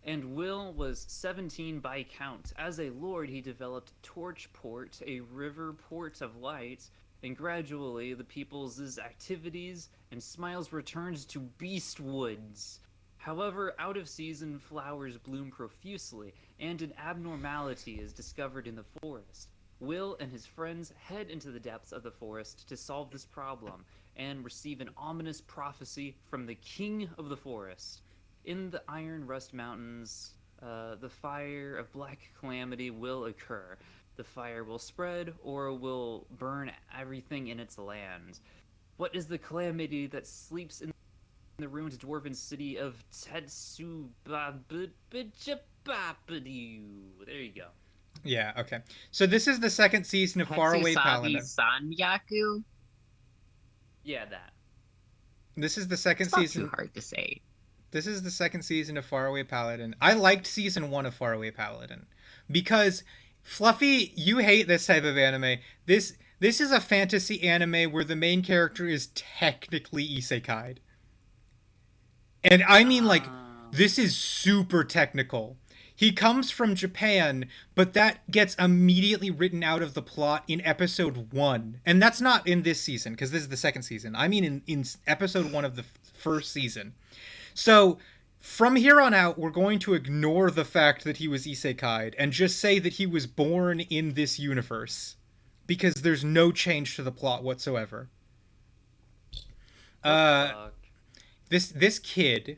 and Will was 17 by count. As a lord, he developed Torchport, a river port of light, and gradually the people's activities and smiles returned to Beastwoods. However, out-of-season flowers bloom profusely, and an abnormality is discovered in the forest. Will and his friends head into the depths of the forest to solve this problem, and receive an ominous prophecy from the King of the Forest. In the Iron Rust Mountains, the fire of Black Calamity will occur. The fire will spread or will burn everything in its land. What is the calamity that sleeps in the ruined dwarven city of Tetsubabudijabapadu? There you go. Yeah, okay. So this is the second season of Faraway Paladin. Sanyaku? Yeah, that. This is the second it's not season. Too hard to say. This is the second season of Faraway Paladin. I liked season 1 of Faraway Paladin because Fluffy, you hate this type of anime. This is a fantasy anime where the main character is technically isekai'd. And I mean, like, this is super technical. He comes from Japan, but that gets immediately written out of the plot in episode 1. And that's not in this season, because this is the second season. I mean in episode 1 of the first season. So From here on out, we're going to ignore the fact that he was isekai'd and just say that he was born in this universe, because there's no change to the plot whatsoever. This kid,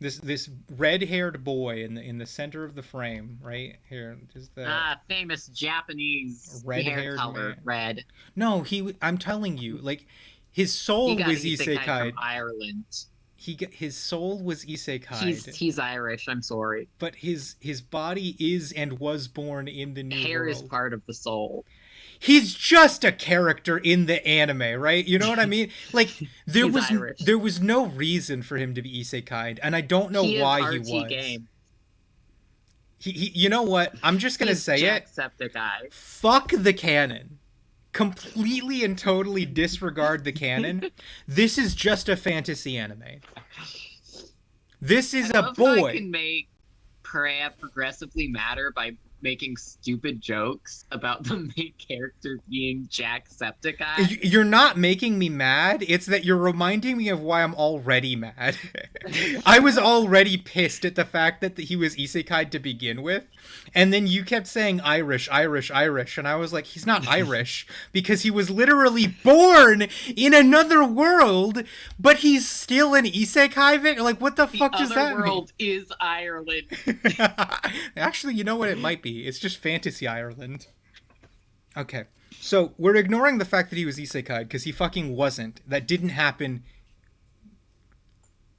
this red-haired boy in the center of the frame, right here, is the famous Japanese red-haired hair color, man. red. No, I'm telling you, like, his soul He got was isekai isekai'd. from Ireland. His soul was isekai'd. He's Irish. I'm sorry. But his body is and was born in the new Hair world. is part of the soul. He's just a character in the anime, right? You know what I mean? Like, there was no reason for him to be isekai'd, and I don't know why he was. Game. He you know what? I'm just gonna say it. Jacksepticeye. Fuck the canon. Completely and totally disregard the canon. This is just a fantasy anime. This is a boy. I can make Perea progressively matter by making stupid jokes about the main character being Jacksepticeye. You're not making me mad. It's that you're reminding me of why I'm already mad. I was already pissed at the fact that he was isekai'd to begin with. And then you kept saying Irish, Irish, Irish. And I was like, he's not Irish. Because he was literally born in another world, but he's still an isekai? Like, what the fuck does that mean? The other world is Ireland. Actually, you know what it might be? It's just fantasy Ireland. Okay. So, we're ignoring the fact that he was isekai'd, because he fucking wasn't. That didn't happen.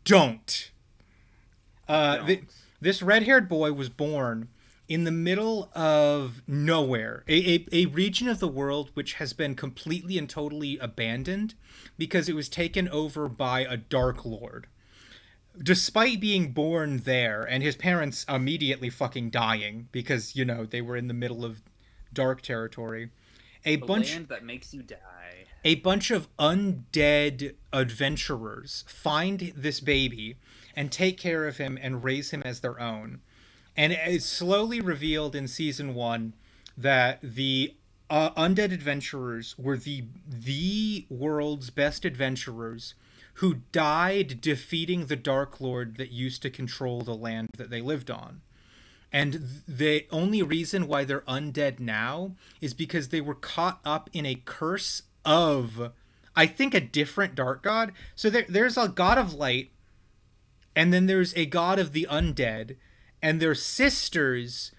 Don't. This red-haired boy was born in the middle of nowhere, a region of the world which has been completely and totally abandoned because it was taken over by a Dark Lord. Despite being born there and his parents immediately fucking dying because, you know, they were in the middle of dark territory, land that makes you die. A bunch of undead adventurers find this baby and take care of him and raise him as their own. And it's slowly revealed in season 1 that the undead adventurers were the world's best adventurers who died defeating the Dark Lord that used to control the land that they lived on. And the only reason why they're undead now is because they were caught up in a curse of, I think, a different dark god. So there's a god of light, and then there's a god of the undead, and they're sisters,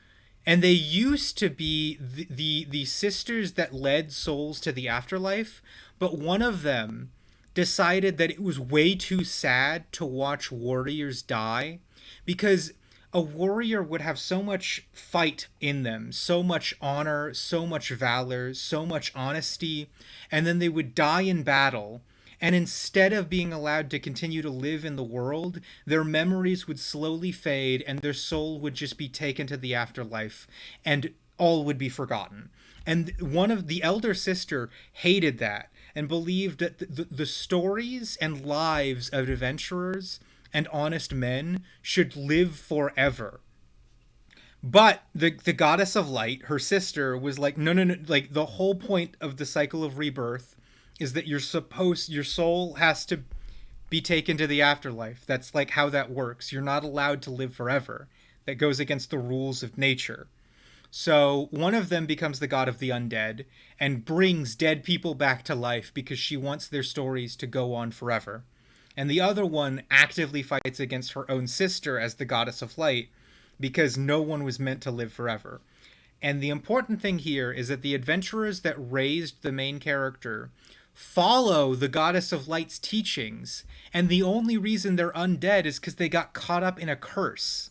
and they used to be the sisters that led souls to the afterlife, but one of them decided that it was way too sad to watch warriors die, because a warrior would have so much fight in them, so much honor, so much valor, so much honesty, and then they would die in battle. And instead of being allowed to continue to live in the world, their memories would slowly fade and their soul would just be taken to the afterlife and all would be forgotten. And one of the elder sister hated that and believed that the stories and lives of adventurers and honest men should live forever. But the goddess of light, her sister, was like, no, like, the whole point of the cycle of rebirth is that your soul has to be taken to the afterlife. That's like how that works. You're not allowed to live forever. That goes against the rules of nature. So one of them becomes the god of the undead and brings dead people back to life because she wants their stories to go on forever. And the other one actively fights against her own sister as the goddess of light because no one was meant to live forever. And the important thing here is that the adventurers that raised the main character follow the goddess of light's teachings, and the only reason they're undead is because they got caught up in a curse.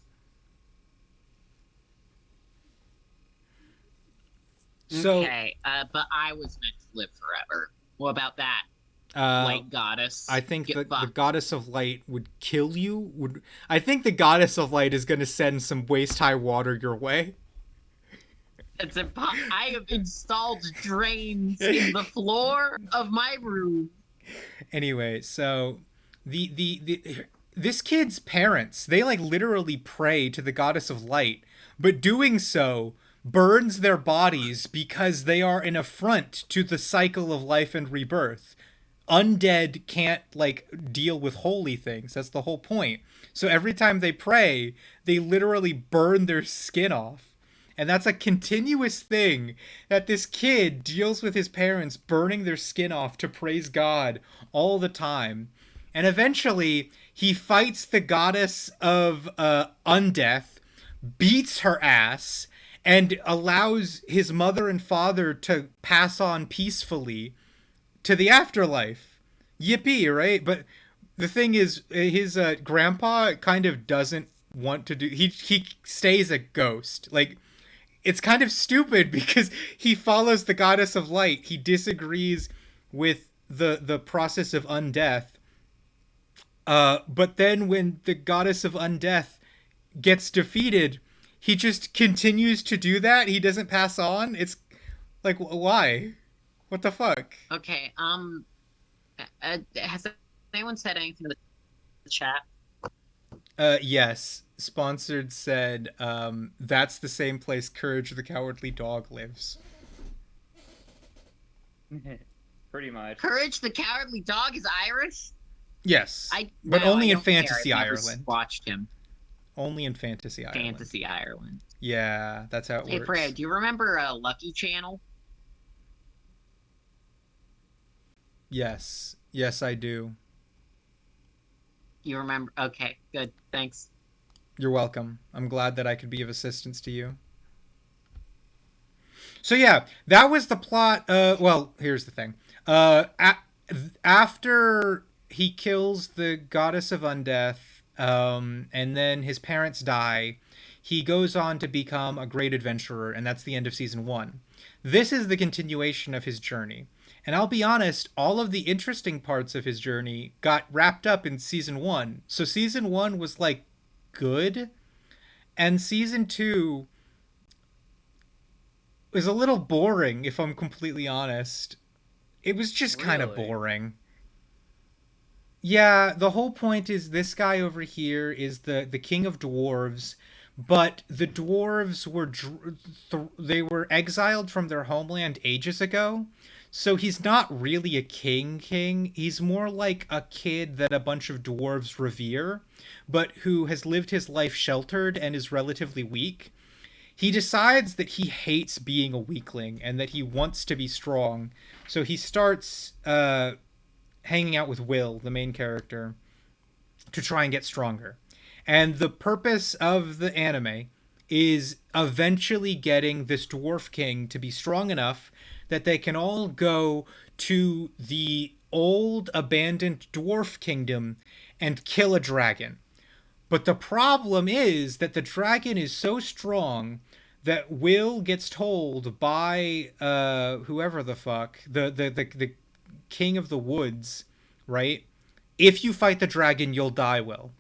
So, okay, but I was meant to live forever. What about that, light goddess? I think the goddess of light would kill you. I think the goddess of light is going to send some waist-high water your way. It's I have installed drains in the floor of my room. Anyway, so this kid's parents, they like literally pray to the goddess of light, but doing so burns their bodies because they are an affront to the cycle of life and rebirth. Undead can't like deal with holy things. That's the whole point. So every time they pray, they literally burn their skin off. And that's a continuous thing that this kid deals with his parents burning their skin off to praise God all the time. And eventually, he fights the goddess of undeath, beats her ass, and allows his mother and father to pass on peacefully to the afterlife. Yippee, right? But the thing is, his grandpa kind of doesn't want to do... He stays a ghost. Like, it's kind of stupid because he follows the goddess of light. He disagrees with the process of undeath. But then when the goddess of undeath gets defeated, he just continues to do that. He doesn't pass on. It's like, why? What the fuck? Okay, has anyone said anything in the chat? Yes. Sponsored said, that's the same place Courage the Cowardly Dog lives. Pretty much. Courage the Cowardly Dog is Irish? Yes. But only in Fantasy Ireland. Watched him. Only in Fantasy Ireland. Fantasy Ireland. Yeah, that's how it works. Hey, Fred, do you remember Lucky Channel? Yes. Yes, I do. You remember? Okay, good. Thanks. You're welcome. I'm glad that I could be of assistance to you. So yeah, that was the plot. Well, here's the thing. After he kills the goddess of undeath, and then his parents die, he goes on to become a great adventurer, and that's the end of season 1. This is the continuation of his journey. And I'll be honest, all of the interesting parts of his journey got wrapped up in season 1. So season 1 was like good, and season 2 is a little boring, if I'm completely honest. It was just kind of boring. Yeah, the whole point is this guy over here is the king of dwarves, but the dwarves were they were exiled from their homeland ages ago. So he's not really a king. He's more like a kid that a bunch of dwarves revere, but who has lived his life sheltered and is relatively weak. He decides that he hates being a weakling and that he wants to be strong. So he starts hanging out with Will, the main character, to try and get stronger. And the purpose of the anime is eventually getting this dwarf king to be strong enough that they can all go to the old abandoned dwarf kingdom and kill a dragon. But the problem is that the dragon is so strong that Will gets told by whoever the fuck, the king of the woods, right? If you fight the dragon, you'll die, Will.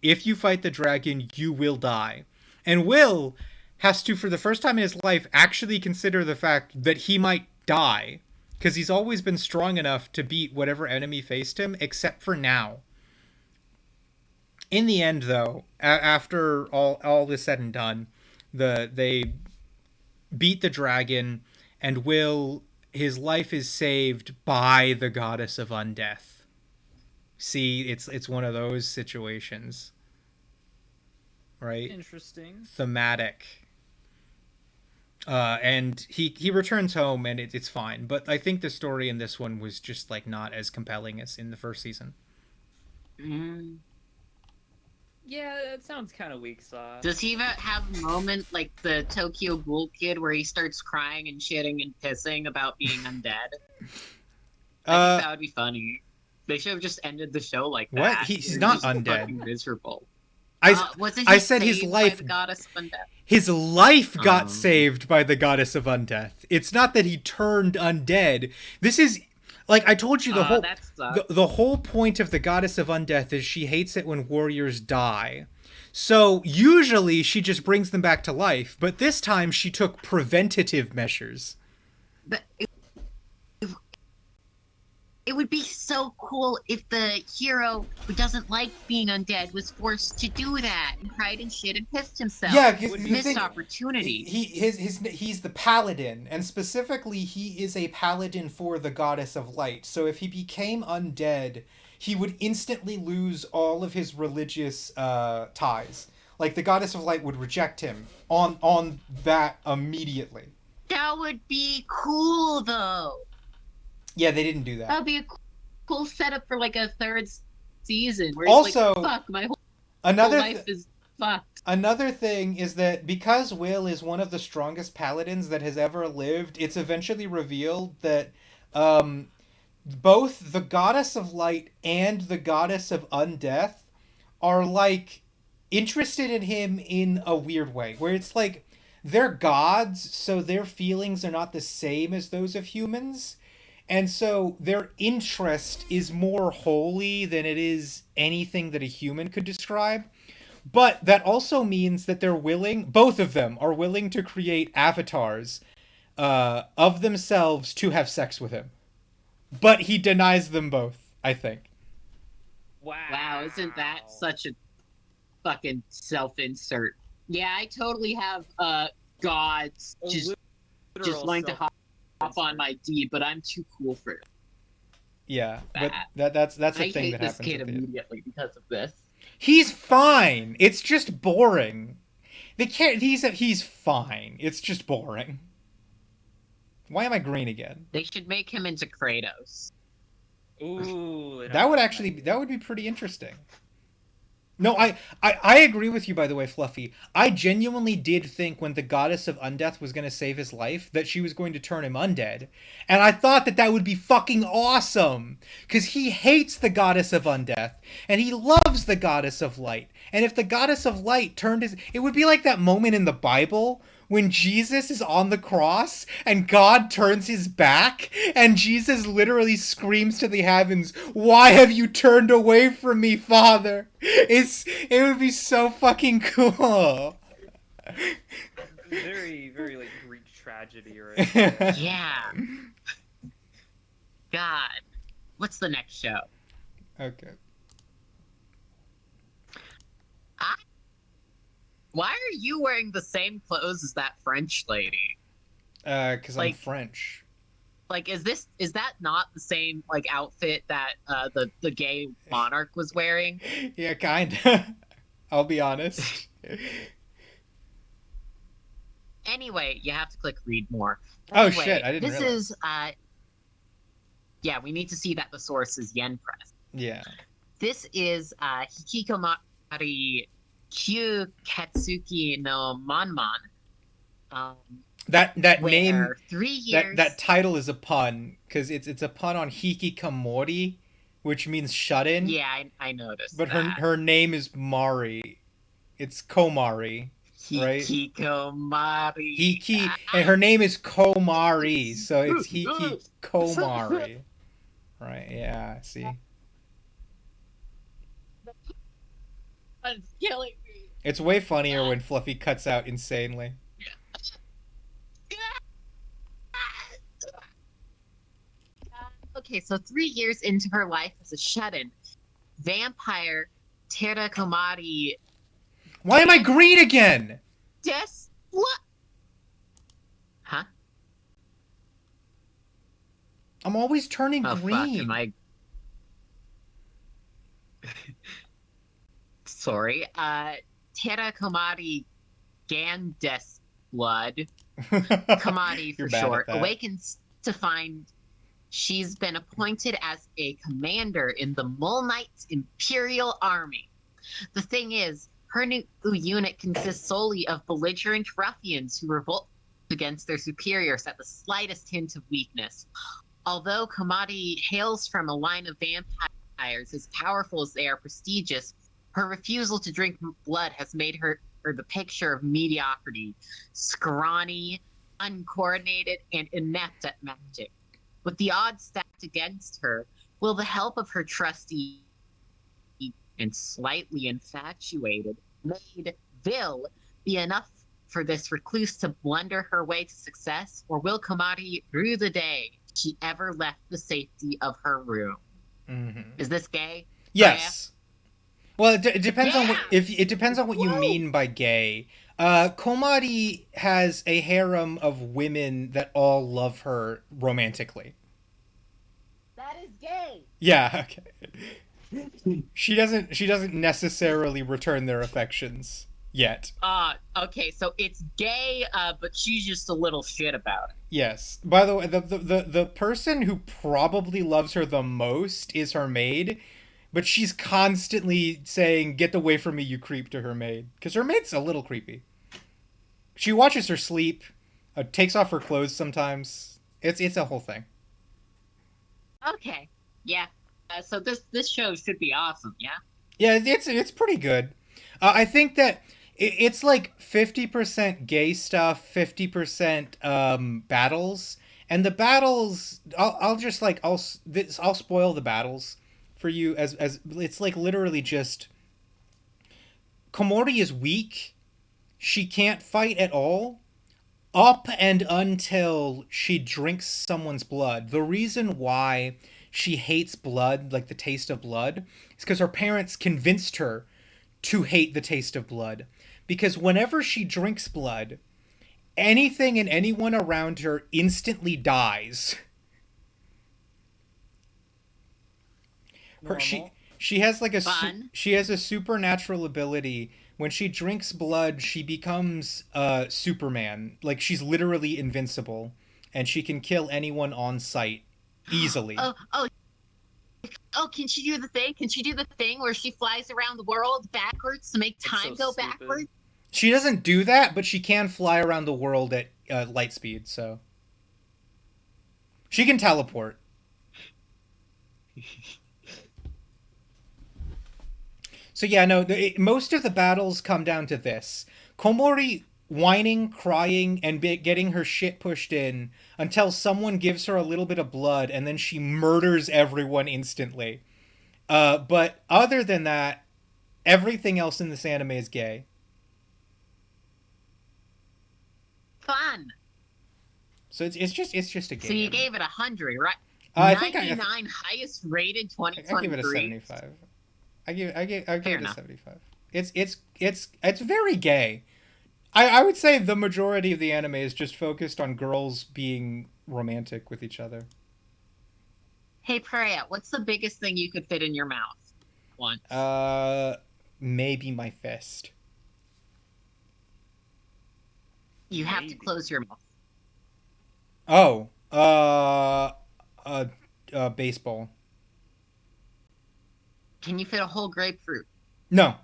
If you fight the dragon, you will die. And Will has to, for the first time in his life, actually consider the fact that he might die. Because he's always been strong enough to beat whatever enemy faced him, except for now. In the end, though, after all is said and done, they beat the dragon, and Will, his life is saved by the goddess of undeath. See, it's one of those situations. Right? Interesting. Thematic. And he returns home, and it's fine. But I think the story in this one was just like not as compelling as in the first season. Yeah, that sounds kind of weak sauce. Does he have a moment like the Tokyo Ghoul kid where he starts crying and shitting and pissing about being undead? I think that would be funny. They should have just ended the show like that. What? He's not undead. Fucking miserable. I said his life. His life got saved by the goddess of undeath. It's not that he turned undead. This is, like I told you, the whole point of the goddess of undeath is she hates it when warriors die. So usually she just brings them back to life, but this time she took preventative measures. But it would be so cool if the hero who doesn't like being undead was forced to do that and cried and shit and pissed himself. Yeah, missed opportunity. He's the paladin, and specifically he is a paladin for the goddess of light. So if he became undead, he would instantly lose all of his religious ties. Like the goddess of light would reject him on that immediately. That would be cool, though. Yeah, they didn't do that. That would be a cool setup for like a third season. Where Also, he's like, fuck, my whole another life is fucked. Another thing is that because Will is one of the strongest paladins that has ever lived, it's eventually revealed that both the goddess of light and the goddess of undeath are like interested in him in a weird way, where it's like they're gods, so their feelings are not the same as those of humans. And so their interest is more holy than it is anything that a human could describe. But that also means that they're willing, both of them are willing to create avatars of themselves to have sex with him. But he denies them both, I think. Wow, isn't that such a fucking self-insert? Yeah, I totally have gods just wanting to hop on my D, but I'm too cool for it. Yeah, but that's a thing that happens. I hate this kid immediately because of this. He's fine. It's just boring. He's fine. It's just boring. Why am I green again? They should make him into Kratos. Ooh, that would be pretty interesting. No, I agree with you, by the way, Fluffy. I genuinely did think when the goddess of undeath was going to save his life that she was going to turn him undead. And I thought that would be fucking awesome. Because he hates the goddess of undeath. And he loves the goddess of light. And if the goddess of light turned his... It would be like that moment in the Bible when Jesus is on the cross and God turns his back and Jesus literally screams to the heavens, "Why have you turned away from me, Father?" It would be so fucking cool. Very, very like Greek tragedy, right? There. Yeah. God. What's the next show? Okay. Why are you wearing the same clothes as that French lady? Because I'm French. Like, is that not the same like outfit that the gay monarch was wearing? Yeah, kinda. I'll be honest. Anyway, you have to click read more. Oh Anyway, shit! I didn't realize. This is yeah, we need to see that the source is Yen Press. Yeah. This is Hikikomari Kyuketsuki no Manman. That name, 3 years. That title is a pun because it's a pun on hikikomori, which means shut in. Yeah, I noticed. But that. her name is Mari. It's Komari, right? Hikikomari. And her name is Komari, so it's Hikikomari. Right? Yeah. See. It's killing me. It's way funnier when Fluffy cuts out insanely. Okay, so 3 years into her life as a shut-in, vampire Terakomari. Why am I green again? What? Huh? I'm always turning green. Fuck, am I... Sorry. Terakomari Gandes blood. Komari for short. Awakens to find she's been appointed as a commander in the Mole Knight's Imperial Army. The thing is, her new unit consists solely of belligerent ruffians who revolt against their superiors at the slightest hint of weakness. Although Komari hails from a line of vampires as powerful as they are prestigious, her refusal to drink blood has made her the picture of mediocrity, scrawny, uncoordinated, and inept at magic. With the odds stacked against her, will the help of her trusty and slightly infatuated maid Vil be enough for this recluse to blunder her way to success, or will Komari rue the day she ever left the safety of her room? Mm-hmm. Is this gay? Yes. Well, it depends on what you mean by gay. Komari has a harem of women that all love her romantically. That is gay. Yeah. Okay. She doesn't necessarily return their affections yet. Okay, so it's gay, but she's just a little shit about it. Yes. By the way, the person who probably loves her the most is her maid, but she's constantly saying, "Get away from me, you creep," to her maid, because her maid's a little creepy. She watches her sleep, takes off her clothes sometimes. It's a whole thing. Okay, yeah. So this show should be awesome, yeah. Yeah, it's pretty good. I think that it's like 50% gay stuff, 50% battles, and the battles. I'll just like I'll spoil the battles for you as it's like literally just Komori is weak. She can't fight at all up and until she drinks someone's blood. The reason why she hates blood, like the taste of blood, is because her parents convinced her to hate the taste of blood. Because whenever she drinks blood, anything and anyone around her instantly dies. Her she has like she has a supernatural ability. When she drinks blood, she becomes Superman. Like she's literally invincible, and she can kill anyone on sight easily. Oh, can she do the thing? Can she do the thing where she flies around the world backwards to make time go backwards? She doesn't do that, but she can fly around the world at light speed, so she can teleport. So yeah, no, most of the battles come down to this. Komori whining, crying, and getting her shit pushed in until someone gives her a little bit of blood, and then she murders everyone instantly. But other than that, everything else in this anime is gay. Fun. So it's just a game. So you gave it 100, right? I think 99 highest rated 2023. I give it a 75. I give it a 75. It's very gay. I would say the majority of the anime is just focused on girls being romantic with each other. Hey Priya, what's the biggest thing you could fit in your mouth? Once. Maybe my fist. You have to close your mouth. Oh, baseball. Can you fit a whole grapefruit? No.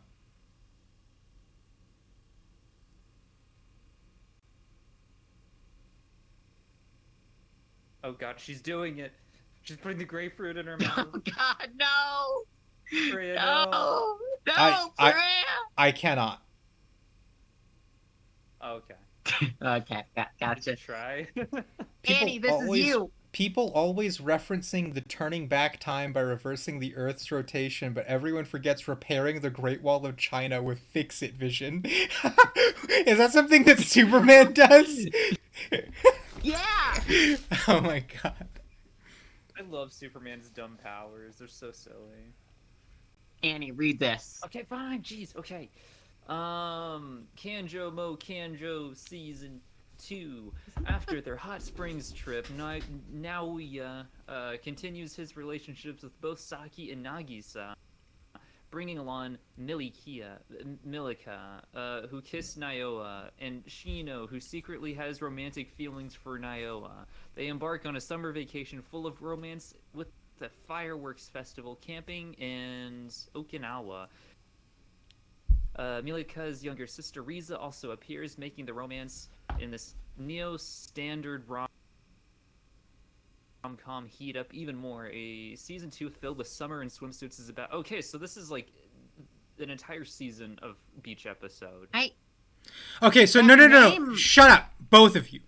Oh god, she's doing it. She's putting the grapefruit in her mouth. Oh god, no! Priya, no! No, Priya! I cannot. Okay. Okay, gotcha. Try. Annie, this is you. People always referencing the turning back time by reversing the Earth's rotation, but everyone forgets repairing the Great Wall of China with fix-it vision. Is that something that Superman does? Yeah! Oh my god. I love Superman's dumb powers. They're so silly. Annie, read this. Okay, fine. Jeez. Okay. Kanjo Mo Kanjo Season 2. After their hot springs trip, Naoya continues his relationships with both Saki and Nagisa, bringing along Milika, who kissed Naoya, and Shino, who secretly has romantic feelings for Naoya. They embark on a summer vacation full of romance with the fireworks festival, camping, and Okinawa. Milika's younger sister Riza also appears, making the romance in this neo-standard rom-com heat up even more. A season 2 filled with summer and swimsuits is about... Okay, so this is like an entire season of beach episode. Okay, so no. Shut up, both of you.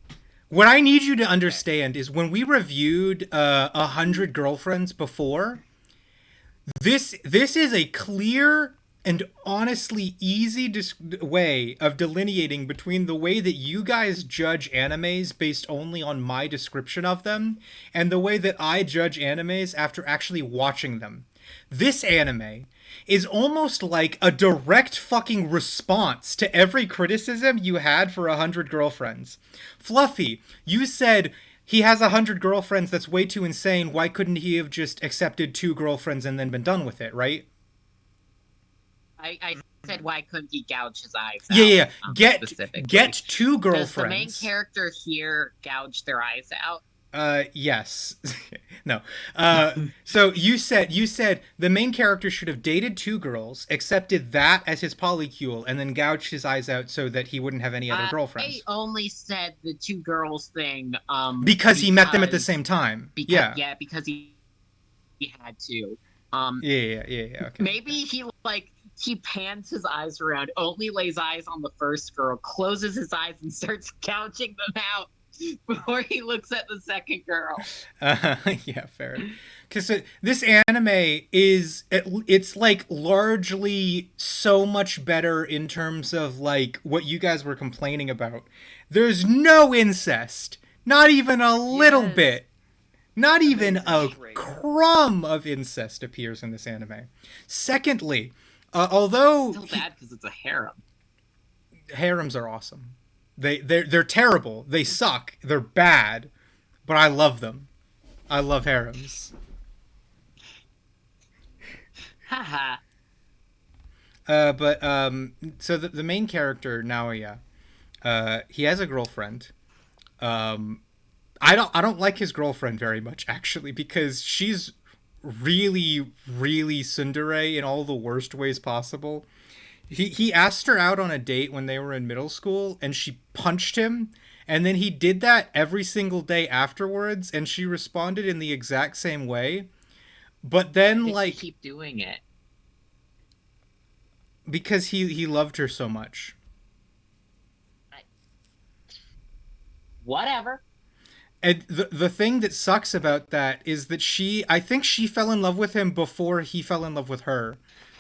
What I need you to understand is when we reviewed 100 Girlfriends before, this is a clear and honestly easy way of delineating between the way that you guys judge animes based only on my description of them and the way that I judge animes after actually watching them. This anime is almost like a direct fucking response to every criticism you had for 100 Girlfriends. Fluffy, you said He has 100 girlfriends. That's way too insane. Why couldn't he have just accepted 2 girlfriends and then been done with it, right? I said, why couldn't he gouge his eyes Yeah, out? yeah. Specifically. Get 2 girlfriends. Does the main character here gouge their eyes out? Yes. No. So you said the main character should have dated 2 girls, accepted that as his polycule, and then gouged his eyes out so that he wouldn't have any other girlfriends. I only said the 2 girls thing, because he met them at the same time. Because he had to. Yeah. Okay. Maybe he pans his eyes around, only lays eyes on the first girl, closes his eyes, and starts gouging them out before he looks at the second girl. Yeah, fair. Because this anime it's like largely so much better in terms of like what you guys were complaining about. There's no incest, not even a little bit. Not even a crumb of incest appears in this anime. Secondly, although it's still bad because it's a harem. Harems are awesome. They're terrible. They suck. They're bad, but I love them. I love harems. Haha. So the main character Naoya, he has a girlfriend. I don't like his girlfriend very much, actually, because she's really, really tsundere in all the worst ways possible. He asked her out on a date when they were in middle school, and she punched him, and then he did that every single day afterwards, and she responded in the exact same way. But then, like, keep doing it because he loved her so much. Whatever. And the thing that sucks about that is that I think she fell in love with him before he fell in love with her.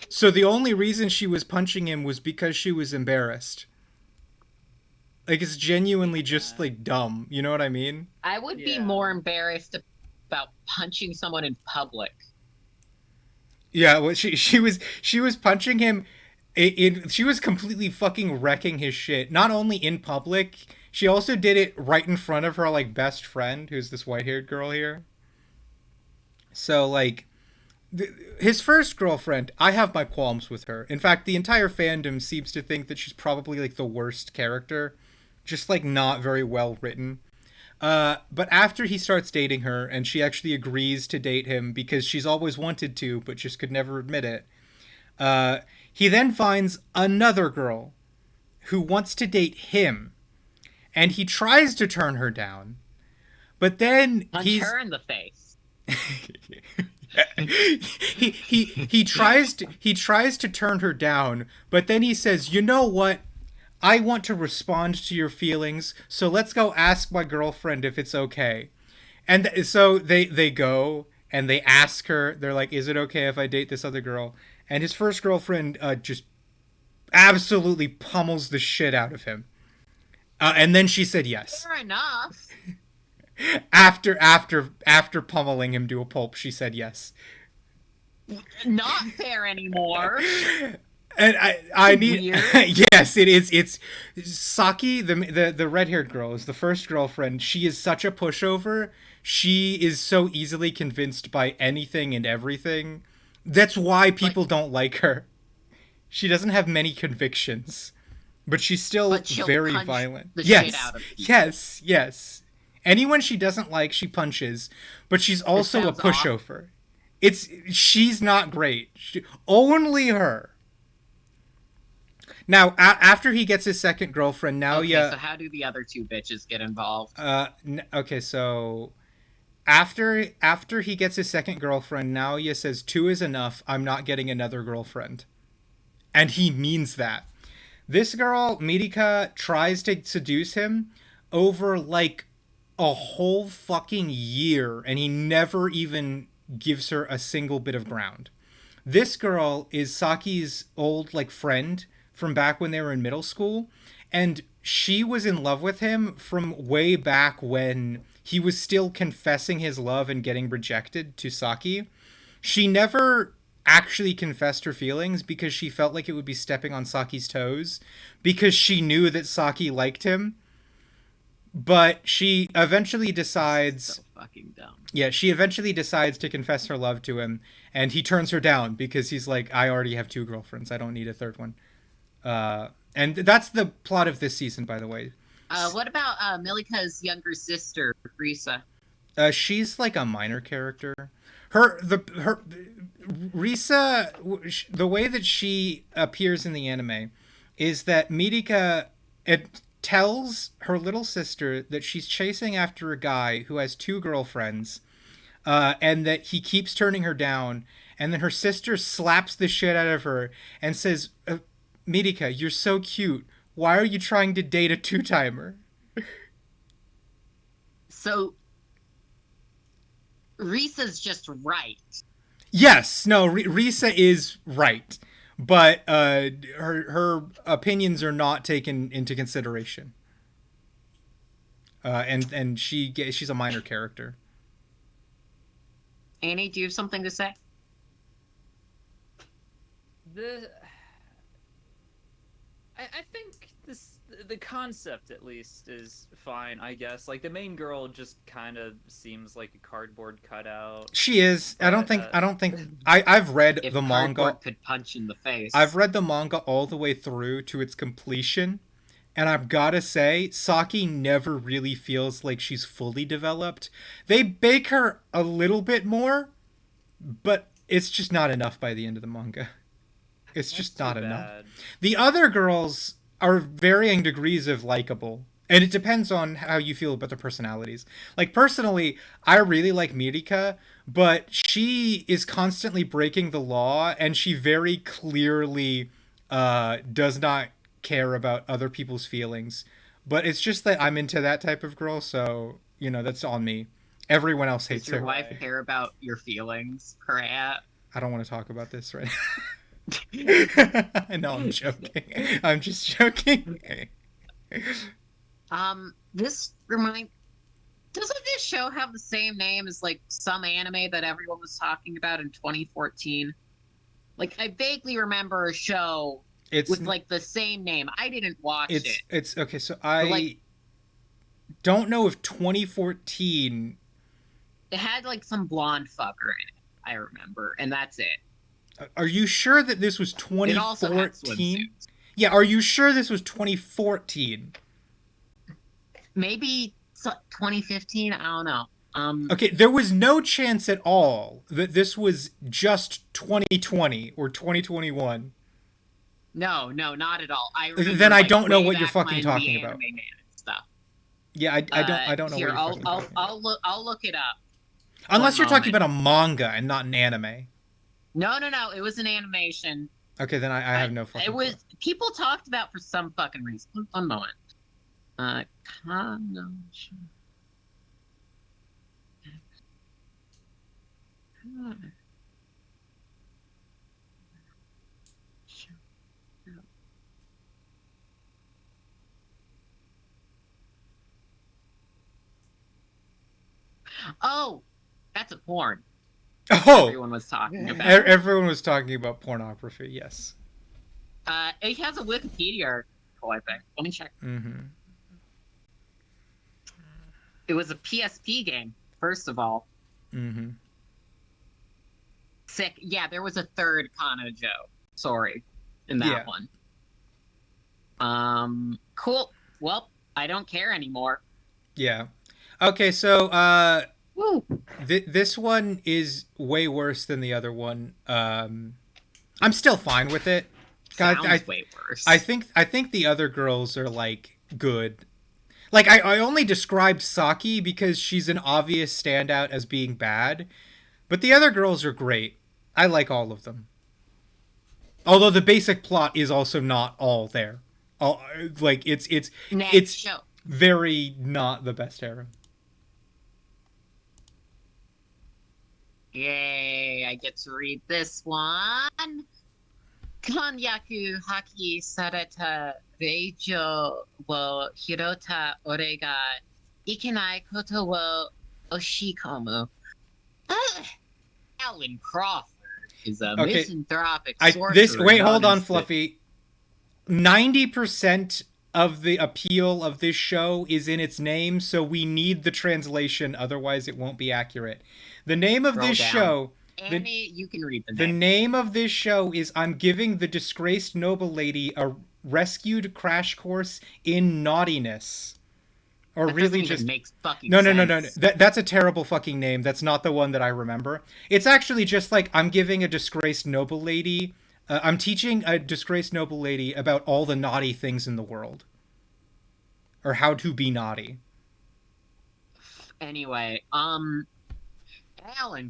So the only reason she was punching him was because she was embarrassed. Like, it's genuinely just, like, dumb. You know what I mean? I would be more embarrassed about punching someone in public. Yeah, well, she was punching him. She was completely fucking wrecking his shit. Not only in public, she also did it right in front of her, like, best friend, who's this white-haired girl here. So, like, his first girlfriend, I have my qualms with her. In fact, the entire fandom seems to think that she's probably, like, the worst character. Just, like, not very well written. But after he starts dating her, and she actually agrees to date him because she's always wanted to, but just could never admit it, he then finds another girl who wants to date him. And he tries to turn her down. But then Punch her in the face. he tries to turn her down, but then he says, "You know what? I want to respond to your feelings, so let's go ask my girlfriend if it's okay." And so they go and they ask her. They're like, "Is it okay if I date this other girl?" And his first girlfriend just absolutely pummels the shit out of him. And then she said yes. Fair enough. After pummeling him to a pulp, she said yes. Not fair anymore. And I need yes, it is. It's Saki, the red-haired girl, is the first girlfriend. She is such a pushover. She is so easily convinced by anything and everything. That's why people don't like her. She doesn't have many convictions, but she's still very violent. Shit out of people. Yes. Anyone she doesn't like, she punches, but she's also a pushover. She's not great. Only her. Now, after he gets his second girlfriend, Naoya... so how do the other 2 bitches get involved? Okay, so... After he gets his second girlfriend, Naoya says, 2 is enough, I'm not getting another girlfriend. And he means that. This girl, Mirika, tries to seduce him over, like, a whole fucking year, and he never even gives her a single bit of ground. This girl is Saki's old, like, friend from back when they were in middle school, and she was in love with him from way back when he was still confessing his love and getting rejected to Saki. She never actually confessed her feelings because she felt like it would be stepping on Saki's toes, because she knew that Saki liked him. but she eventually decides. So fucking dumb. Yeah, she eventually decides to confess her love to him, and he turns her down because he's like, I already have 2 girlfriends. I don't need a third one. And that's the plot of this season, by the way. What about Milika's younger sister, Risa? She's like a minor character. Her Risa, the way that she appears in the anime is that Mirika tells her little sister that she's chasing after a guy who has 2 girlfriends, and that he keeps turning her down. And then her sister slaps the shit out of her and says, Mirika, you're so cute. Why are you trying to date a 2-timer? So, Risa's just right. Yes, no, Risa is right, but her opinions are not taken into consideration. And she's a minor character. Annie, do you have something to say? I think the concept at least is fine, I guess. Like the main girl just kind of seems like a cardboard cutout. She is. I don't think I've read If the manga. cardboard could punch in the face. I've read the manga all the way through to its completion, and I've gotta say, Saki never really feels like she's fully developed. They bake her a little bit more, but it's just not enough by the end of the manga. It's just not enough. The other girls are varying degrees of likable, and it depends on how you feel about their personalities. Like, personally, I really like Mirika, but she is constantly breaking the law, and she very clearly does not care about other people's feelings. But it's just that I'm into that type of girl, so, that's on me. Everyone else hates Does your her. wife care about your feelings, Karat? I don't want to talk about this right now. No, I'm joking. I'm just joking. Doesn't this show have the same name as like some anime that everyone was talking about in 2014? Like, I vaguely remember a show with like the same name. I didn't watch it. It's okay. So I don't know if 2014. It had like some blonde fucker in it. I remember, and that's it. Are you sure that this was 2014? Yeah, are you sure this was 2014? Maybe 2015, I don't know. Okay, there was no chance at all that this was just 2020 or 2021. No, not at all. Then I don't know what you're fucking talking about. Stuff. Yeah, I don't know. Here, what you're fucking I'll look it up. Unless you're talking about a manga and not an anime. No. It was an animation. Okay, then I have no fucking. It was clue. People talked about for some fucking reason. One moment. Oh, that's a porn. Oh, everyone was talking about. Everyone was talking about pornography. Yes. It has a Wikipedia article, I think. Let me check. Mm-hmm. It was a PSP game, first of all. Mm-hmm. Sick. Yeah, there was a third Kanojo. Sorry, in that one. Cool. Well, I don't care anymore. Yeah. Okay, so this one is way worse than the other one. I'm still fine with it. Sounds way worse. I think the other girls are like good. Like I only described Saki because she's an obvious standout as being bad, but the other girls are great. I like all of them. Although the basic plot is also not all there. It's show. Very not the best harem. Yay, I get to read this one. Konyaku haki sareta reijo wo hirota ore ga ikenai koto wo oshikomu. Alan Crawford is a misanthropic sorcerer. Wait, hold on, Fluffy. 90% of the appeal of this show is in its name, so we need the translation, otherwise it won't be accurate. The name of Scroll this down. show... Annie, you can read the The name. name of this show is I'm Giving the Disgraced Noble Lady a Rescued Crash Course in Naughtiness. Or That really doesn't just... even make fucking No. sense. That's a terrible fucking name. That's not the one that I remember. It's actually just like I'm giving a disgraced noble lady... I'm teaching a disgraced noble lady about all the naughty things in the world. Or how to be naughty. Anyway, Alan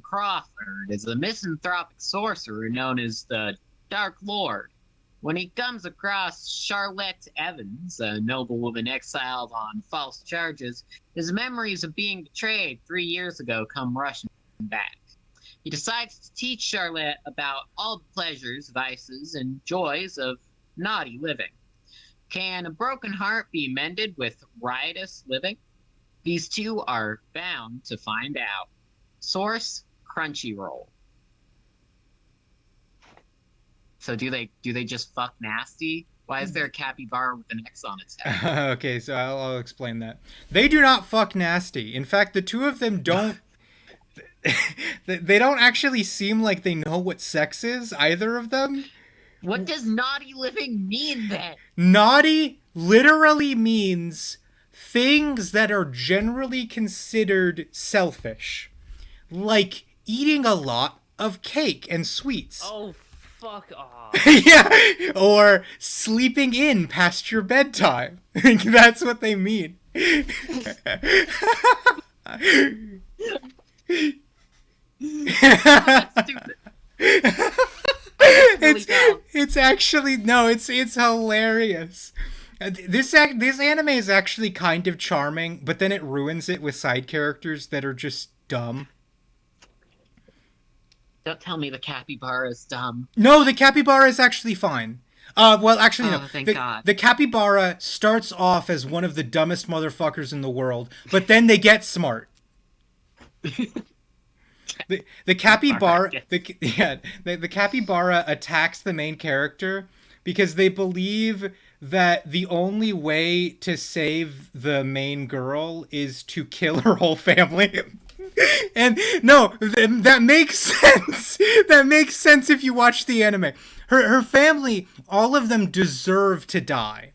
Crawford is a misanthropic sorcerer known as the Dark Lord. When he comes across Charlotte Evans, a noblewoman exiled on false charges, his memories of being betrayed 3 years ago come rushing back. He decides to teach Charlotte about all the pleasures, vices, and joys of naughty living. Can a broken heart be mended with riotous living? These two are bound to find out. Source: Crunchyroll. So do they just fuck nasty? Why is there a capybara with an X on its head? Okay, so I'll explain that. They do not fuck nasty. In fact, the two of them don't... they don't actually seem like they know what sex is, either of them. What does naughty living mean then? Naughty literally means things that are generally considered selfish. Like eating a lot of cake and sweets. Oh, fuck off. Yeah, or sleeping in past your bedtime. That's what they mean. That's stupid. Really dumb. It's actually no, it's hilarious. This anime is actually kind of charming, but then it ruins it with side characters that are just dumb. Don't tell me the capybara is dumb. No, the capybara is actually fine. Well, actually, no. Thank God. The capybara starts off as one of the dumbest motherfuckers in the world, but then they get smart. The capybara, the capybara attacks the main character because they believe that the only way to save the main girl is to kill her whole family. And no, that makes sense. That makes sense if you watch the anime. Her family, all of them deserve to die.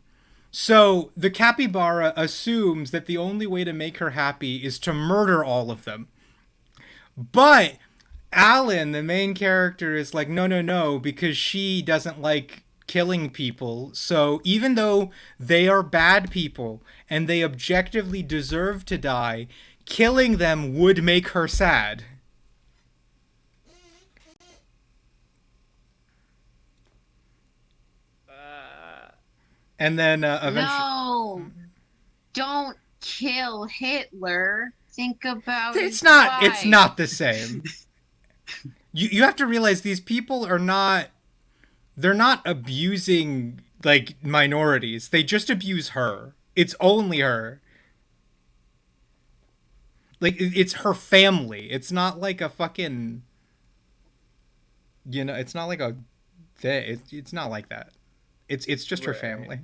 So the capybara assumes that the only way to make her happy is to murder all of them. But Alan, the main character, is like, no, because she doesn't like killing people. So even though they are bad people and they objectively deserve to die, killing them would make her sad. And then eventually... No! Don't kill Hitler. Think about It's not the same. You have to realize these people are not... They're not abusing, like, minorities. They just abuse her. It's only her. Like, it's her family. It's not like a fucking... You know, it's not like a... It's not like that. It's just her family.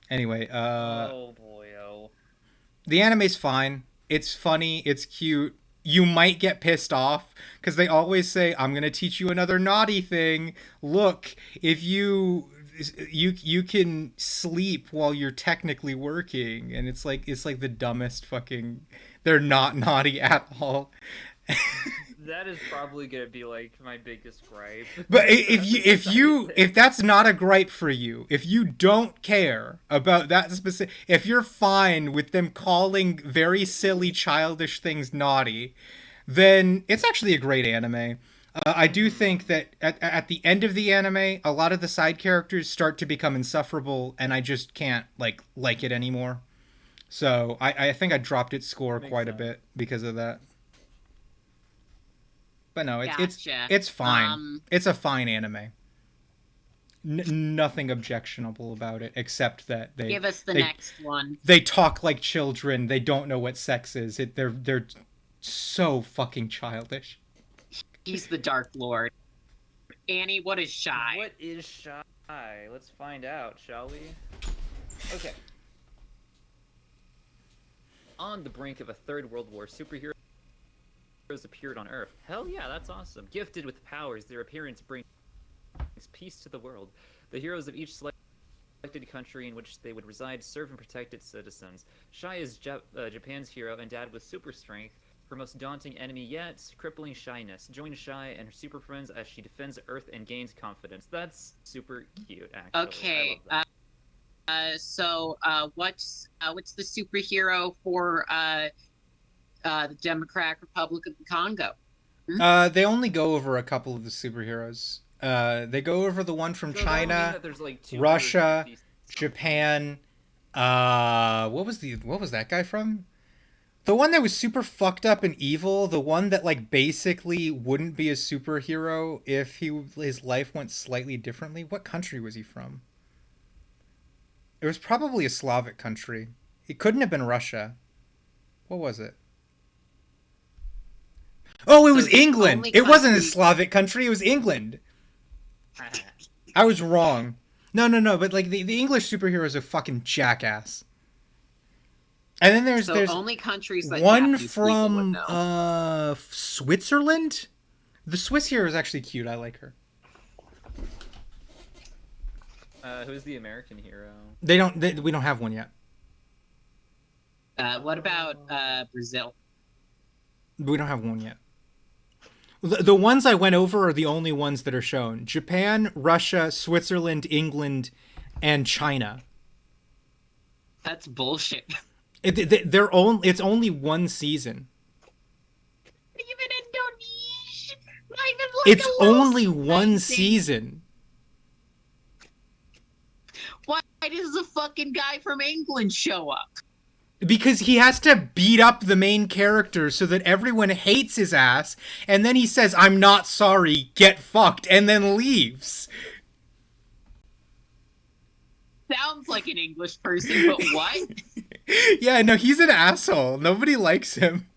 Anyway, oh boy, oh. The anime's fine. It's funny. It's cute. You might get pissed off because they always say, "I'm gonna teach you another naughty thing. Look, if you can sleep while you're technically working," and it's like the dumbest fucking. They're not naughty at all. That is probably gonna be like my biggest gripe. But if that's not a gripe for you, if you don't care about that specific, if you're fine with them calling very silly childish things naughty, then it's actually a great anime. I do think that at the end of the anime, a lot of the side characters start to become insufferable, and I just can't like it anymore. So I think I dropped its score quite a bit because of that. But no, it's fine. It's a fine anime. Nothing objectionable about it, except that they give us the next one. They talk like children. They don't know what sex is. They're so fucking childish. He's the Dark Lord. Annie, what is shy? What is shy? Let's find out, shall we? Okay. On the brink of a third world war, superheroes appeared on Earth. Hell yeah, that's awesome. Gifted with powers, their appearance brings peace to the world. The heroes of each selected country in which they would reside serve and protect its citizens. Shy is Japan's hero, endowed with super strength. Her most daunting enemy yet, crippling shyness. Join Shy and her super friends as she defends Earth and gains confidence. That's super cute, actually. Okay. So what's the superhero for the Democratic Republic of the Congo? They only go over a couple of the superheroes. They go over the one from China, like Russia, Japan. What was that guy from? The one that was super fucked up and evil, the one that like basically wouldn't be a superhero if his life went slightly differently. What country was he from? It was probably a Slavic country. It couldn't have been Russia. What was it? Oh, it was England. It wasn't a Slavic country. It was England. I was wrong. No. But like the English superhero is a fucking jackass. And then there's only countries that one Japanese people would from know. Switzerland. The Swiss hero is actually cute. I like her. Who's the American hero? We don't have one yet. What about Brazil? We don't have one yet. The ones I went over are the only ones that are shown. Japan, Russia, Switzerland, England, and China. That's bullshit. It's only one season. Even Indonesia. Not even like It's only one season. Why does the fucking guy from England show up? Because he has to beat up the main character so that everyone hates his ass, and then he says, "I'm not sorry, get fucked," and then leaves. Sounds like an English person, but what? Yeah, no, he's an asshole. Nobody likes him.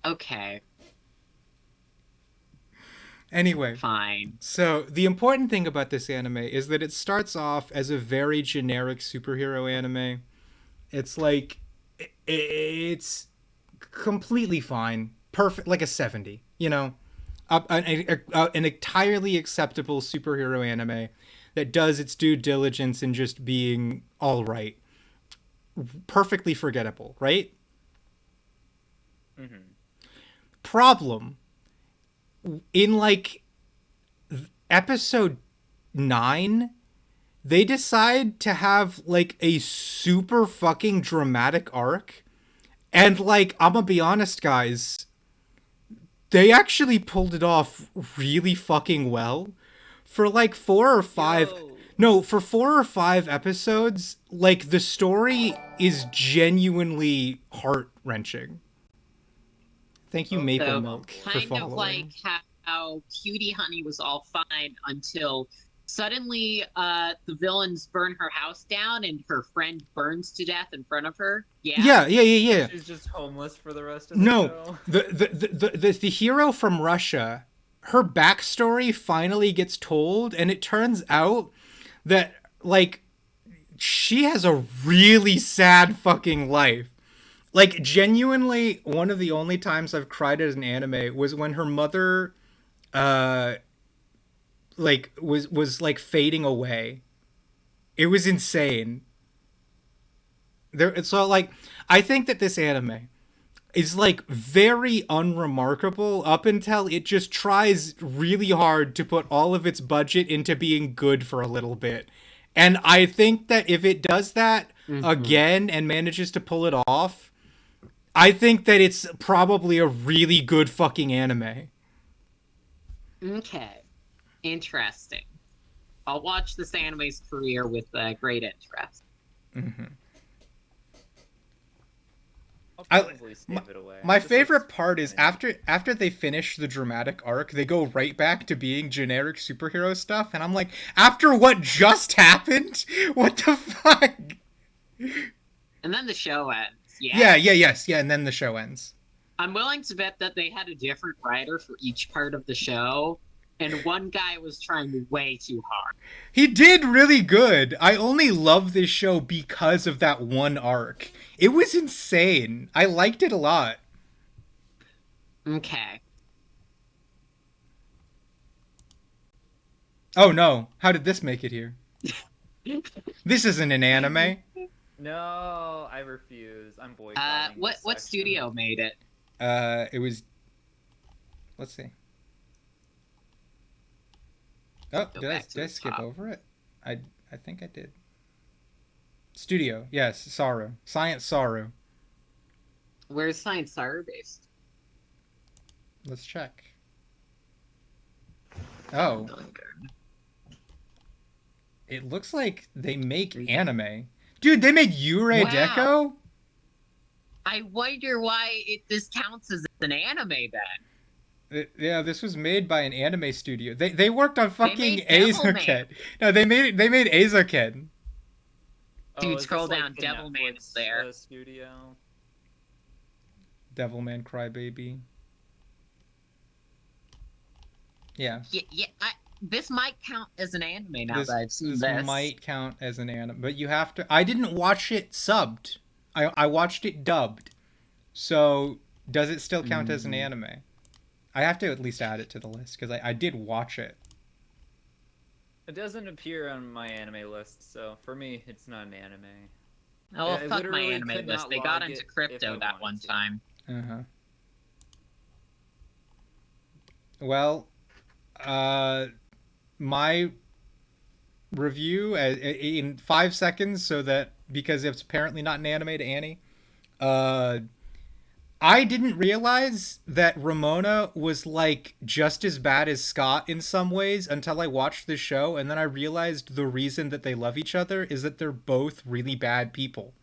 Okay. Anyway. Fine. So, the important thing about this anime is that it starts off as a very generic superhero anime. It's like, it's completely fine. Perfect, like a 70, you know? An entirely acceptable superhero anime that does its due diligence in just being all right. Perfectly forgettable, right? Mm-hmm. Problem. In like episode 9, they decide to have like a super fucking dramatic arc. And like, I'm gonna be honest, guys, they actually pulled it off really fucking well. For like 4 or 5... No, for 4 or 5 episodes, like, the story is genuinely heart-wrenching. Thank you, Maple Milk, for kind following. of like how Cutie Honey was all fine until suddenly the villains burn her house down and her friend burns to death in front of her. Yeah. Yeah. She's just homeless for the rest of the show. No, the hero from Russia, her backstory finally gets told, and it turns out that, like, she has a really sad fucking life. Like, genuinely, one of the only times I've cried at an anime was when her mother, was fading away. It was insane. So, like, I think that this anime is, like, very unremarkable up until it just tries really hard to put all of its budget into being good for a little bit. And I think that if it does that again and manages to pull it off, I think that it's probably a really good fucking anime. Okay. Interesting. I'll watch this anime's career with great interest. Mm-hmm. away. My favorite part is after they finish the dramatic arc, they go right back to being generic superhero stuff, and I'm like, after what just happened? What the fuck? And then the show ends. Yeah, and then the show ends. I'm willing to bet that they had a different writer for each part of the show, and one guy was trying way too hard. He did really good. I only love this show because of that one arc. It was insane. I liked it a lot. Okay. Oh no, how did this make it here? This isn't an anime. No, I refuse. I'm boycotting. What studio made it? It was... Let's see. Oh, did I skip over it? I think I did. Studio, yes, Saru. Science Saru. Where's Science Saru based? Let's check. Oh. It looks like they make anime. Dude, they made Yurei Deco? I wonder why this counts as an anime then. Yeah, this was made by an anime studio. They worked on fucking Azoken. No, they made Azoken. Dude, scroll down. Devilman is there. Studio. Devilman Crybaby. Yeah. Yeah. This might count as an anime now that I've seen this. This might count as an anime, but you have to... I didn't watch it subbed. I watched it dubbed. So, does it still count as an anime? I have to at least add it to the list, because I did watch it. It doesn't appear on my anime list, so for me, it's not an anime. Oh, well, fuck my anime list. They got into crypto that one time. Uh-huh. Well, my review in 5 seconds, so that because it's apparently not an anime to Annie. I didn't realize that Ramona was like just as bad as Scott in some ways until I watched the show, and then I realized the reason that they love each other is that they're both really bad people.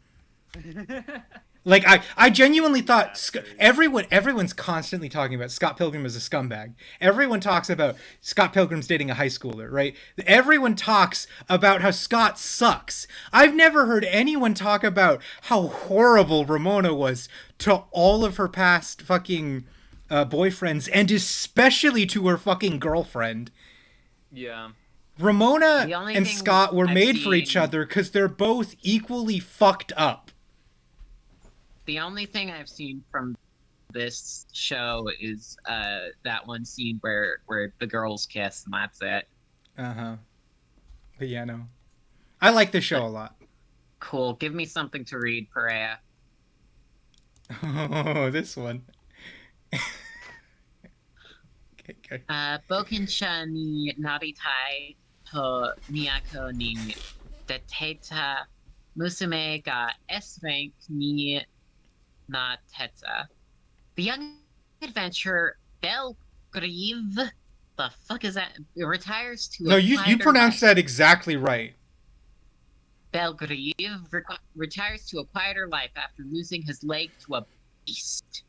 Like, I genuinely thought everyone's constantly talking about Scott Pilgrim as a scumbag. Everyone talks about Scott Pilgrim's dating a high schooler, right? Everyone talks about how Scott sucks. I've never heard anyone talk about how horrible Ramona was to all of her past fucking boyfriends, and especially to her fucking girlfriend. Yeah. Ramona and Scott were made for each other because they're both equally fucked up. The only thing I've seen from this show is that one scene where the girls kiss, and that's it. Uh-huh. But yeah, no. I like this show a lot. Cool. Give me something to read, Perea. Oh, this one. Okay, good. Bokinsha ni naritai to miyako ni deteta musume ga S-rank ni na teta. The young adventurer Belgrieve, the fuck is that? Retires to No, you pronounced that exactly right. Belgrieve retires to a quieter life after losing his leg to a beast.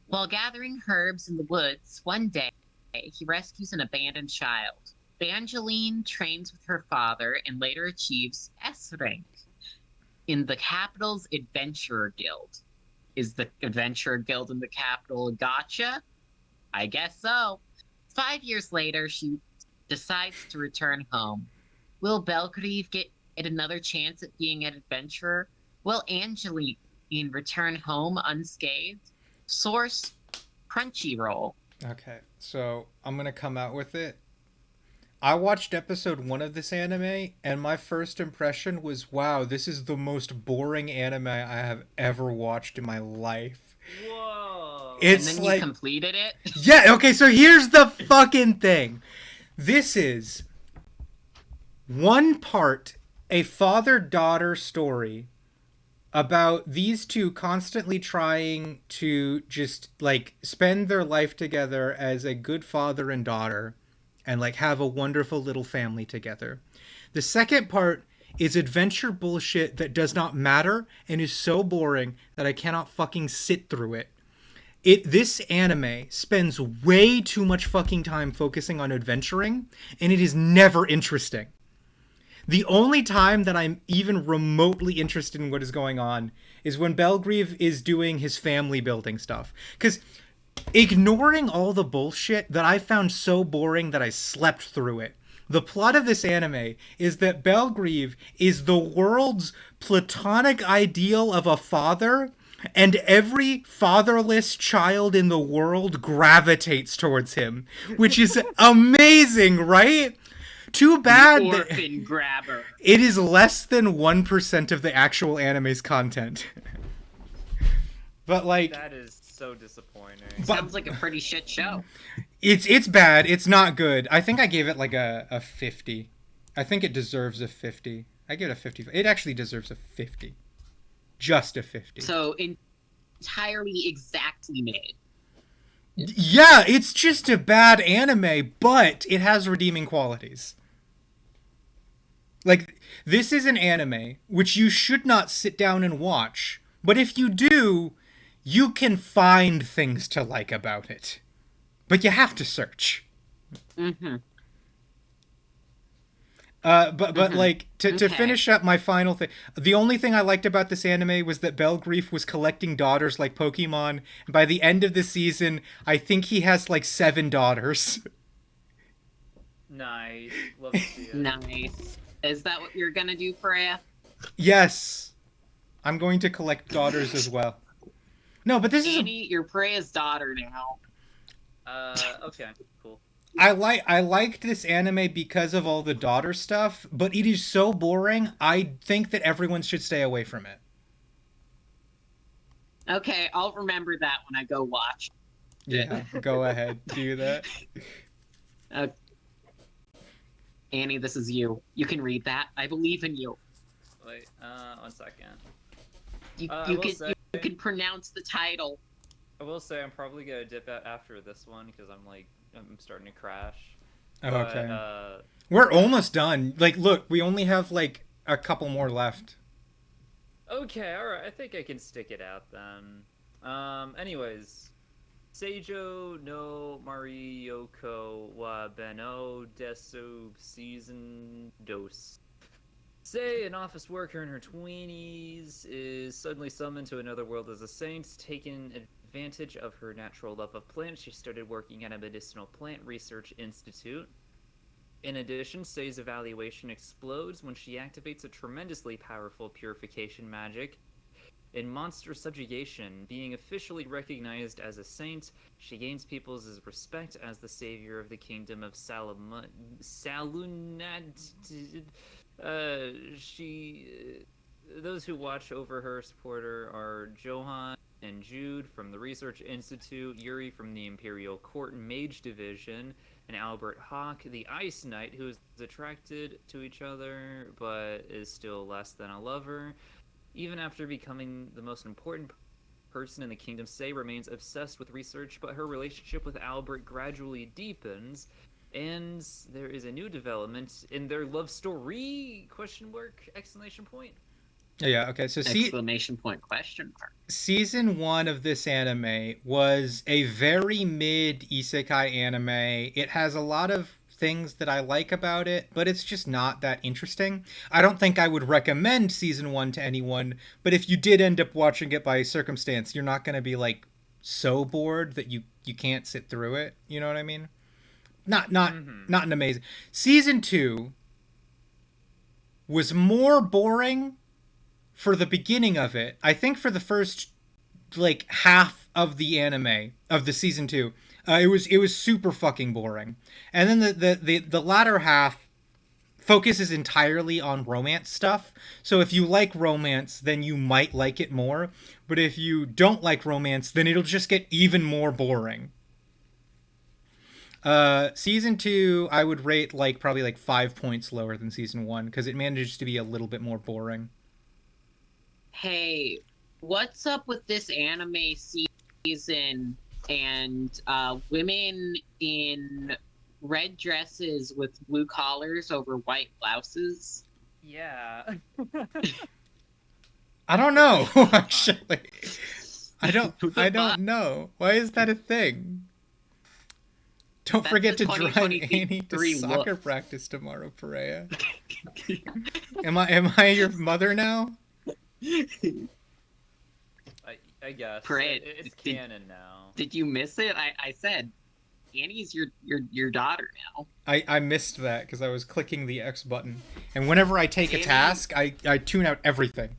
While gathering herbs in the woods, one day he rescues an abandoned child. Evangeline trains with her father and later achieves S rank in the capital's Adventurer Guild. Is the Adventurer Guild in the capital a gotcha? I guess so. 5 years later, she decides to return home. Will Belgrieve get another chance at being an adventurer? Will Angeline return home unscathed? Source: Crunchyroll. Okay, so I'm gonna come out with it. I watched episode 1 of this anime, and my first impression was, wow, this is the most boring anime I have ever watched in my life. Whoa. It's and then like... you completed it? Yeah, okay, so here's the fucking thing. This is one part a father-daughter story about these two constantly trying to just, like, spend their life together as a good father and daughter and, like, have a wonderful little family together. The second part is adventure bullshit that does not matter and is so boring that I cannot fucking sit through it. This anime spends way too much fucking time focusing on adventuring, and it is never interesting. The only time that I'm even remotely interested in what is going on is when Belgrieve is doing his family building stuff. Because ignoring all the bullshit that I found so boring that I slept through it, the plot of this anime is that Belgrieve is the world's platonic ideal of a father, and every fatherless child in the world gravitates towards him, which is amazing, right? Too bad that Orphan grabber. it is less than 1% of the actual anime's content. But like, That is so disappointing. Sounds like a pretty shit show. it's bad. It's not good. I think I gave it like a 50. I think it deserves a 50. I give it a 50. It actually deserves a 50. Just a 50. So entirely exactly made. Yeah, it's just a bad anime, but it has redeeming qualities. Like, this is an anime which you should not sit down and watch, but if you do, you can find things to like about it. But you have to search. Mm-hmm. But like to Okay. finish up my final thing, the only thing I liked about this anime was that Belgrief was collecting daughters like Pokemon, and by the end of the season, I think he has like 7 daughters. Nice. Love to see it. Nice. Is that what you're gonna do, Freya? Yes, I'm going to collect daughters as well. No, but this is Annie, you're Freya's daughter now. Okay, cool. I liked this anime because of all the daughter stuff, but it is so boring. I think that everyone should stay away from it. Okay, I'll remember that when I go watch. Yeah, go ahead, do that. Annie, this is you. You can read that. I believe in you. Wait, 1 second. You, I you will can say- you can pronounce the title. I will say I'm probably gonna dip out after this one because I'm starting to crash. Oh, But, okay. We're almost done. Like, look, we only have like a couple more left. Okay, alright, I think I can stick it out then. Anyways. Seijo no Marioko wa Beno desu season dos. Say, an office worker in her 20s is suddenly summoned to another world as a saint, taking advantage of her natural love of plants. She started working at a medicinal plant research institute. In addition, Say's evaluation explodes when she activates a tremendously powerful purification magic. In monster subjugation, being officially recognized as a saint, she gains people's respect as the savior of the kingdom of Salunat. Those who watch over her support her are Johan and Jude from the Research Institute, Yuri from the Imperial Court Mage Division, and Albert Hawk, the Ice Knight, who is attracted to each other but is still less than a lover. Even after becoming the most important person in the kingdom, Sei remains obsessed with research, but her relationship with Albert gradually deepens, and there is a new development in their love story? Question mark! Exclamation point. Yeah, okay. So Exclamation point, question mark. season 1 of this anime was a very mid isekai anime. It has a lot of things that I like about it, but it's just not that interesting. I don't think I would recommend season 1 to anyone, but if you did end up watching it by circumstance, you're not going to be like so bored that you can't sit through it. You know what I mean? Not an amazing. Season 2 was more boring for the beginning of it. I think for the first like half of the anime of the season 2, it was super fucking boring. And then the latter half focuses entirely on romance stuff. So if you like romance, then you might like it more. But if you don't like romance, then it'll just get even more boring. Season 2, I would rate like probably like 5 points lower than season 1 because it manages to be a little bit more boring. Hey, what's up with this anime season and women in red dresses with blue collars over white blouses? Yeah. I don't know, actually. I don't know. Why is that a thing? Don't That's forget the to drive 2023 Annie to soccer look. practice tomorrow, Perea. Am I your mother now? I guess Great. it's canon now. Did you miss it? I said Annie's your daughter now. I missed that because I was clicking the X button. And whenever I take a Annie. task, I tune out everything.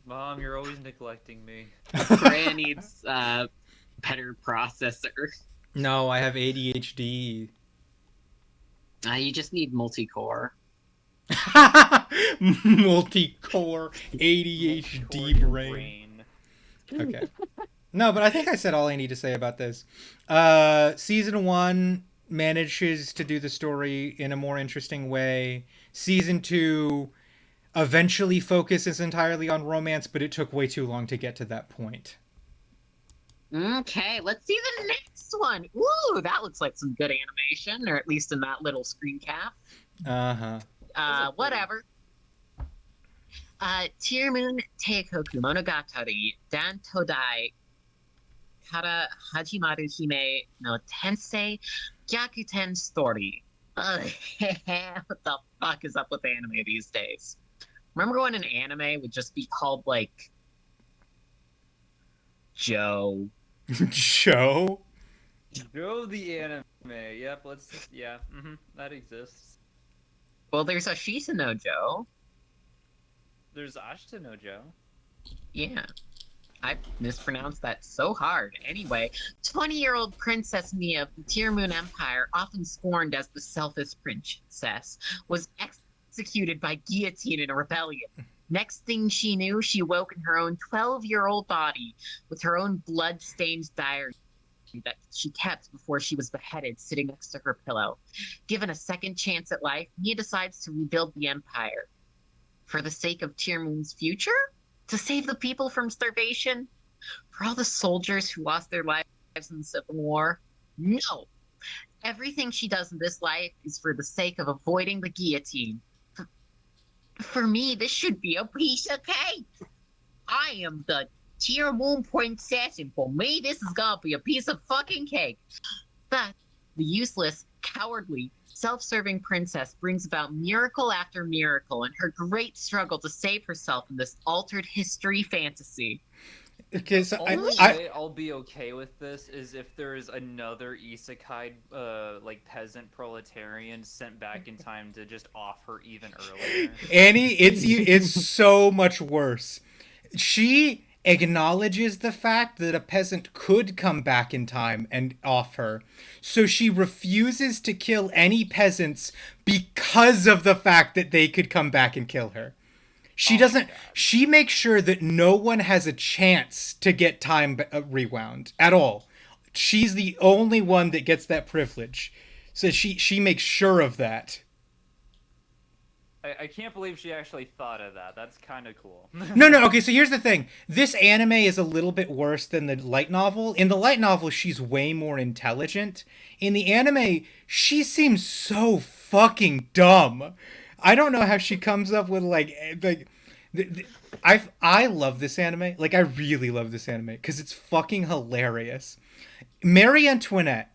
Mom, you're always neglecting me. Freya needs better processor. No, I have ADHD. You just need multi-core. Multi-core ADHD Your brain. Okay. No, but I think I said all I need to say about this. Season 1 manages to do the story in a more interesting way. Season 2 eventually focuses entirely on romance, but it took way too long to get to that point. Okay, let's see the next one. Ooh, that looks like some good animation, or at least in that little screen cap. Uh-huh. Whatever. Tearmoon Teikoku Monogatari Dan Todai Kara Hajimaru Hime no Tensei Gyakuten Story. What the fuck is up with anime these days? Remember when an anime would just be called, like, Joe? Joe? Joe the anime. Yep, that exists. Well, there's Ashita no Joe. There's Ashita no Joe. Yeah. I mispronounced that so hard. Anyway, 20-year-old Princess Mia of the Tearmoon Empire, often scorned as the selfish princess, was executed by guillotine in a rebellion. Next thing she knew, she woke in her own 12-year-old body with her own blood-stained diary that she kept before she was beheaded, sitting next to her pillow. Given a second chance at life, Mia decides to rebuild the empire. For the sake of Tearmoon's future? To save the people from starvation? For all the soldiers who lost their lives in the Civil War? No! Everything she does in this life is for the sake of avoiding the guillotine. For me, this should be a piece of cake! I am the Tearmoon Princess, and for me, this is gonna be a piece of fucking cake! But the useless, cowardly, self-serving princess brings about miracle after miracle in her great struggle to save herself in this altered history fantasy. Okay, so Only way I'll be okay with this is if there's another isekai, like peasant proletarian sent back in time to just off her even earlier. Annie, it's so much worse. She acknowledges the fact that a peasant could come back in time and off her. So she refuses to kill any peasants because of the fact that they could come back and kill her. She doesn't. She makes sure that no one has a chance to get time rewound at all. She's the only one that gets that privilege. So she makes sure of that. I can't believe she actually thought of that. That's kind of cool. No. Okay, so here's the thing. This anime is a little bit worse than the light novel. In the light novel, she's way more intelligent. In the anime, she seems so fucking dumb. I don't know how she comes up with I love this anime. Like, I really love this anime because it's fucking hilarious. Marie Antoinette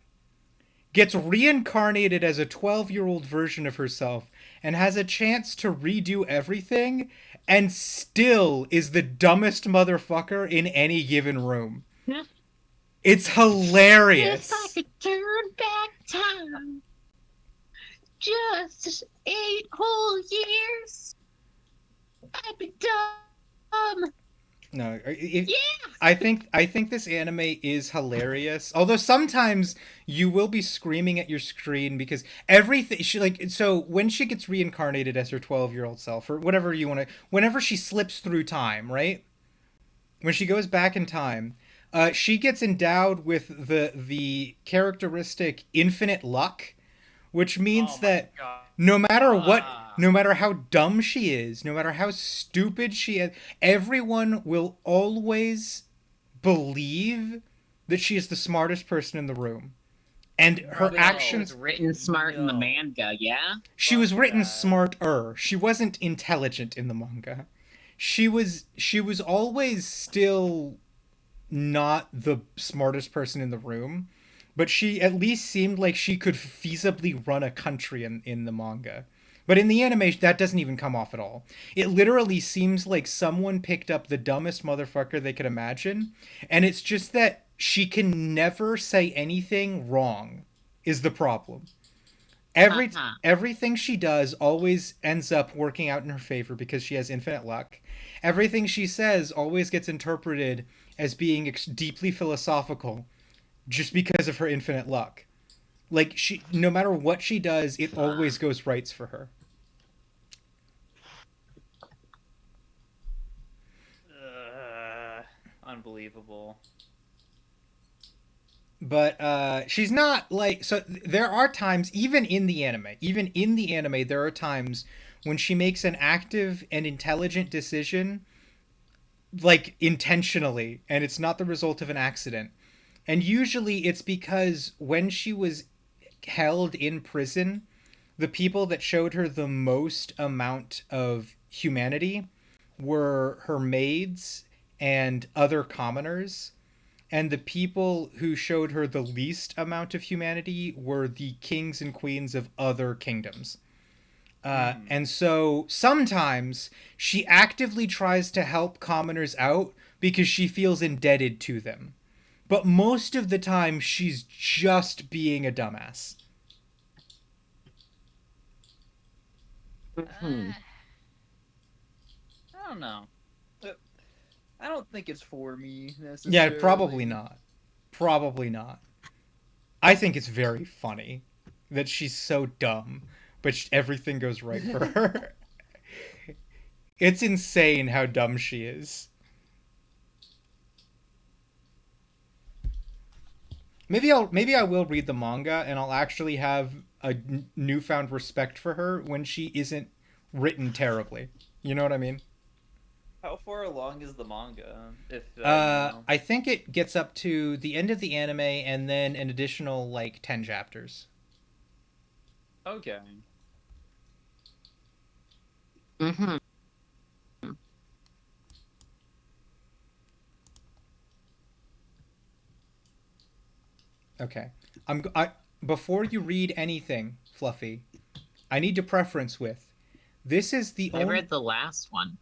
gets reincarnated as a 12-year-old version of herself and has a chance to redo everything and still is the dumbest motherfucker in any given room. It's hilarious. If I could turn back time, just 8 whole years, I'd be dumb. No, Yeah. I think this anime is hilarious. Although sometimes you will be screaming at your screen because everything so when she gets reincarnated as her 12-year-old self or whatever you want to, whenever she slips through time, right? When she goes back in time, she gets endowed with the characteristic infinite luck, which means that no matter no matter how dumb she is, no matter how stupid she is, everyone will always believe that she is the smartest person in the room. And her actions... Was written smart in the manga, yeah? She was written smarter. She wasn't intelligent in the manga. She was always still not the smartest person in the room, but she at least seemed like she could feasibly run a country in the manga. But in the animation, that doesn't even come off at all. It literally seems like someone picked up the dumbest motherfucker they could imagine, and it's just that she can never say anything wrong, is the problem. Everything she does always ends up working out in her favor because she has infinite luck. Everything she says always gets interpreted as being deeply philosophical just because of her infinite luck. Like, she, no matter what she does, it always goes rights for her. Unbelievable. But she's not like, so there are times even in the anime there are times when she makes an active and intelligent decision, like intentionally, and it's not the result of an accident. And usually it's because when she was held in prison, the people that showed her the most amount of humanity were her maids and other commoners, and the people who showed her the least amount of humanity were the kings and queens of other kingdoms. And so sometimes she actively tries to help commoners out because she feels indebted to them. But most of the time, she's just being a dumbass. Mhm. I don't know. I don't think it's for me Yeah, necessarily. probably not. Probably not. I think it's very funny that she's so dumb, but everything goes right for her. It's insane how dumb she is. Maybe I will read the manga and I'll actually have a newfound respect for her when she isn't written terribly. You know what I mean? How far along is the manga? If you know. I think it gets up to the end of the anime and then an additional like 10 chapters. Okay. Mhm. Okay. Before you read anything, Fluffy, I need to preference with this is the I only read the last one.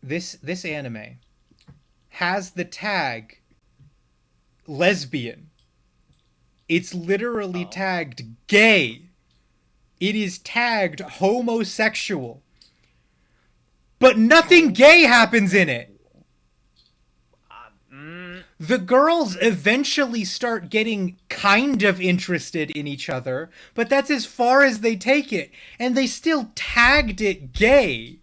this anime has the tag lesbian. It's literally Oh. tagged gay. It is tagged homosexual. But nothing gay happens in it. The girls eventually start getting kind of interested in each other, but that's as far as they take it. And they still tagged it gay.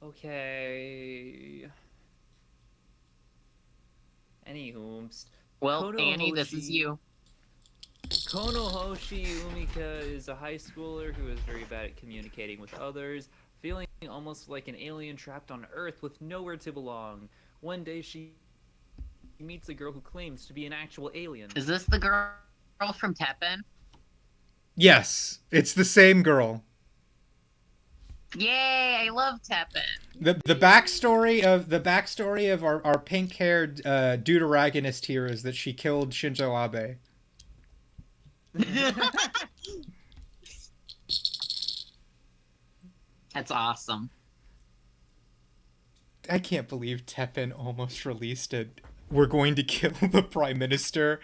Okay. Anywho, Well, Annie, this is you. Konohoshi Umika is a high schooler who is very bad at communicating with others, feeling almost like an alien trapped on Earth with nowhere to belong. One day she meets a girl who claims to be an actual alien. Is this the girl from Teppen? Yes, it's the same girl. Yay! I love Teppen. The backstory of our pink haired deuteragonist here is that she killed Shinzo Abe. That's awesome. I can't believe Teppen almost released a "We're going to kill the Prime Minister"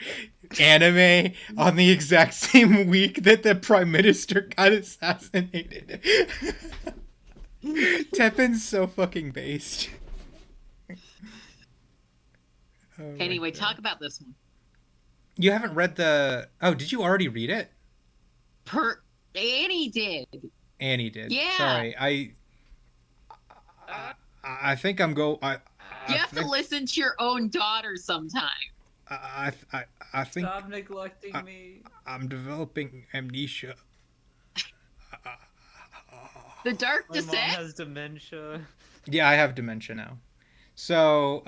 anime on the exact same week that the Prime Minister got assassinated. Teppen's so fucking based. Oh my Anyway, God. talk about this one. You haven't read the... Oh, did you already read it? Annie did. Annie did. Yeah. Sorry, I think I'm go. You have to listen to your own daughter sometime. I think Stop neglecting me. I'm developing amnesia. The Dark My mom Descent? has dementia. Yeah, I have dementia now. So,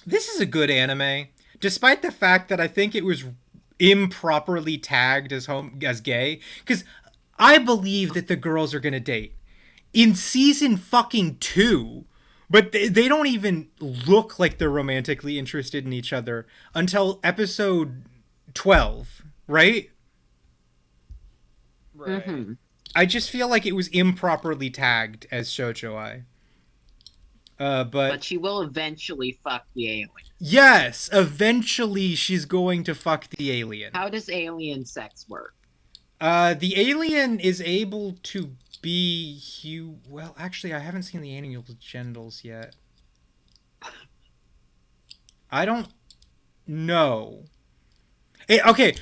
this is a good anime, despite the fact that I think it was improperly tagged as gay. Because I believe that the girls are gonna date in season fucking 2, but they don't even look like they're romantically interested in each other until episode 12, right? Right. Mm-hmm. I just feel like it was improperly tagged as shoujo-ai. But she will eventually fuck the alien. yes, eventually she's going to fuck the alien. How does alien sex work? The alien is able to be well, actually, I haven't seen the annual genitals yet. I don't know. Okay,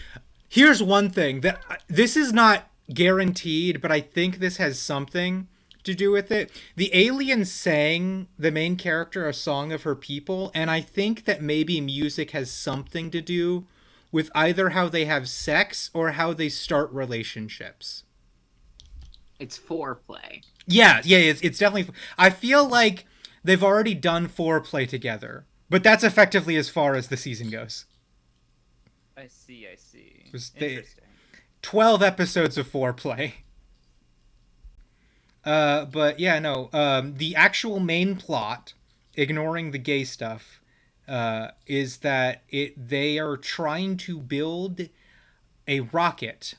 here's one thing that this is not guaranteed, but I think this has something to do with it. The alien sang the main character a song of her people, and I think that maybe music has something to do with either how they have sex or how they start relationships. It's foreplay. Yeah, it's definitely. I feel like they've already done foreplay together, but that's effectively as far as the season goes. I see. Interesting. 12 episodes of foreplay. But yeah, no. The actual main plot, ignoring the gay stuff, is that they are trying to build a rocket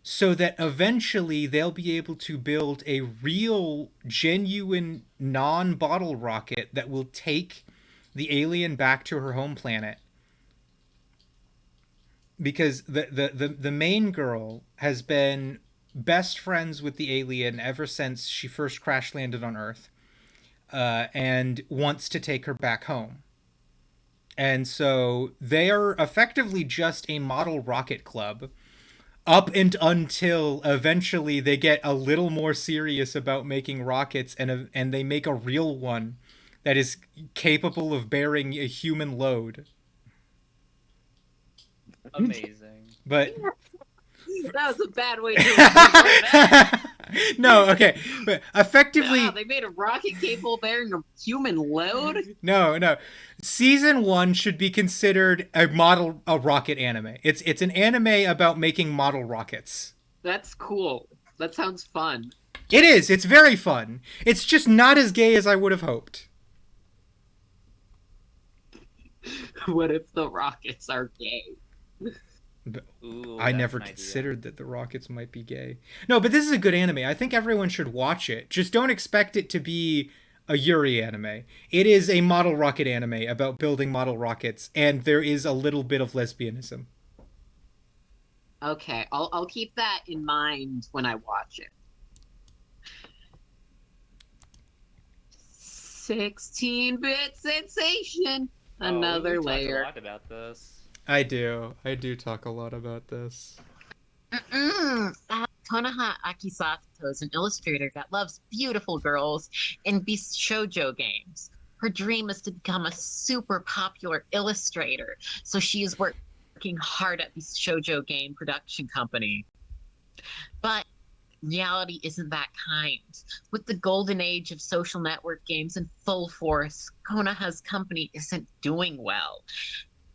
so that eventually they'll be able to build a real, genuine, non-bottle rocket that will take the alien back to her home planet. Because the main girl has been best friends with the alien ever since she first crash landed on Earth, and wants to take her back home. And so they are effectively just a model rocket club up and until eventually they get a little more serious about making rockets, and they make a real one that is capable of bearing a human load. Amazing. But That was a bad way to do that. no, okay, but effectively, Wow, they made a rocket capable of bearing a human load? no. Season 1 should be considered a rocket anime. It's an anime about making model rockets. That's cool. That sounds fun. It is. It's very fun. It's just not as gay as I would have hoped. What if the rockets are gay? Ooh, I that's never an idea. considered that the rockets might be gay. No, but this is a good anime. I think everyone should watch it. Just don't expect it to be a Yuri anime. It is a model rocket anime about building model rockets, and there is a little bit of lesbianism. Okay, I'll keep that in mind when I watch it. 16-bit sensation. Another we layer. talked a lot about this. I do talk a lot about this. Konoha Akisato is an illustrator that loves beautiful girls and beats shoujo games. Her dream is to become a super popular illustrator, so she is working hard at this shoujo game production company. But reality isn't that kind. With the golden age of social network games in full force, Konoha's company isn't doing well.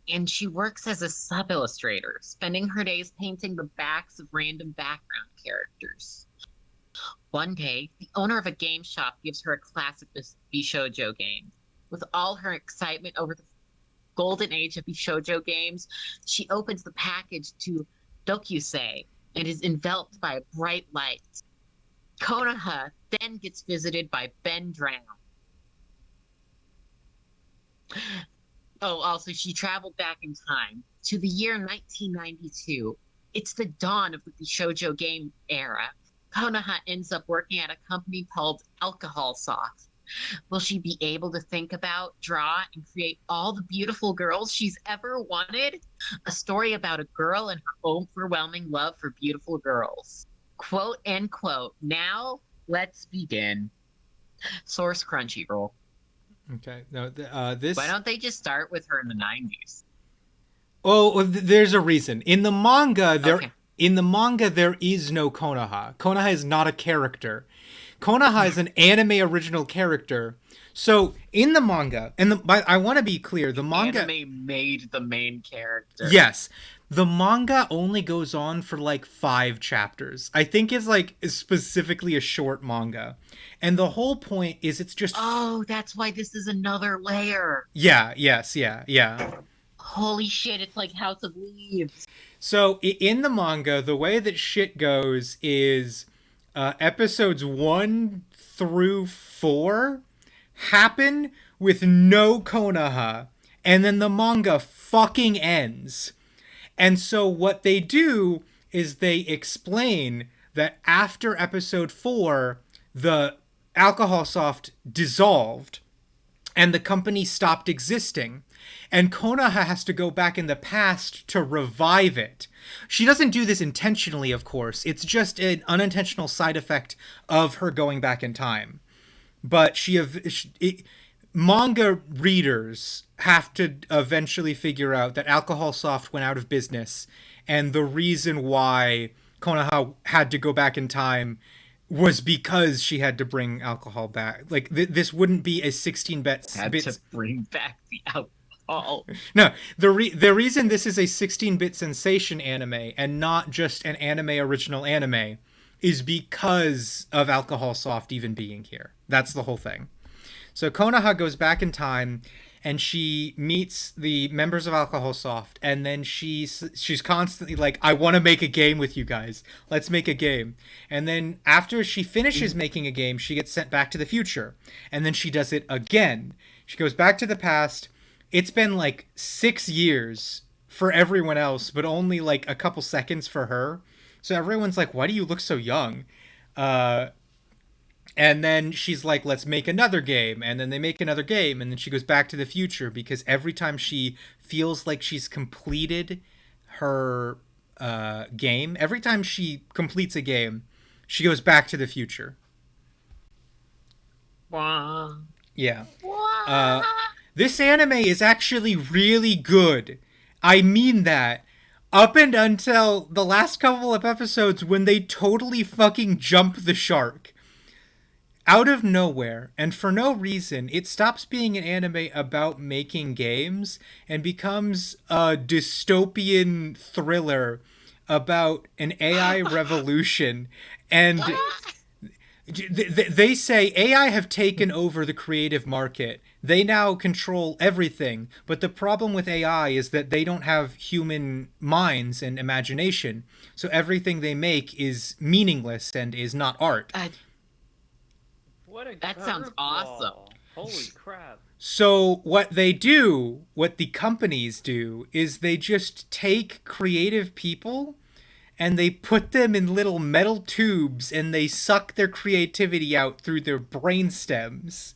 And she works as a sub-illustrator, spending her days painting the backs of random background characters. One day, the owner of a game shop gives her a classic Bishoujo game. With all her excitement over the golden age of Bishoujo games, she opens the package to Dokusei and is enveloped by a bright light. Konoha then gets visited by Ben Drown. Oh, also, she traveled back in time to the year 1992. It's the dawn of the Bishoujo game era. Konoha ends up working at a company called Alcohol Soft. Will she be able to think about, draw, and create all the beautiful girls she's ever wanted? A story about a girl and her overwhelming love for beautiful girls. Quote, end quote. Now, let's begin. Source Crunchyroll. Okay. No, this. Why don't they just start with her in the 90s? Oh, there's a reason. In the manga, Okay. there is no Konoha. Konoha is not a character. Konoha is an anime original character. So in the manga, I want to be clear, the manga. Anime made the main character. Yes, The manga only goes on for like 5 chapters. I think it's like specifically a short manga. And the whole point is it's just Oh, that's why this is another layer. yeah, yes, yeah. Holy shit, it's like House of Leaves. So in the manga, the way that shit goes is episodes 1 through 4 happen with no Konoha, and then the manga fucking ends. And so what they do is they explain that after episode 4, the Alcohol Soft dissolved and the company stopped existing. And Konoha has to go back in the past to revive it. She doesn't do this intentionally, of course. It's just an unintentional side effect of her going back in time. But manga readers have to eventually figure out that Alcohol Soft went out of business, and the reason why Konoha had to go back in time was because she had to bring alcohol back. Like this wouldn't be a 16-bit. Had to bring back the alcohol. No, the reason this is a 16-bit sensation anime and not just an anime original anime is because of Alcohol Soft even being here. That's the whole thing. So Konoha goes back in time and she meets the members of Alcohol Soft, and then she's constantly like, I want to make a game with you guys. Let's make a game. And then after she finishes making a game, she gets sent back to the future. And then she does it again. She goes back to the past. It's been like 6 years for everyone else, but only like a couple seconds for her. So everyone's like, why do you look so young? And then she's like, let's make another game. And then they make another game. And then she goes back to the future because every time she feels like she's completed her game, every time she completes a game, she goes back to the future. Wah. Yeah. Wah. This anime is actually really good. I mean that. Up and until the last couple of episodes when they totally fucking jump the shark. Out of nowhere, and for no reason, it stops being an anime about making games and becomes a dystopian thriller about an AI revolution. And they say AI have taken over the creative market. They now control everything. But the problem with AI is that they don't have human minds and imagination. So everything they make is meaningless and is not art. That sounds awesome. Holy crap. So what the companies do, is they just take creative people and they put them in little metal tubes and they suck their creativity out through their brain stems.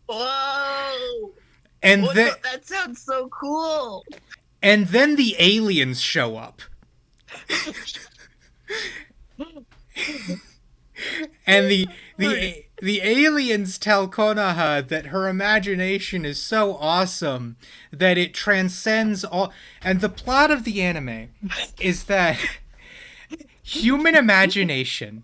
Whoa! And that sounds so cool. And then the aliens show up. And the aliens tell Konoha that her imagination is so awesome that it transcends all. And the plot of the anime is that human imagination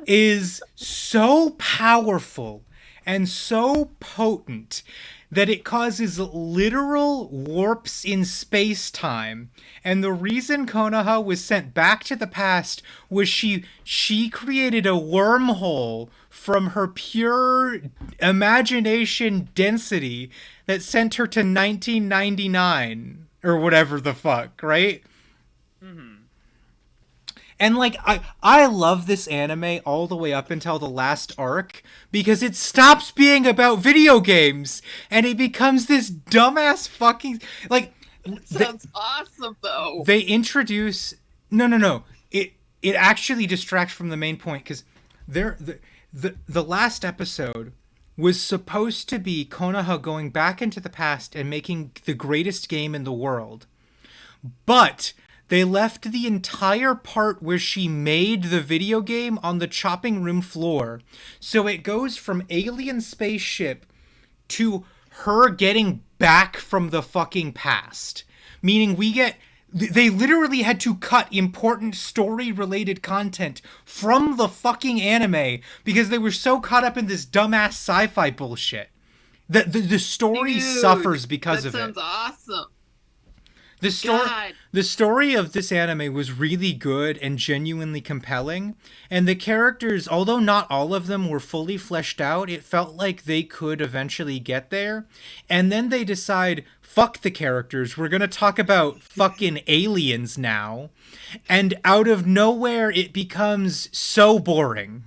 is so powerful and so potent that it causes literal warps in space-time. And the reason Konoha was sent back to the past was she created a wormhole from her pure imagination density that sent her to 1999 or whatever the fuck, right? Mm-hmm. And like I love this anime all the way up until the last arc because it stops being about video games and it becomes this dumbass fucking like sounds awesome though. They introduce no. It actually distracts from the main point because the last episode was supposed to be Konoha going back into the past and making the greatest game in the world. But they left the entire part where she made the video game on the chopping room floor. So it goes from alien spaceship to her getting back from the fucking past. Meaning they literally had to cut important story-related content from the fucking anime because they were so caught up in this dumbass sci-fi bullshit. The story suffers because of it. That sounds awesome. The story, God. the story of this anime was really good and genuinely compelling, and the characters, although not all of them were fully fleshed out, it felt like they could eventually get there. And then they decide, fuck the characters, we're gonna talk about fucking aliens now. And out of nowhere, it becomes so boring.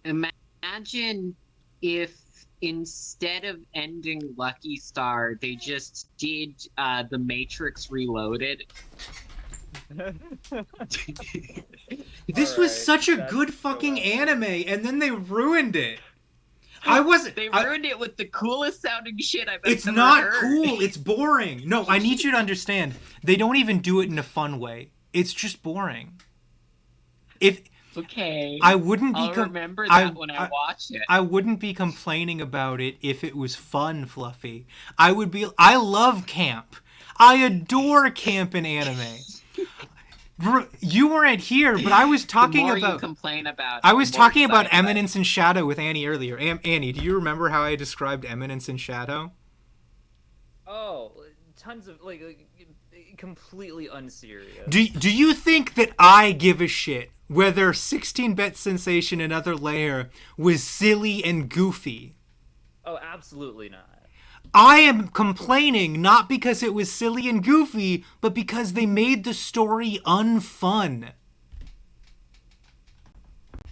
Imagine if instead of ending Lucky Star, they just did The Matrix Reloaded. This was Alright, such a that's good so fucking awesome. anime, and then they ruined it. I wasn't. They I- ruined it with the coolest sounding shit I've It's ever not heard. cool. It's boring. No, I need you to understand. They don't even do it in a fun way. It's just boring. If Okay. I wouldn't be, I'll com- remember that when I watch it. I wouldn't be complaining about it if it was fun, Fluffy. I would be. I love camp. I adore camp in anime. You weren't here, but I was talking the more about. you complain about I was the more talking about excited I Eminence in Shadow with Annie earlier. Annie, do you remember how I described Eminence in Shadow? Oh, tons of like completely unserious. Do you think that I give a shit whether 16-bit Sensation Another Layer was silly and goofy? Oh, absolutely not. I am complaining not because it was silly and goofy, but because they made the story unfun.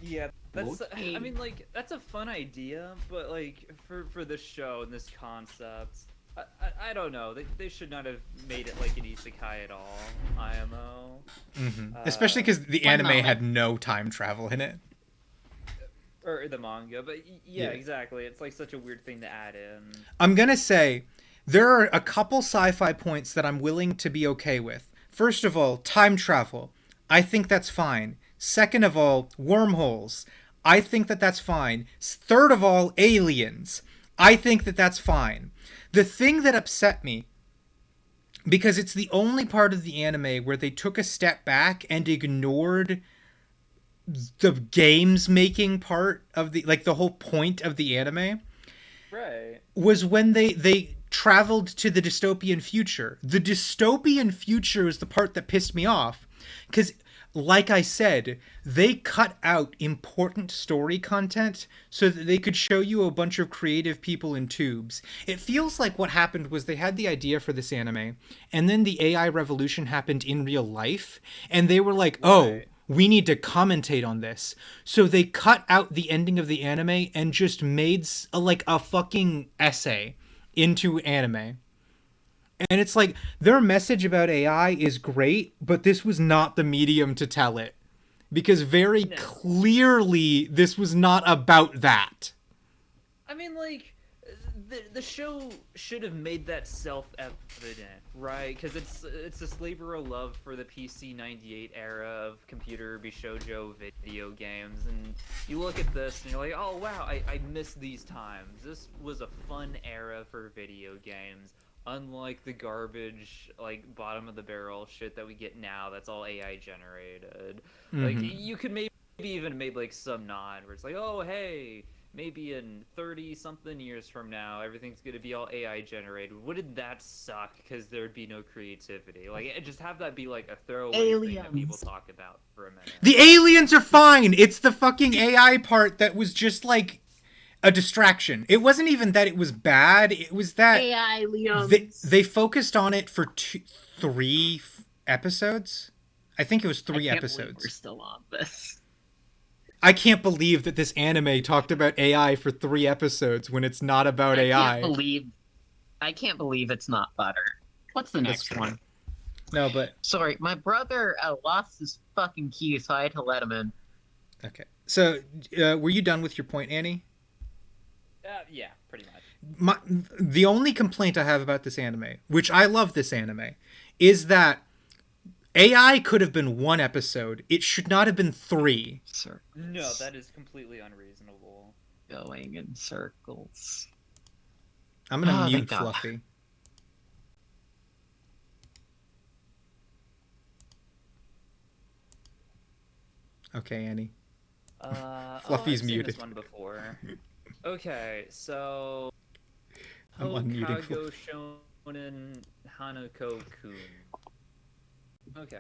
Yeah, that's. Okay. I mean, like that's a fun idea, but like for the show and this concept, I don't know. They should not have made it like an isekai at all. IMO. Especially because the one anime moment. had no time travel in it. Or the manga, but yeah, Yeah. exactly. It's like such a weird thing to add in. I'm gonna say there are a couple sci-fi points that I'm willing to be okay with. First of all, time travel. I think that's fine. Second of all, wormholes. I think that that's fine. Third of all, aliens. I think that that's fine. The thing that upset me, because it's the only part of the anime where they took a step back and ignored the games making part of the whole point of the anime, Right. was when they traveled to the dystopian future. The dystopian future is the part that pissed me off, because like I said, they cut out important story content so that they could show you a bunch of creative people in tubes. It feels like what happened was they had the idea for this anime, and then the AI revolution happened in real life, and they were like, oh, Right. we need to commentate on this. So they cut out the ending of the anime and just made like a fucking essay into anime. And it's like, their message about AI is great, but this was not the medium to tell it. Because very No. clearly, this was not about that. I mean, like, the show should have made that self-evident, right? Because it's this labor of love for the PC 98 era of computer bishoujo video games, and you look at this and you're like, oh wow, I miss these times. This was a fun era for video games, unlike the garbage, like, bottom of the barrel shit that we get now that's all AI generated. Like, you could maybe even made like some nod where it's like, oh hey, maybe in 30-something years from now, everything's gonna be all AI generated. Wouldn't that suck? Because there'd be no creativity. Like, just have that be like a throwaway thing that people Aliens. talk about for a minute. The aliens are fine. It's the fucking AI part that was just like a distraction. It wasn't even that it was bad. It was that AI Leon. they focused on it for three episodes. I think it was three We're episodes. still on this. I can't believe that this anime talked about AI for 3 episodes when it's not about AI. I can't believe it's not butter. What's the next one? No, but Sorry, my brother lost his fucking key, so I had to let him in. okay. So, were you done with your point, Annie? Yeah, pretty much. The only complaint I have about this anime, which I love this anime, is that AI could have been 1 episode. It should not have been 3. Circles. No, that is completely unreasonable. Going in circles. I'm gonna Oh, mute thank God. Fluffy. Okay, Annie. I've Fluffy's seen muted. this one before. Okay, so I'm unmuting Hokago Hanako-kun. Okay.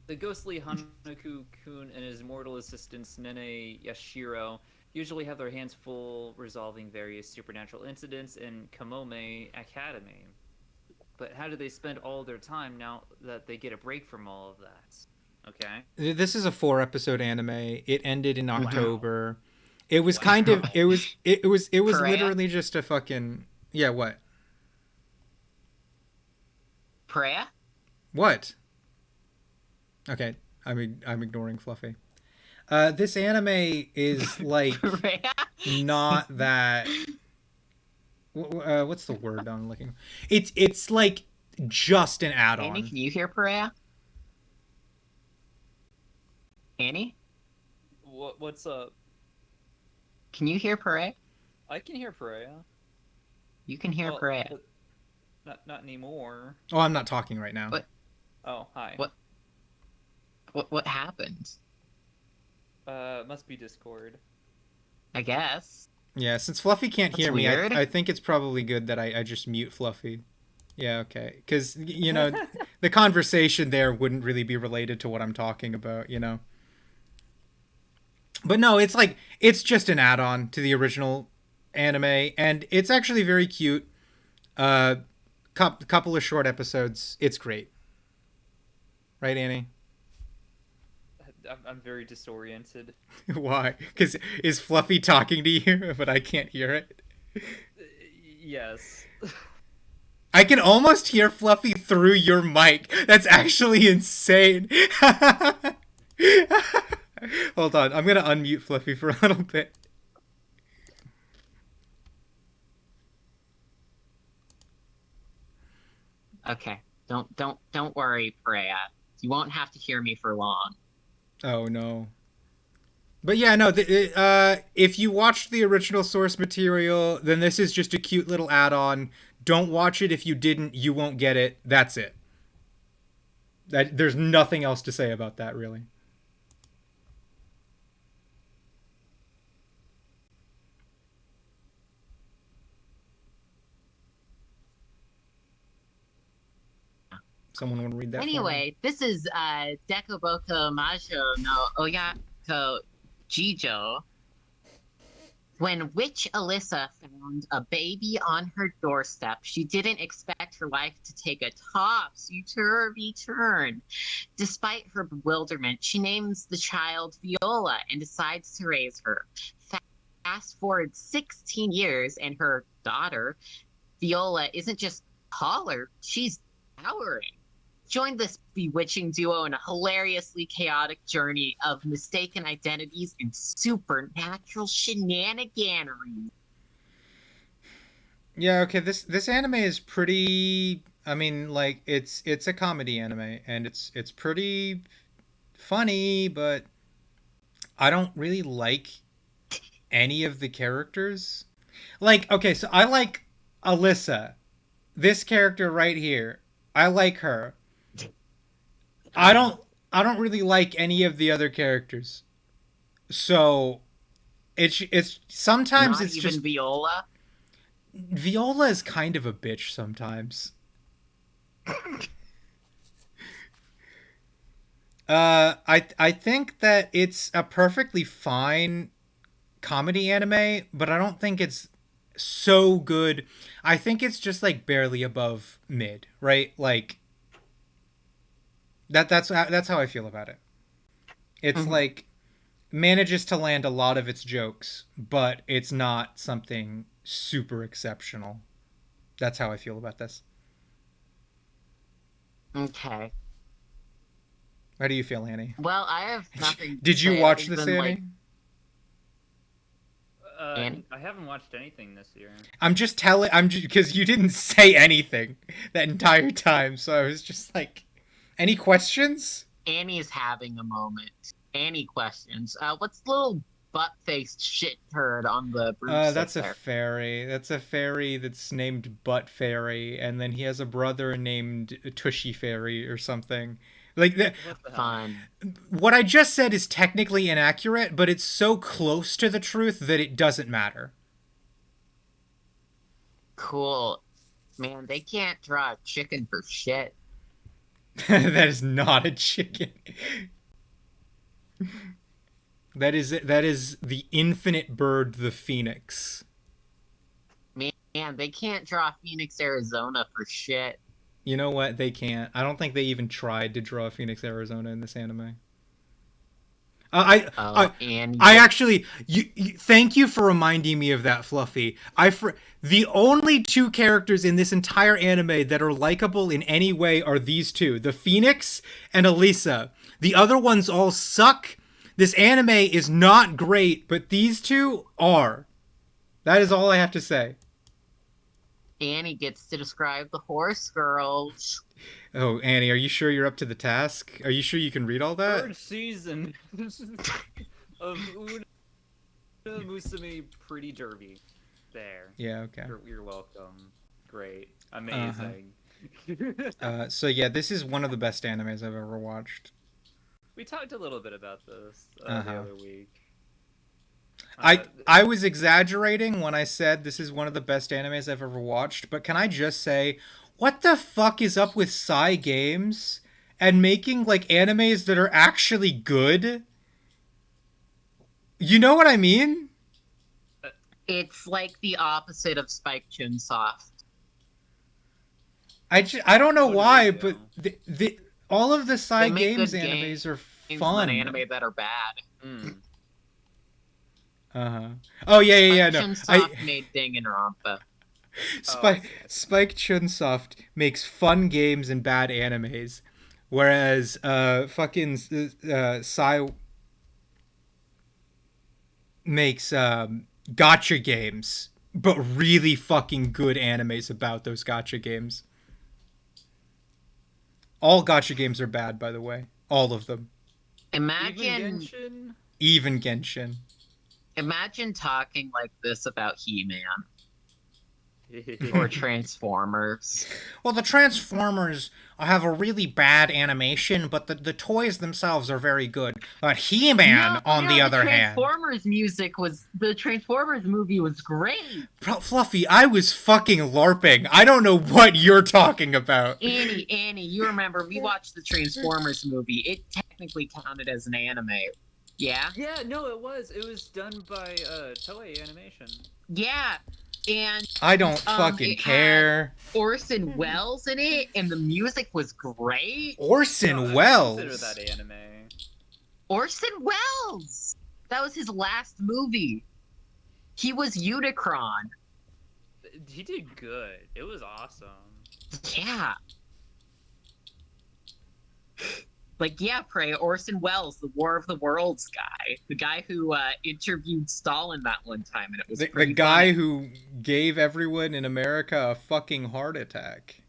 The ghostly Hanako-kun and his mortal assistants Nene Yashiro usually have their hands full resolving various supernatural incidents in Kamome Academy. But how do they spend all their time now that they get a break from all of that? Okay. This is a 4-episode anime. It ended in October. Wow. It was kind of it was Perea? literally just a fucking what? Perea? What? Okay, I'm ignoring Fluffy. This anime is like Perea? not that. What's the word I'm looking? It's like just an Annie, add-on. can you hear Perea? Annie? What's up? Can you hear Perea? I can hear Perea. You can hear Perea. Not anymore. Oh, I'm not talking right now. What? Oh, hi. What happened? Must be Discord. I guess. Yeah, since Fluffy can't That's hear weird. me, I think it's probably good that I just mute Fluffy. Yeah, okay. Because, the conversation there wouldn't really be related to what I'm talking about, But no, it's just an add-on to the original anime, and it's actually very cute. Couple of short episodes. It's great. Right, Annie? I'm very disoriented. Why? Because is Fluffy talking to you, but I can't hear it? Yes. I can almost hear Fluffy through your mic. That's actually insane. Hold on. I'm going to unmute Fluffy for a little bit. Okay. Don't worry, Perea. You won't have to hear me for long. Oh, no. But yeah, no, if you watched the original source material, then this is just a cute little add-on. Don't watch it if you didn't. You won't get it. That's it. There's nothing else to say about that, really. Someone want to read that? Anyway, this is Dekoboko Majo no Oyako Jijo. When witch Alyssa found a baby on her doorstep, she didn't expect her life to take a topsy-turvy turn. Despite her bewilderment, she names the child Viola and decides to raise her. Fast forward 16 years, and her daughter, Viola, isn't just taller, she's towering. Join this bewitching duo in a hilariously chaotic journey of mistaken identities and supernatural shenaniganery. Yeah, okay, this anime is pretty, I mean, like, it's a comedy anime, and it's pretty funny, but I don't really like any of the characters. Like, okay, so I like Alyssa. This character right here. I like her. I don't really like any of the other characters. So it's sometimes Not it's even just Viola. Viola is kind of a bitch sometimes. I think that it's a perfectly fine comedy anime, but I don't think it's so good. I think it's just like barely above mid, right? Like that's how I feel about it. It's like manages to land a lot of its jokes, but it's not something super exceptional. That's how I feel about this. Okay. How do you feel, Annie? Well, I have nothing. to Did you say watch other this, than, Annie? Annie? I haven't watched anything this year. I'm just because you didn't say anything that entire time, so I was just like, any questions? Annie's having a moment. Annie questions. What's the little butt-faced shit turd on the broomstick That's a there? fairy. That's a fairy that's named Butt Fairy, and then he has a brother named Tushy Fairy or something. Like that. What the hell? Fun. What I just said is technically inaccurate, but it's so close to the truth that it doesn't matter. Cool. Man, they can't draw a chicken for shit. That is not a chicken. That is the infinite bird, the phoenix. Man, they can't draw Phoenix, Arizona for shit. You know what? They can't. I don't think they even tried to draw Phoenix, Arizona in this anime. And I actually, thank you for reminding me of that, Fluffy. The only two characters in this entire anime that are likable in any way are these two, the Phoenix and Elisa. The other ones all suck. This anime is not great, but these two are. That is all I have to say. Annie gets to describe the horse girls. Oh, Annie, are you sure you're up to the task? Are you sure you can read all that? Third season of Una Musume Pretty Derby. There. Yeah, okay. You're welcome. Great. Amazing. So yeah, this is one of the best animes I've ever watched. We talked a little bit about this the other week. I was exaggerating when I said this is one of the best animes I've ever watched, but can I just say, what the fuck is up with Psy Games and making like animes that are actually good? You know what I mean? It's like the opposite of Spike Chunsoft. I don't know What do why, they but do? all of the Psy They make Games good animes are Games fun. and anime that are bad. Oh yeah. No, Chunsoft made Danganronpa. Spike Chunsoft makes fun games and bad animes, whereas fucking Psy makes gotcha games, but really fucking good animes about those gotcha games. All gotcha games are bad, by the way. All of them. Even Genshin. Imagine talking like this about He-Man. Or Transformers. Well, the Transformers have a really bad animation, but the toys themselves are very good. But He-Man, on the other hand... The Transformers movie was great! Fluffy, I was fucking LARPing. I don't know what you're talking about. Annie, you remember, we watched the Transformers movie. It technically counted as an anime. Yeah? Yeah, no, it was. It was done by Toei Animation. Yeah, and I don't fucking care. Orson Welles in it, and the music was great. Orson Welles? I consider that anime. Orson Welles! That was his last movie. He was Unicron. He did good. It was awesome. Yeah. Like, yeah, Prey, Orson Welles, the War of the Worlds guy. The guy who interviewed Stalin that one time, and it was the guy who gave everyone in America a fucking heart attack.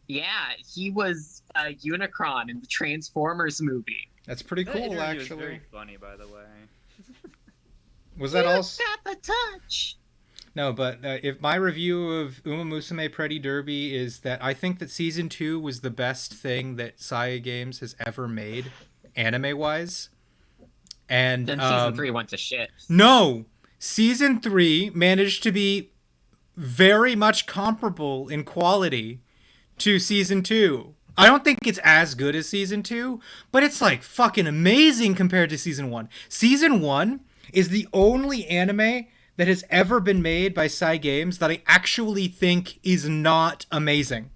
Yeah, he was Unicron in the Transformers movie. That's pretty cool, actually. Was very funny, by the way. Was that also? Got the touch. No, but if my review of Uma Musume Pretty Derby is that I think that season 2 was the best thing that Saia Games has ever made, anime-wise. And then season 3 went to shit. No! Season 3 managed to be very much comparable in quality to season 2. I don't think it's as good as season 2, but it's like fucking amazing compared to season 1. Season 1 is the only anime that has ever been made by Psy Games that I actually think is not amazing,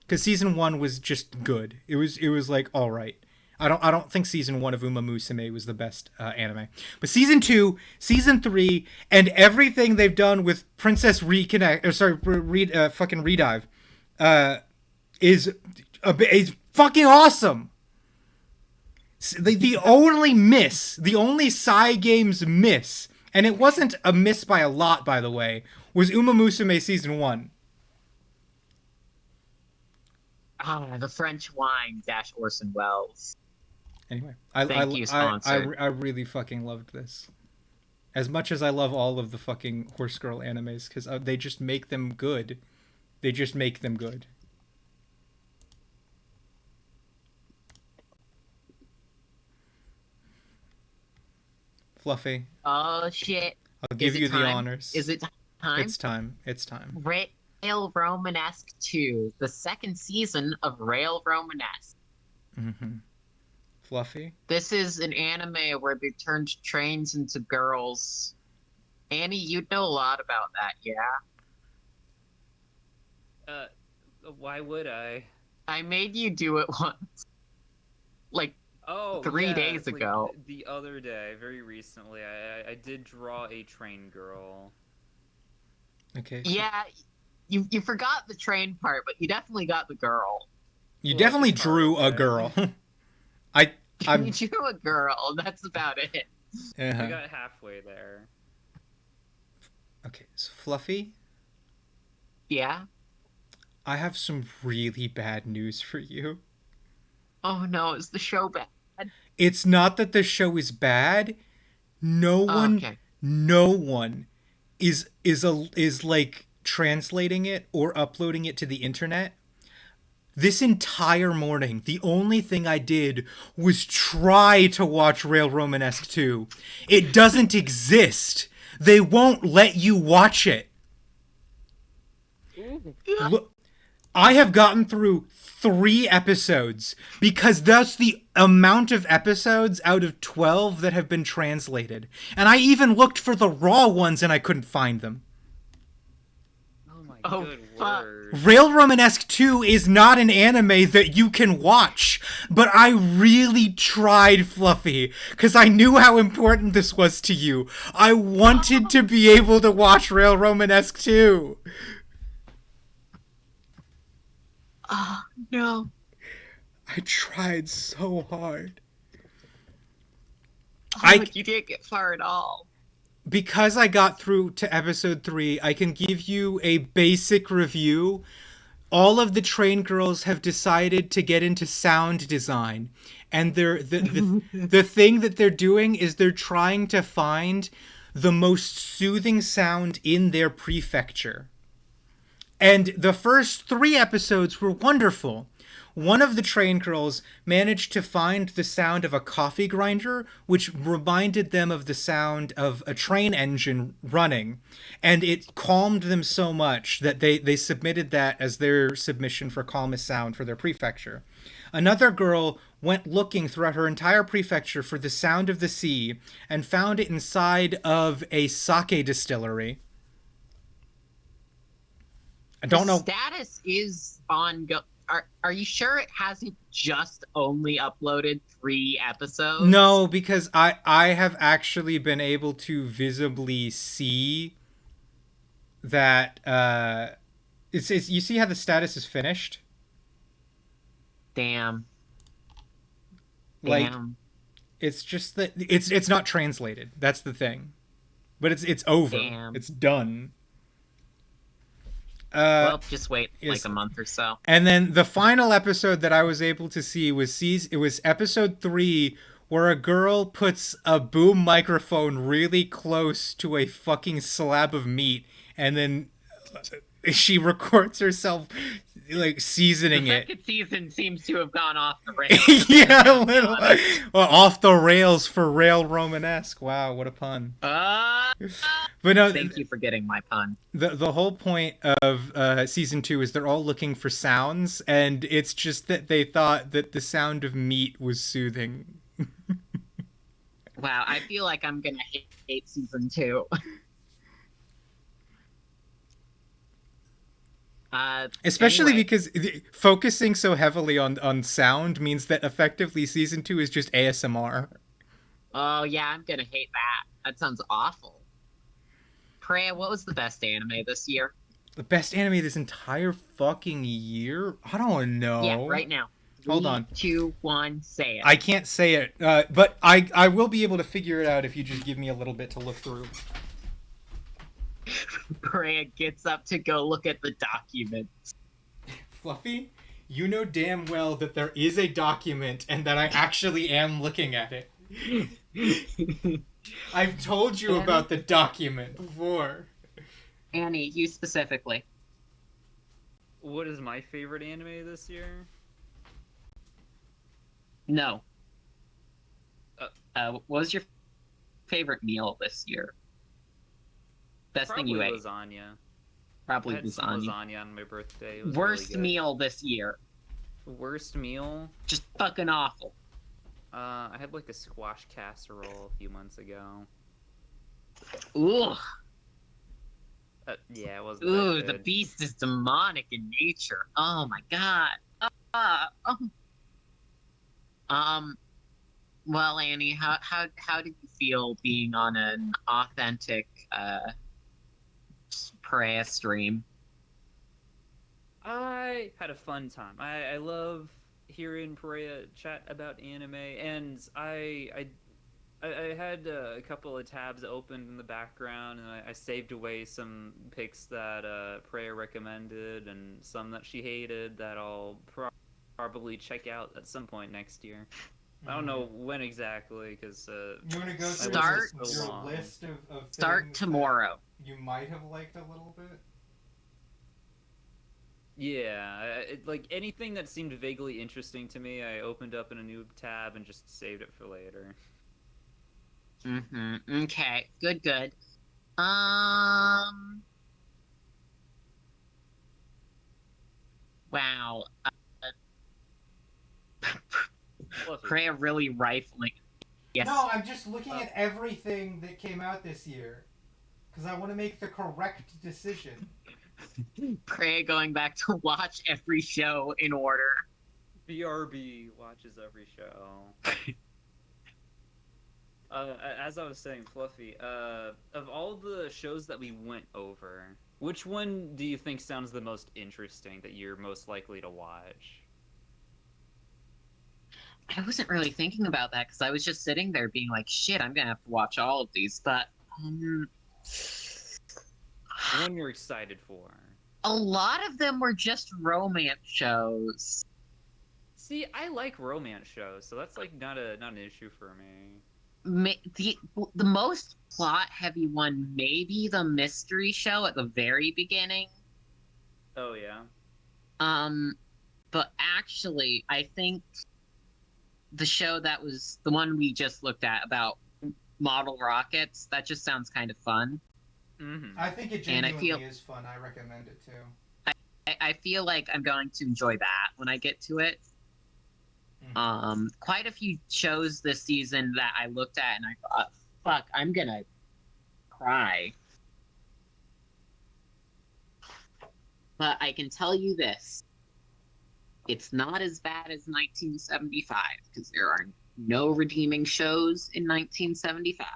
because season 1 was just good. It was like all right. I don't think season 1 of Uma Musume was the best anime, but season 2, season 3, and everything they've done with Princess Reconnect, fucking Redive, is fucking awesome. The only Psy Games miss. And it wasn't a miss by a lot, by the way, was Uma Musume Season 1. The French wine - Orson Welles. Anyway, Thank you, sponsor. I really fucking loved this. As much as I love all of the fucking Horse Girl animes, because they just make them good. They just make them good. Fluffy. Oh shit! I'll give you the honors. Is it time? It's time. It's time. Rail Romanesque 2, the second season of Rail Romanesque. Mm-hmm. Fluffy? This is an anime where they turned trains into girls. Annie, you'd know a lot about that, yeah? Why would I? I made you do it once. Like, Oh, 3 yeah, days like, ago. the other day, very recently, I did draw a train girl. Okay. So Yeah, you forgot the train part, but you definitely got the girl. you Well, definitely it's part drew of a it. girl. You I'm drew a girl, that's about it. I uh-huh. got halfway there. Okay, so Fluffy, Yeah? I have some really bad news for you. Oh no, is the show bad? It's not that the show is bad. No Oh, one okay. no one is like translating it or uploading it to the internet. This entire morning, the only thing I did was try to watch Rail Romanesque 2. It doesn't exist. They won't let you watch it. Look, I have gotten through 3 episodes because that's the amount of episodes out of 12 that have been translated. And I even looked for the raw ones and I couldn't find them. Oh my Oh, good fuck. word. Rail Romanesque 2 is not an anime that you can watch, but I really tried, Fluffy, because I knew how important this was to you. I wanted to be able to watch Rail Romanesque 2. Oh no. I tried so hard. Oh, but you didn't get far at all. Because I got through to episode 3, I can give you a basic review. All of the train girls have decided to get into sound design, and the thing that they're doing is they're trying to find the most soothing sound in their prefecture. And the first 3 episodes were wonderful. One of the train girls managed to find the sound of a coffee grinder, which reminded them of the sound of a train engine running. And it calmed them so much that they submitted that as their submission for calmest sound for their prefecture. Another girl went looking throughout her entire prefecture for the sound of the sea and found it inside of a sake distillery. I don't know. Status is ongoing. Are you sure it hasn't just only uploaded 3 episodes? No, because I have actually been able to visibly see that it's you see how the status is finished? Damn. Like Damn. it's just that it's not translated. That's the thing. But it's over. Damn. It's done. Well, just wait like is- a month or so. And then the final episode that I was able to see was episode 3, where a girl puts a boom microphone really close to a fucking slab of meat, and then she records herself like seasoning The it. second season seems to have gone off the rails. Yeah, a little well, off the rails for Rail Romanesque. Wow, what a pun! But no, Thank you for getting my pun. the whole point of season 2 is they're all looking for sounds, and it's just that they thought that the sound of meat was soothing. Wow, I feel like I'm gonna hate season 2. Especially Anyway. because focusing so heavily on sound means that effectively season 2 is just ASMR. Oh yeah, I'm gonna hate that. That sounds awful. Freya, what was the best anime this year? The best anime this entire fucking year? I don't know. Yeah, right now. Hold 3, on. 2, 1, say it. I can't say it, but I will be able to figure it out if you just give me a little bit to look through. Freya gets up to go look at the document. Fluffy, you know damn well that there is a document and that I actually am looking at it. I've told you Annie? about the document before. Annie, you specifically. What is my favorite anime this year? No. What was your favorite meal this year? Best thing you Probably ate. lasagna. Probably I had some lasagna. lasagna on my birthday. It was Worst really good. meal this year. Worst meal? Just fucking awful. I had like a squash casserole a few months ago. Ugh. Yeah, it wasn't Ooh, that the good. beast is demonic in nature. Oh my god. Oh. Well, Annie, how did you feel being on an authentic Parea stream? I had a fun time. I love hearing Perea chat about anime, and I had a couple of tabs opened in the background, and I saved away some pics that Perea recommended, and some that she hated that I'll probably check out at some point next year. I don't know when exactly, because You want to go through Start- your long. list of Start things tomorrow. that you might have liked a little bit? Yeah, like anything that seemed vaguely interesting to me, I opened up in a new tab and just saved it for later. Mm-hmm. Okay. Good. Wow. Fluffy. Parea really rifling. Yes. No, I'm just looking at everything that came out this year. Because I want to make the correct decision. Parea going back to watch every show in order. BRB watches every show. As I was saying, Fluffy, of all the shows that we went over, which one do you think sounds the most interesting that you're most likely to watch? I wasn't really thinking about that because I was just sitting there being like, shit, I'm gonna have to watch all of these. But The one you're excited for? a lot of them were just romance shows. See, I like romance shows, so that's like not an issue for me. The most plot heavy one, maybe the mystery show at the very beginning. Oh yeah. But actually, I think the show that was the one we just looked at about model rockets, that just sounds kind of fun. Mm-hmm. I think it And I genuinely feel- is fun. I recommend it too. I feel like I'm going to enjoy that when I get to it. Quite a few shows this season that I looked at and I thought, fuck, I'm gonna cry. But I can tell you this. It's not as bad as 1975, because there are no redeeming shows in 1975.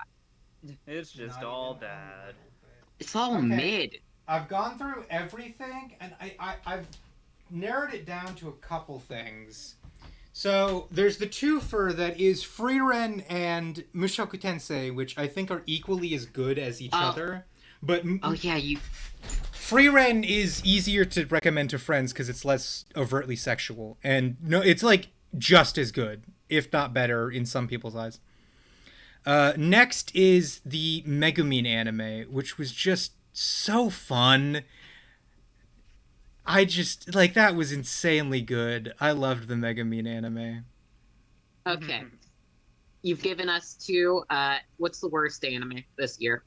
It's just Not all even a bad. little bit. It's all Okay. mid. I've gone through everything, and I've narrowed it down to a couple things. So there's the twofer that is Frieren and Mushoku Tensei, which I think are equally as good as each other. But Oh yeah, you. Frieren is easier to recommend to friends because it's less overtly sexual, and no, it's like just as good, if not better, in some people's eyes. Next is the Megumin anime, which was just so fun. I just like that was insanely good. I loved the Megumin anime. Okay. You've given us two. What's the worst anime this year?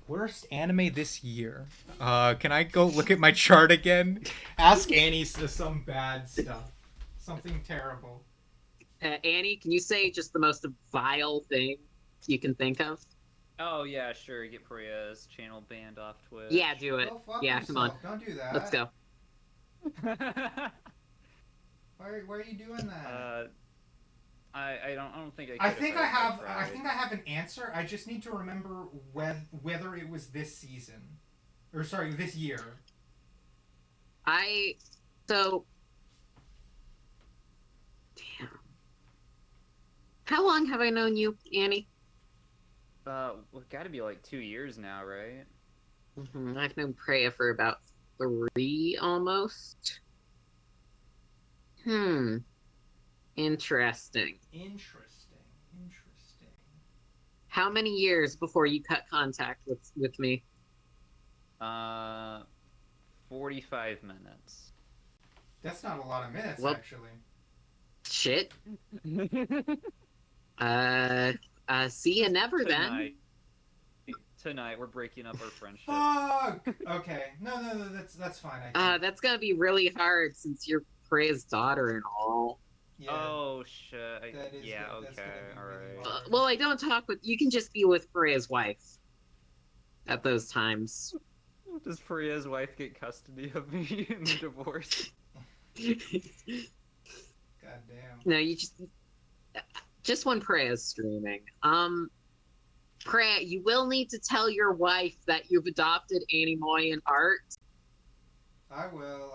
Worst anime this year. Can I go look at my chart again? Ask Annie some bad stuff. Something terrible. Annie, can you say just the most vile thing you can think of? Oh yeah, sure. Get Priya's channel banned off Twitch. Yeah, do it. Oh, fuck Yeah, yourself. come on. Don't do that. Let's go. Why are you doing that? I don't think I. Could I think I have. tried. I think I have an answer. I just need to remember whether it was this season, or sorry, this year. So. Damn. How long have I known you, Annie? Well, gotta be like 2 years now, right? I've known Preya for about 3 almost. Interesting. Interesting. How many years before you cut contact with me? 45 minutes. That's not a lot of minutes, Well- actually. Shit. See you never then. Tonight we're breaking up our friendship. Fuck. Okay. No, that's fine. I think. That's gonna be really hard since you're Freya's daughter and all. Yeah. Oh shit. That is Yeah. good. That's Okay. gonna be really All right. hard. Well, I don't talk with. You can just be with Freya's wife. At those times. Does Freya's wife get custody of me in the divorce? God damn. No, you just when Freya's streaming. Freya, you will need to tell your wife that you've adopted Animoyan art. I will.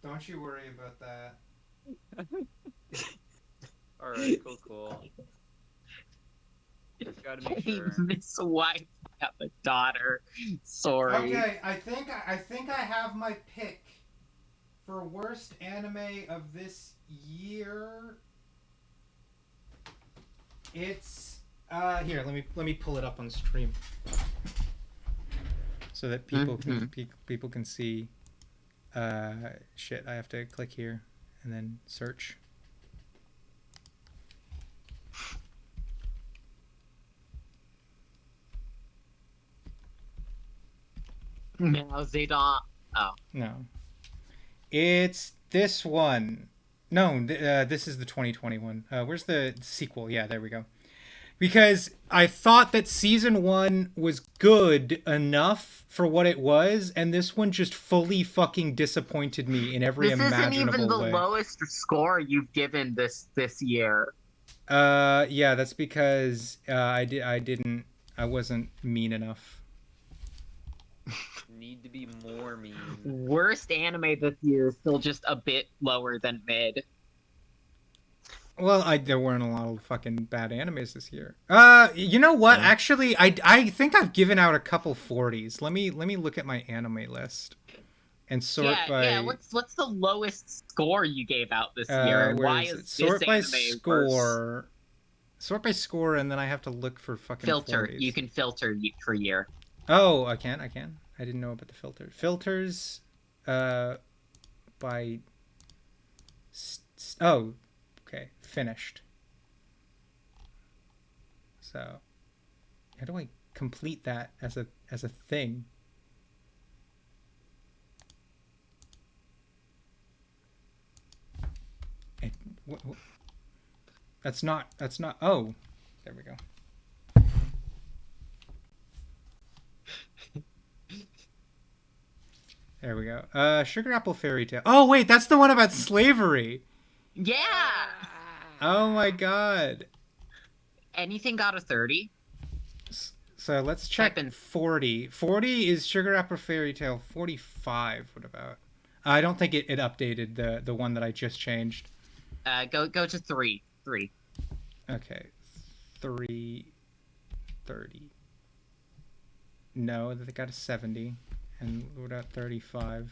Don't you worry about that. All right. Cool. Gotta make sure. Miss Wife, I have a daughter. Sorry. Okay, I think I have my pick for worst anime of this year. It's here. Let me pull it up on stream so that people can see. Shit, I have to click here and then search. No, they don't. Oh. No. It's this one. No, this is the 2021. Where's the sequel? Yeah, there we go. Because I thought that season 1 was good enough for what it was, and this one just fully fucking disappointed me in every imaginable way. This isn't even the lowest score you've given this year. Yeah, that's because I wasn't mean enough. Need to be more mean. Worst anime this year is still just a bit lower than mid. Well, there weren't a lot of fucking bad animes this year. You know what? Yeah. Actually, I think I've given out a couple 40s. Let me look at my anime list and sort by. Yeah. What's the lowest score you gave out this year? And where why is is it? Sort this by anime score. worse? Sort by score, and then I have to look for fucking Filter. 40s. You can filter for year. Oh, I can. I didn't know about the filter. Filters, by. Oh, okay. Finished. So, how do I complete that as a thing? And what? That's not. Oh, there we go. There we go. Sugar Apple Fairy Tale. Oh wait, that's the one about slavery. Yeah. Oh my god. Anything got a 30? So let's check Type in 40. 40 is Sugar Apple Fairy Tale. 45. What about? I don't think it updated the one that I just changed. Go to 3. 3. Okay. 330. No, they got a 70. And what about 35?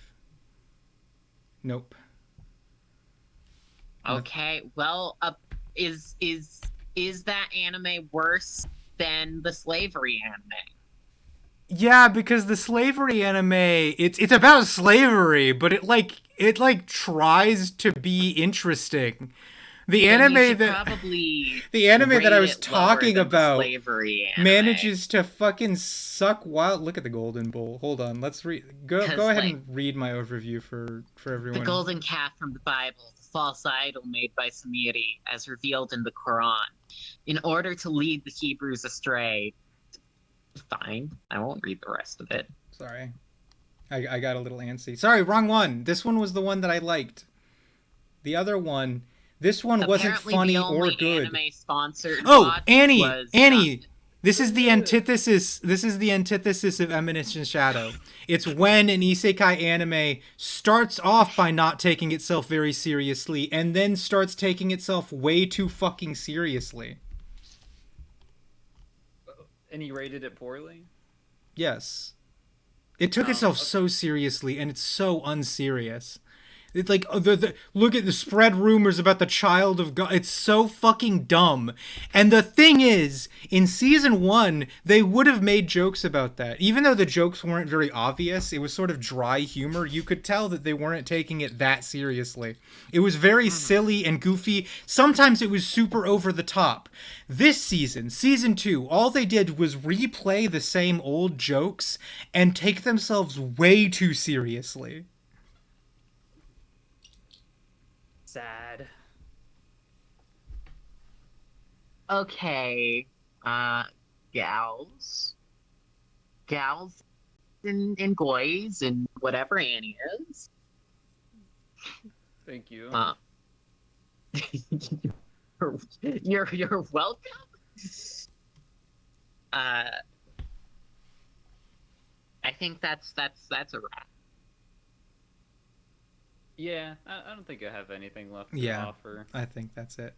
Nope. Okay. Well, is that anime worse than the slavery anime? Yeah, because the slavery anime, it's about slavery, but it tries to be interesting. The Then anime you should that probably the anime that I rate was it lower talking than the about slavery anime. manages to fucking suck wild. Look at the Golden Bull. Hold on, let's go 'Cause, ahead like, and read my overview for everyone. The golden calf from the Bible, the false idol made by Samiri, as revealed in the Quran, in order to lead the Hebrews astray. Fine, I won't read the rest of it. Sorry, I got a little antsy. Sorry, wrong one. This one was the one that I liked. The other one. This one wasn't Apparently funny the or only good. Anime sponsored Oh, watch Annie! was Annie! This is the antithesis. This is the antithesis of Eminence Shadow. It's when an isekai anime starts off by not taking itself very seriously, and then starts taking itself way too fucking seriously. And he rated it poorly? Yes, it took itself okay. so seriously, and it's so unserious. It's like look at the spread rumors about the child of God. It's so fucking dumb. And the thing is, in season 1, they would have made jokes about that. Even though the jokes weren't very obvious, it was sort of dry humor. You could tell that they weren't taking it that seriously. It was very silly and goofy. Sometimes it was super over the top. This season, season 2, all they did was replay the same old jokes and take themselves way too seriously. Sad. Okay, gals and boys and whatever Annie is. Thank you. You're welcome. I think that's a wrap. Yeah, I don't think I have anything left to Yeah. offer. I think that's it.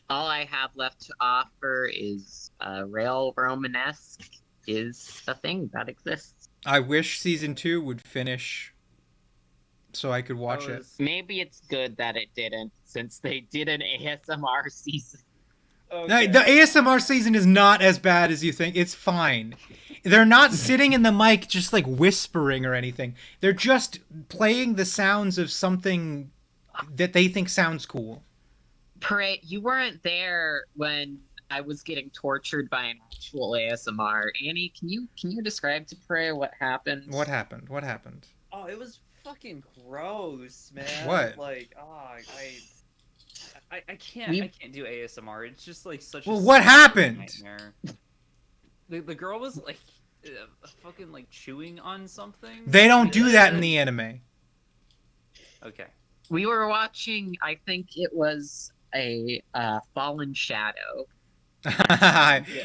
All I have left to offer is Rail Romanesque is a thing that exists. I wish season 2 would finish so I could watch it. Maybe it's good that it didn't, since they did an ASMR season. Okay. The ASMR season is not as bad as you think. It's fine. They're not sitting in the mic just like whispering or anything. They're just playing the sounds of something that they think sounds cool. Parade, you weren't there when I was getting tortured by an actual ASMR. Annie, can you describe to Parade what happened? What happened? What happened? Oh, it was fucking gross, man. What? Like, I can't. We- I can't do ASMR. It's just like such. Well, a what scary happened? nightmare. The girl was like, fucking like chewing on something. They don't do that in the anime. Okay. We were watching, I think it was a Fallen Shadow.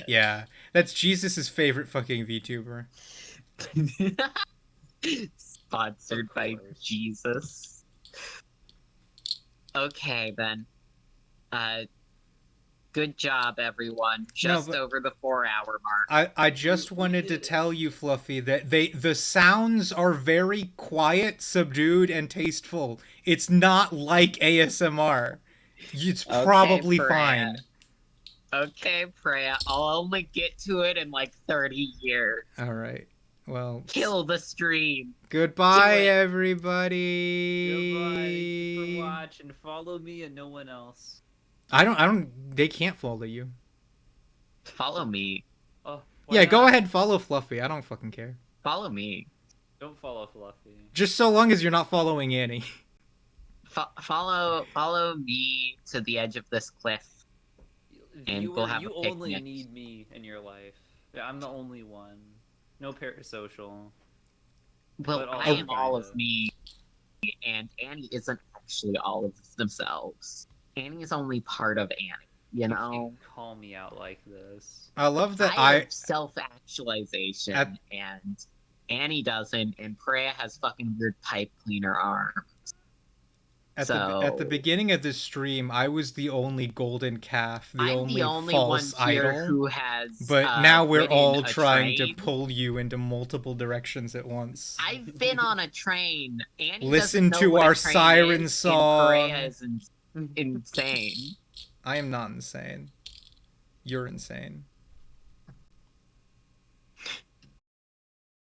Yeah, that's Jesus' favorite fucking VTuber. Sponsored Of by course. Jesus. Okay, then. Good job, everyone. Just but- over the 4-hour mark. I just wanted to tell you, Fluffy, that the sounds are very quiet, subdued, and tasteful. It's not like ASMR. It's Okay, probably Freya. fine. Okay, Freya, I'll only get to it in like 30 years. All right. Well, Kill the stream. goodbye, Do it. everybody. Goodbye. Thank you for watching. Follow me and no one else. I don't. They can't follow you. Follow me. Oh. why Yeah, go not? ahead, follow Fluffy. I don't fucking care. Follow me. Don't follow Fluffy. Just so long as you're not following Annie. Follow me to the edge of this cliff. And Viewer, we'll have you a only picnic. need me in your life. Yeah, I'm the only one. No parasocial. Well, But I also am all kinda. of me, and Annie isn't actually all of themselves. Annie is only part of Annie, you You know? can't call me out like this. I love that I have self-actualization, At- and Annie doesn't, and Freya has fucking weird pipe cleaner arm. At the So- beginning of this stream, I was the only golden calf, the I'm only the only false one here idol. who has. But now we're ridden all a trying train. to pull you into multiple directions at once. I've been on a train. Annie Listen doesn't know to what a our train siren is, song. And Freya is insane. I am not insane. You're insane.